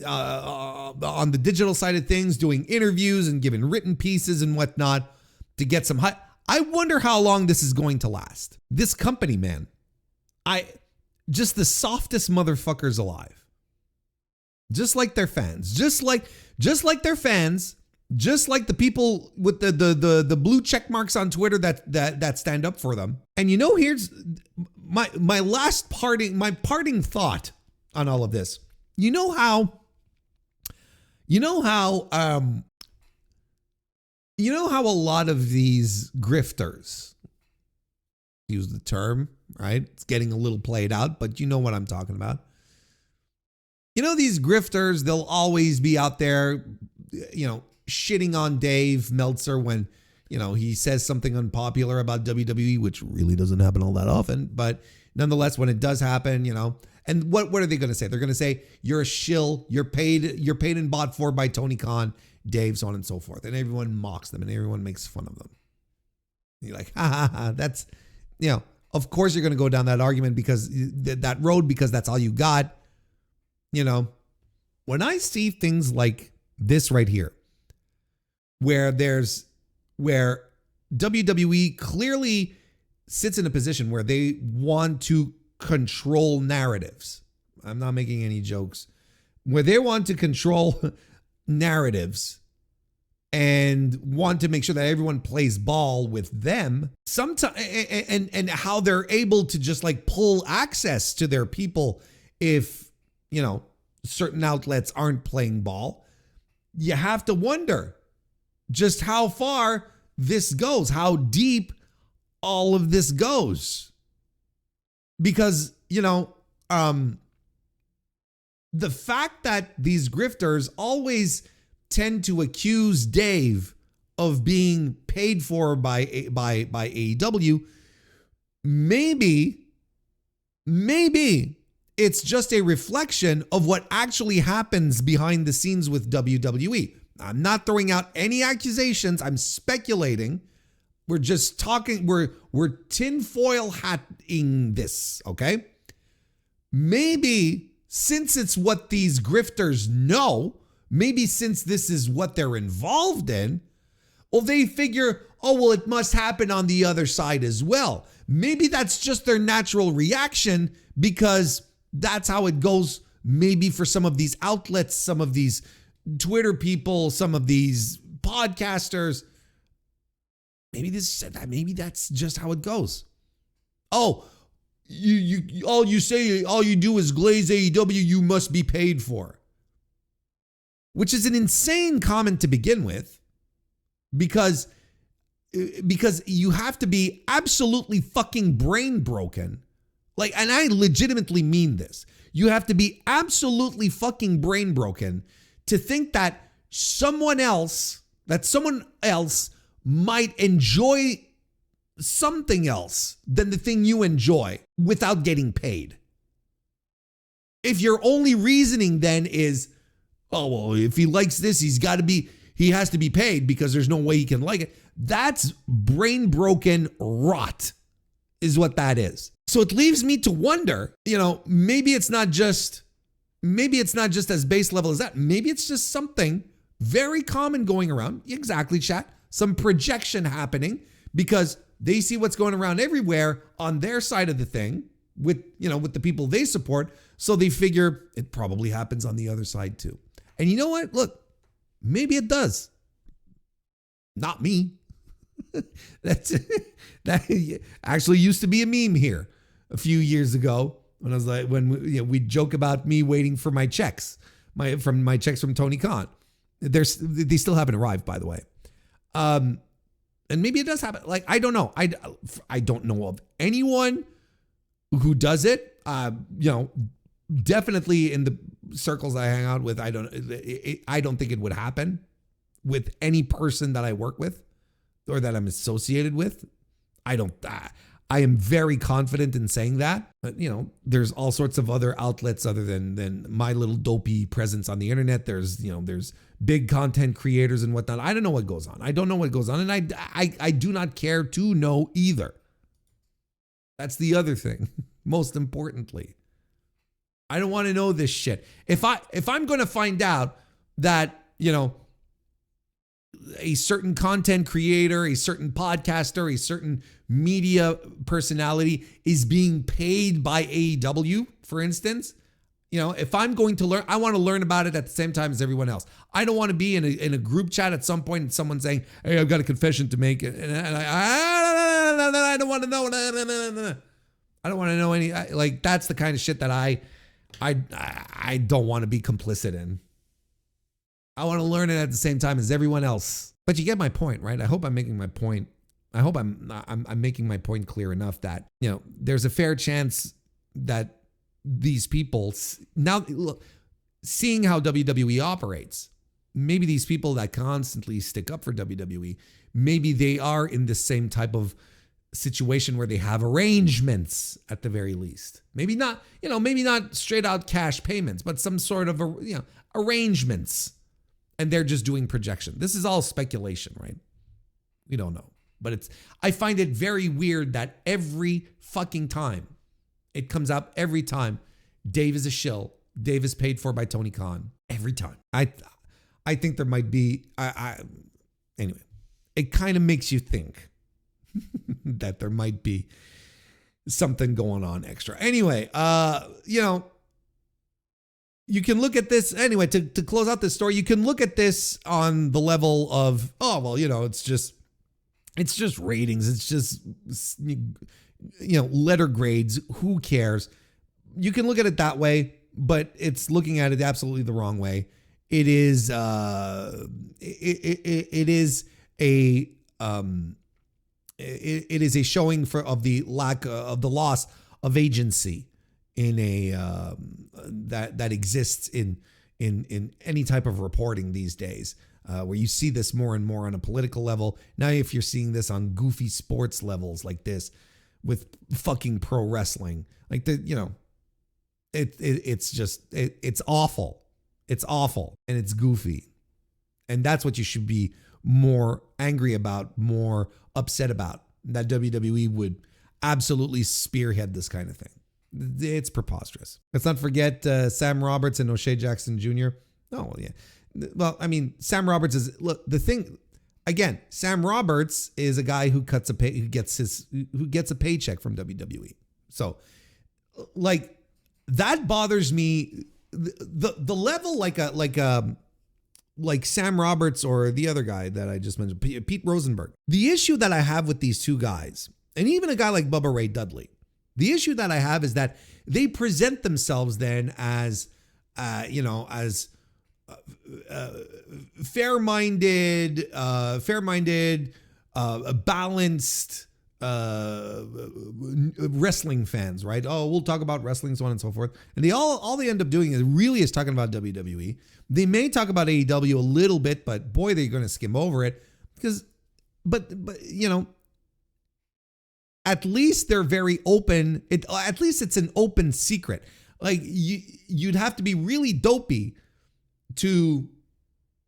on the digital side of things, doing interviews and giving written pieces and whatnot to get some hype. I wonder how long this is going to last. This company, man, just the softest motherfuckers alive. Just like their fans, just like their fans, just like the people with the blue check marks on Twitter that stand up for them. And here's my parting thought on all of this. You know how a lot of these grifters, use the term, right? It's getting a little played out, but you know what I'm talking about. These grifters, they'll always be out there, shitting on Dave Meltzer when, he says something unpopular about WWE, which really doesn't happen all that often. But nonetheless, when it does happen, and what are they going to say? They're going to say, you're a shill, you're paid and bought for by Tony Khan, Dave, so on and so forth. And everyone mocks them and everyone makes fun of them. And you're like, that's, of course you're going to go down that argument because that road, because that's all you got. When I see things like this right here, where WWE clearly sits in a position where they want to control narratives. I'm not making any jokes. Where they want to control narratives and want to make sure that everyone plays ball with them. Sometimes, and how they're able to just like pull access to their people if, certain outlets aren't playing ball. You have to wonder just how far this goes, how deep all of this goes. Because, the fact that these grifters always tend to accuse Dave of being paid for by AEW, maybe it's just a reflection of what actually happens behind the scenes with WWE. I'm not throwing out any accusations. I'm speculating. We're just talking. We're tinfoil hatting this, okay? Maybe since it's what these grifters know, maybe since this is what they're involved in, well, they figure, it must happen on the other side as well. Maybe that's just their natural reaction because that's how it goes. Maybe for some of these outlets, some of these Twitter people, some of these podcasters, maybe that's just how it goes. Oh, you all you do is glaze AEW, you must be paid for. Which is an insane comment to begin with, because you have to be absolutely fucking brain broken. Like, and I legitimately mean this. You have to be absolutely fucking brain broken to think that someone else might enjoy something else than the thing you enjoy without getting paid. If your only reasoning then is, if he likes this, he has to be paid because there's no way he can like it. That's brain broken rot is what that is. So it leaves me to wonder, maybe it's not just as base level as that. Maybe it's just something very common going around. Exactly, chat. Some projection happening because they see what's going around everywhere on their side of the thing with the people they support. So they figure it probably happens on the other side too. And you know what? Look, maybe it does. Not me. That actually used to be a meme here a few years ago when we joke about me waiting for my checks, my checks from Tony Khan. They still haven't arrived, by the way. And maybe it does happen. Like, I don't know. I don't know of anyone who does it. Definitely in the circles I hang out with, I don't think it would happen with any person that I work with or that I'm associated with. I am very confident in saying that. But, there's all sorts of other outlets other than my little dopey presence on the internet. There's big content creators and whatnot. I don't know what goes on. I don't know what goes on. And I do not care to know either. That's the other thing. Most importantly, I don't want to know this shit. If I'm going to find out that, a certain content creator, a certain podcaster, a certain media personality is being paid by AEW, for instance, if I'm going to learn, I want to learn about it at the same time as everyone else. I don't want to be in a group chat at some point and someone saying, hey, I've got a confession to make. And I don't want to know. I don't want to know any, that's the kind of shit that I don't want to be complicit in. I want to learn it at the same time as everyone else. But you get my point, right? I hope I'm making my point. I hope I'm making my point clear enough that, there's a fair chance that these people now look, seeing how WWE operates, maybe these people that constantly stick up for WWE, maybe they are in the same type of situation where they have arrangements at the very least. Maybe not, maybe not straight out cash payments, but some sort of, arrangements. And they're just doing projection. This is all speculation, right? We don't know. But I find it very weird that every fucking time it comes up, every time Dave is a shill, Dave is paid for by Tony Khan. Every time. I think there might be, anyway, it kind of makes you think that there might be something going on extra. Anyway, you can look at this anyway to close out this story. You can look at this on the level of, it's just ratings. It's just, letter grades. Who cares? You can look at it that way, but it's looking at it absolutely the wrong way. It is, it is a showing of the lack of the loss of agency in a that exists in any type of reporting these days, where you see this more and more on a political level. Now, if you're seeing this on goofy sports levels like this with fucking pro wrestling, it's awful. It's awful and it's goofy. And that's what you should be more angry about, more upset about, that WWE would absolutely spearhead this kind of thing. It's preposterous. Let's not forget Sam Roberts and O'Shea Jackson Jr. Oh, yeah. Well, I mean, Sam Roberts is, look, the thing, again, Sam Roberts is a guy who gets a paycheck from WWE. So, that bothers me. The level like Sam Roberts or the other guy that I just mentioned, Pete Rosenberg. The issue that I have with these two guys, and even a guy like Bubba Ray Dudley, the issue that I have is that they present themselves then as, fair-minded, balanced wrestling fans, right? Oh, we'll talk about wrestling, so on and so forth. And all they end up doing is talking about WWE. They may talk about AEW a little bit, but boy, they're going to skim over it but at least they're very open. At least it's an open secret. Like you'd have to be really dopey to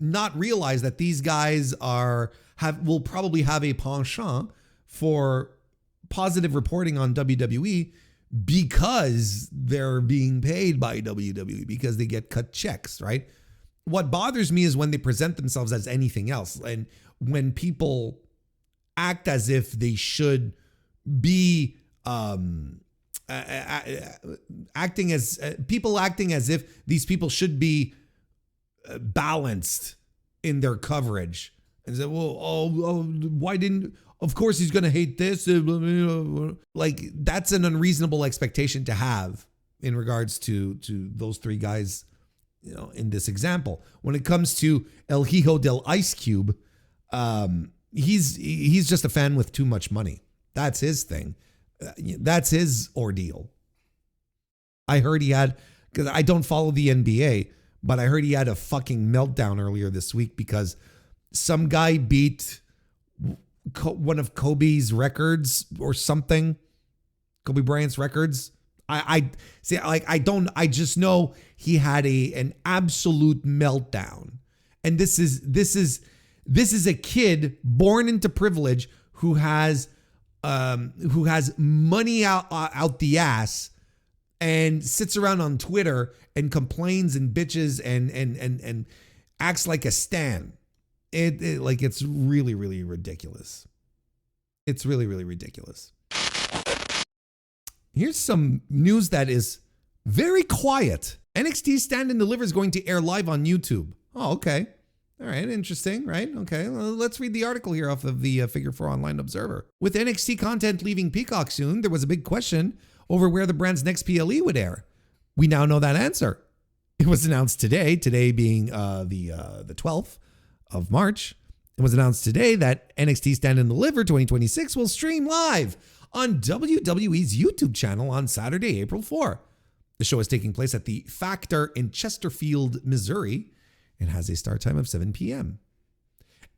not realize that these guys will probably have a penchant for positive reporting on WWE because they're being paid by WWE, because they get cut checks, right? What bothers me is when they present themselves as anything else, and when people act as if they should be acting as if these people should be balanced in their coverage, and say, well, why didn't? Of course he's going to hate this. Like, that's an unreasonable expectation to have in regards to those three guys, in this example. When it comes to El Hijo del Ice Cube, he's just a fan with too much money. That's his thing. That's his ordeal. I heard he had, because I don't follow the NBA, but I heard he had a fucking meltdown earlier this week because some guy beat one of Kobe's records or something, Kobe Bryant's records. I just know he had an absolute meltdown. And this is a kid born into privilege who has money out the ass, and sits around on Twitter and complains and bitches and acts like a stan. It's really, really ridiculous. It's really, really ridiculous. Here's some news that is very quiet. NXT Stand and Deliver is going to air live on YouTube. Oh, okay. All right, interesting, right? Okay, well, let's read the article here off of the Figure 4 Online Observer. With NXT content leaving Peacock soon, there was a big question over where the brand's next PLE would air. We now know that answer. It was announced today being the 12th of March. It was announced today that NXT Stand and Deliver 2026 will stream live on WWE's YouTube channel on Saturday, April 4. The show is taking place at the Factor in Chesterfield, Missouri, and has a start time of 7 p.m.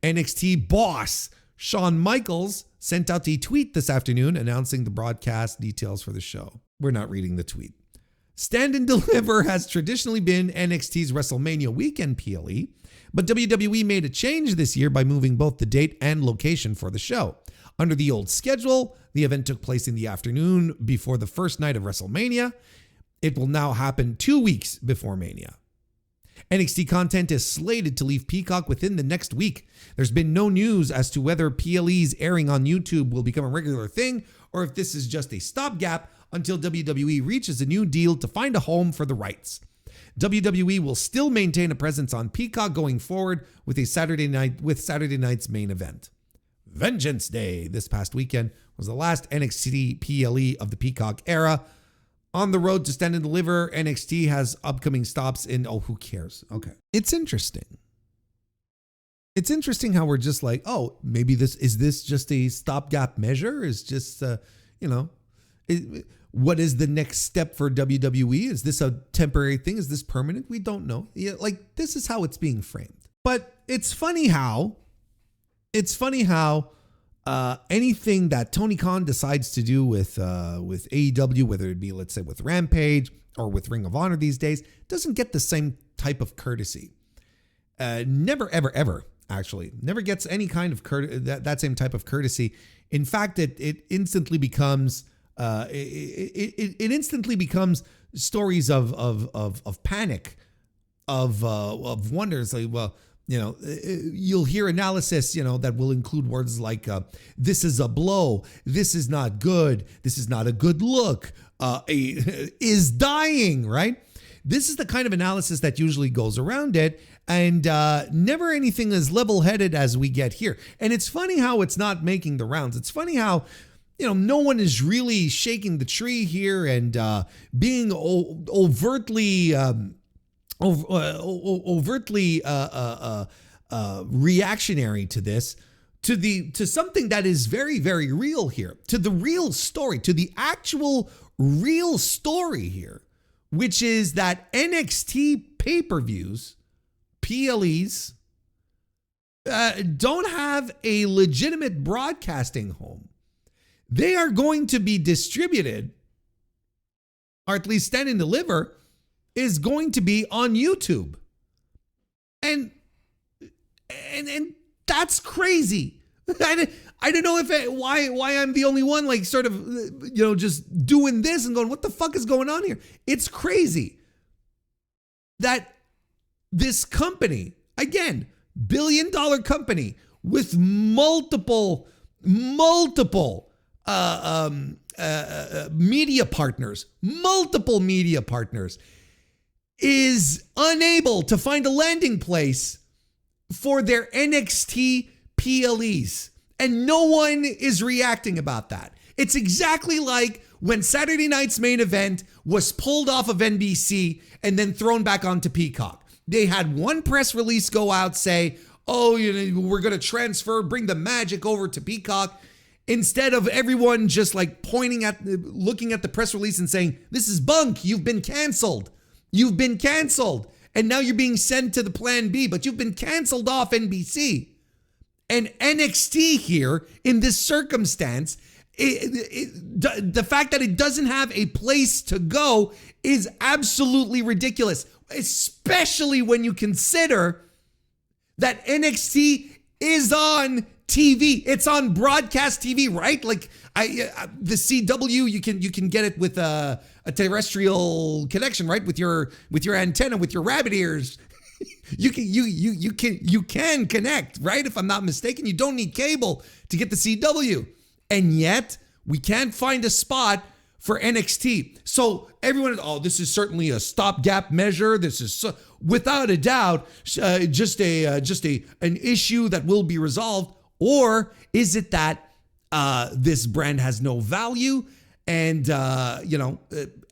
NXT boss Shawn Michaels sent out a tweet this afternoon announcing the broadcast details for the show. We're not reading the tweet. Stand and Deliver has traditionally been NXT's WrestleMania weekend PLE, but WWE made a change this year by moving both the date and location for the show. Under the old schedule, the event took place in the afternoon before the first night of WrestleMania. It will now happen 2 weeks before Mania. NXT content is slated to leave Peacock within the next week. There's been no news as to whether PLEs airing on YouTube will become a regular thing or if this is just a stopgap until WWE reaches a new deal to find a home for the rights. WWE will still maintain a presence on Peacock going forward with Saturday night's main event. Vengeance Day this past weekend was the last NXT PLE of the Peacock era. On the road to Stand and Deliver, NXT has upcoming stops in, who cares? Okay. It's interesting. It's interesting how we're just like, maybe this just a stopgap measure? Is just, what is the next step for WWE? Is this a temporary thing? Is this permanent? We don't know. Yeah, this is how it's being framed. But it's funny how anything that Tony Khan decides to do with AEW, whether it be, let's say, with Rampage or with Ring of Honor these days, doesn't get the same type of courtesy. Never, ever, ever, actually. Never gets any kind of that same type of courtesy. In fact, it instantly becomes it instantly becomes stories of panic, of wonders. Like, well, you'll hear analysis, that will include words like, this is a blow, this is not good, this is not a good look, is dying, right? This is the kind of analysis that usually goes around it, and never anything as level-headed as we get here. And it's funny how it's not making the rounds. It's funny how, no one is really shaking the tree here and being overtly reactionary to this, to something that is very, very real here, to the real story, to the actual real story here, which is that NXT pay-per-views, PLEs, don't have a legitimate broadcasting home. They are going to be distributed, or at least Stand and Deliver is going to be on YouTube. And that's crazy. I don't know why I'm the only one just doing this and going, what the fuck is going on here? It's crazy that this company, again, billion-dollar company with multiple media partners, is unable to find a landing place for their NXT PLEs. And no one is reacting about that. It's exactly like when Saturday night's main event was pulled off of NBC and then thrown back onto Peacock. They had one press release go out, say, we're going to bring the magic over to Peacock. Instead of everyone just looking at the press release and saying, this is bunk, you've been canceled. You've been canceled. And now you're being sent to the plan B, but you've been canceled off NBC. And NXT here, in this circumstance, the fact that it doesn't have a place to go is absolutely ridiculous, especially when you consider that NXT is on TV. It's on broadcast TV, right? Like the CW, you can get it with a terrestrial connection, right? With your antenna, with your rabbit ears. You can connect, right? If I'm not mistaken, you don't need cable to get the CW. And yet we can't find a spot for NXT. So everyone, this is certainly a stopgap measure. This is without a doubt just an issue that will be resolved. Or is it that this brand has no value and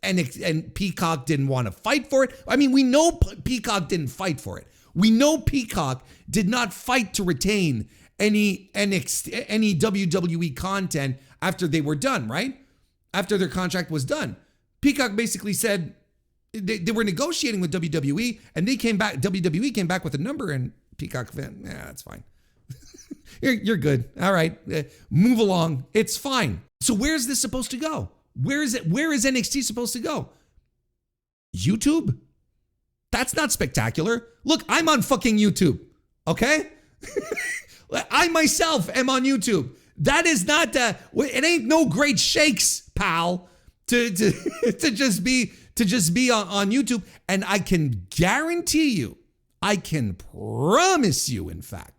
and Peacock didn't want to fight for it? I mean, we know Peacock didn't fight for it. We know Peacock did not fight to retain any WWE content after they were done, right? After their contract was done. Peacock basically said they were negotiating with WWE, and WWE came back with a number, and Peacock said, that's fine. You're good. All right. Move along. It's fine. So where's this supposed to go? Where is NXT supposed to go? YouTube? That's not spectacular. Look, I'm on fucking YouTube. Okay? I myself am on YouTube. That is not it ain't no great shakes, pal, to just be on YouTube. And I can guarantee you, I can promise you, in fact,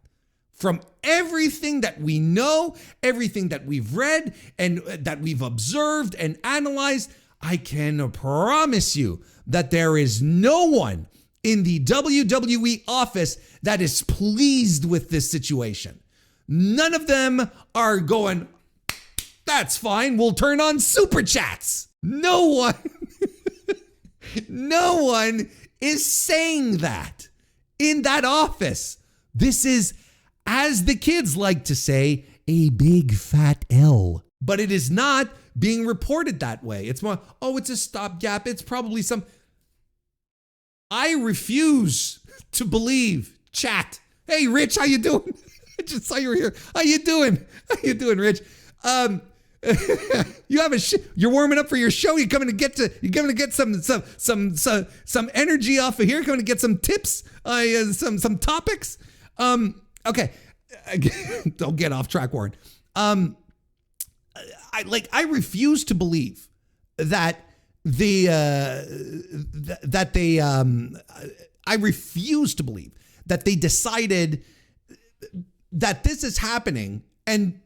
from everything that we know, everything that we've read and that we've observed and analyzed, I can promise you that there is no one in the WWE office that is pleased with this situation. None of them are going, that's fine, we'll turn on super chats. No one is saying that in that office. This is, as the kids like to say, a big fat L. But it is not being reported that way. It's more, it's a stopgap. It's probably some. I refuse to believe. Chat. Hey, Rich, how you doing? I just saw you were here. How you doing? How you doing, Rich? You have you're warming up for your show. You're going to get some energy off of here. You're going to get some tips, some topics. Okay, don't get off track, Warren. I refuse to believe that I refuse to believe that they decided that this is happening and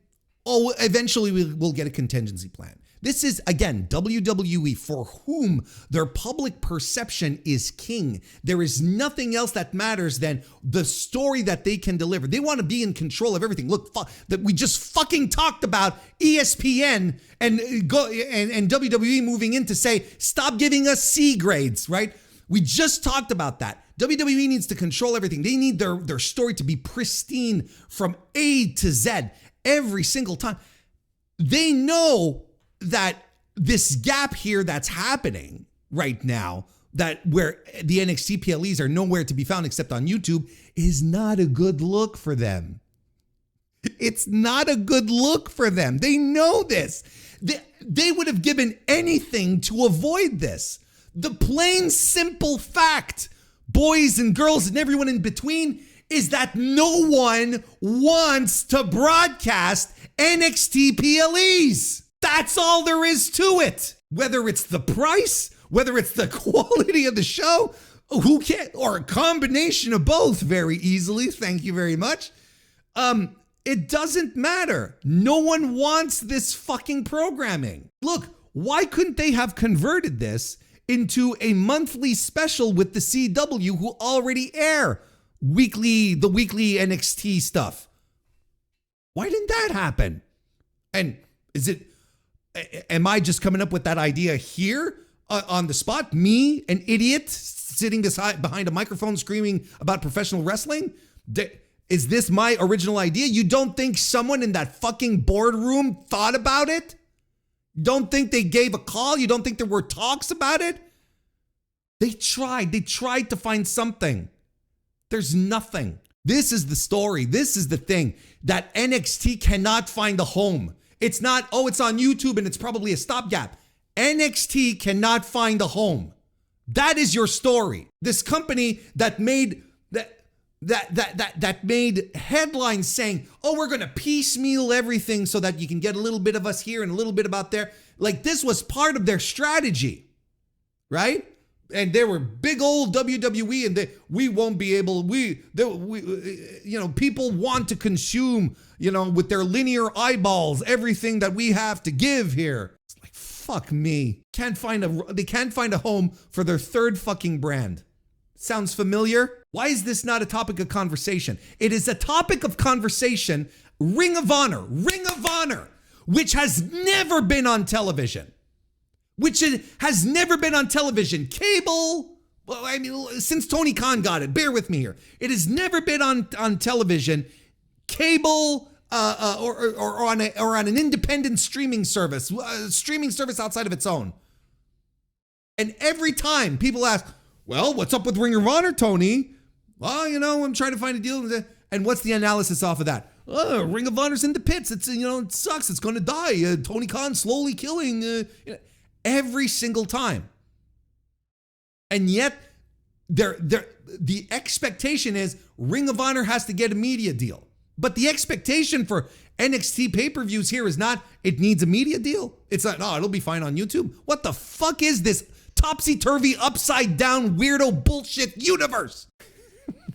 eventually we'll get a contingency plan. This is, again, WWE, for whom their public perception is king. There is nothing else that matters than the story that they can deliver. They want to be in control of everything. Look, that we just fucking talked about ESPN and WWE moving in to say, stop giving us C grades, right? We just talked about that. WWE needs to control everything. They need their story to be pristine from A to Z every single time. They know that this gap here that's happening right now, that where the NXT PLEs are nowhere to be found except on YouTube, is not a good look for them. It's not a good look for them. They know this. They would have given anything to avoid this. The plain, simple fact, boys and girls and everyone in between, is that no one wants to broadcast NXT PLEs. That's all there is to it. Whether it's the price, whether it's the quality of the show, who can, or a combination of both very easily. Thank you very much. It doesn't matter. No one wants this fucking programming. Look, why couldn't they have converted this into a monthly special with the CW, who already air the weekly NXT stuff? Why didn't that happen? And am I just coming up with that idea here on the spot? Me, an idiot, sitting behind a microphone screaming about professional wrestling? Is this my original idea? You don't think someone in that fucking boardroom thought about it? Don't think they gave a call? You don't think there were talks about it? They tried to find something. There's nothing. This is the story. This is the thing, that NXT cannot find a home. It's not, it's on YouTube and it's probably a stopgap. NXT cannot find a home. That is your story. This company that made that that made headlines saying, oh, we're going to piecemeal everything so that you can get a little bit of us here and a little bit about there. Like, this was part of their strategy, right? And they were big old WWE, and we won't be able, people want to consume, with their linear eyeballs, everything that we have to give here. It's like, fuck me. They can't find a home for their third fucking brand. Sounds familiar? Why is this not a topic of conversation? It is a topic of conversation. Ring of Honor, which has never been on television. Cable, since Tony Khan got it, bear with me here. It has never been on television, cable, or on an independent streaming service outside of its own. And every time people ask, well, what's up with Ring of Honor, Tony? Well, I'm trying to find a deal. And what's the analysis off of that? Oh, Ring of Honor's in the pits. It's, it sucks. It's going to die. Tony Khan slowly killing. Every single time. And yet, the expectation is Ring of Honor has to get a media deal. But the expectation for NXT pay-per-views here is not, it needs a media deal. It's not, no, it'll be fine on YouTube. What the fuck is this topsy-turvy, upside-down, weirdo bullshit universe?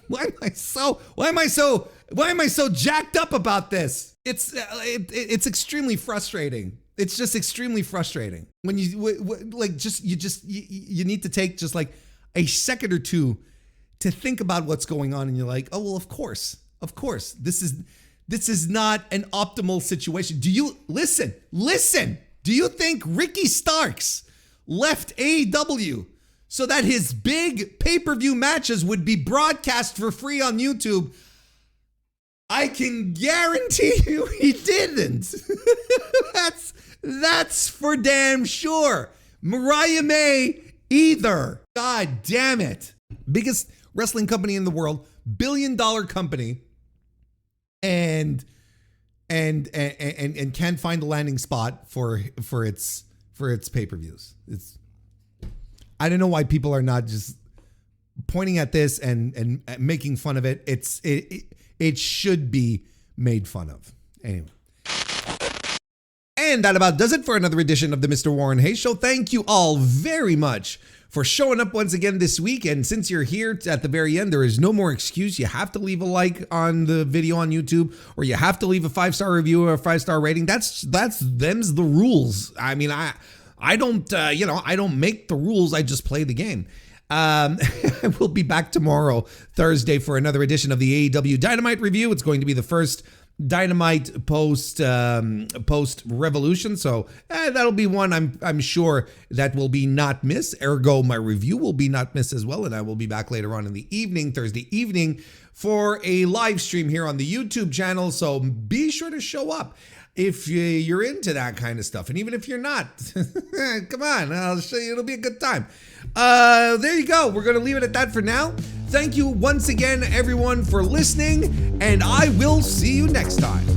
Why am I so jacked up about this? It's extremely frustrating. It's just extremely frustrating when you need to take just like a second or two to think about what's going on, and you're like, oh well, of course, this is not an optimal situation. Do you listen? Do you think Ricky Starks left AEW so that his big pay-per-view matches would be broadcast for free on YouTube? I can guarantee you he didn't. That's for damn sure. Mariah May either. God damn it. Biggest wrestling company in the world, billion-dollar company, and can't find a landing spot for its pay-per-views. I don't know why people are not just pointing at this and making fun of it. It should be made fun of. Anyway. And that about does it for another edition of the Mr. Warren Hayes Show. Thank you all very much for showing up once again this week. And since you're here at the very end, there is no more excuse. You have to leave a like on the video on YouTube, or you have to leave a 5-star review or a 5-star rating. Them's the rules. I mean, I don't make the rules. I just play the game. We'll be back tomorrow, Thursday, for another edition of the AEW Dynamite review. It's going to be the first Dynamite post Revolution, so that'll be one I'm sure that will be not missed. Ergo, my review will be not missed as well, and I will be back later on in the evening, Thursday evening, for a live stream here on the YouTube channel. So be sure to show up if you're into that kind of stuff, and even if you're not, come on, I'll show you. It'll be a good time. There you go. We're going to leave it at that for now. Thank you once again, everyone, for listening, and I will see you next time.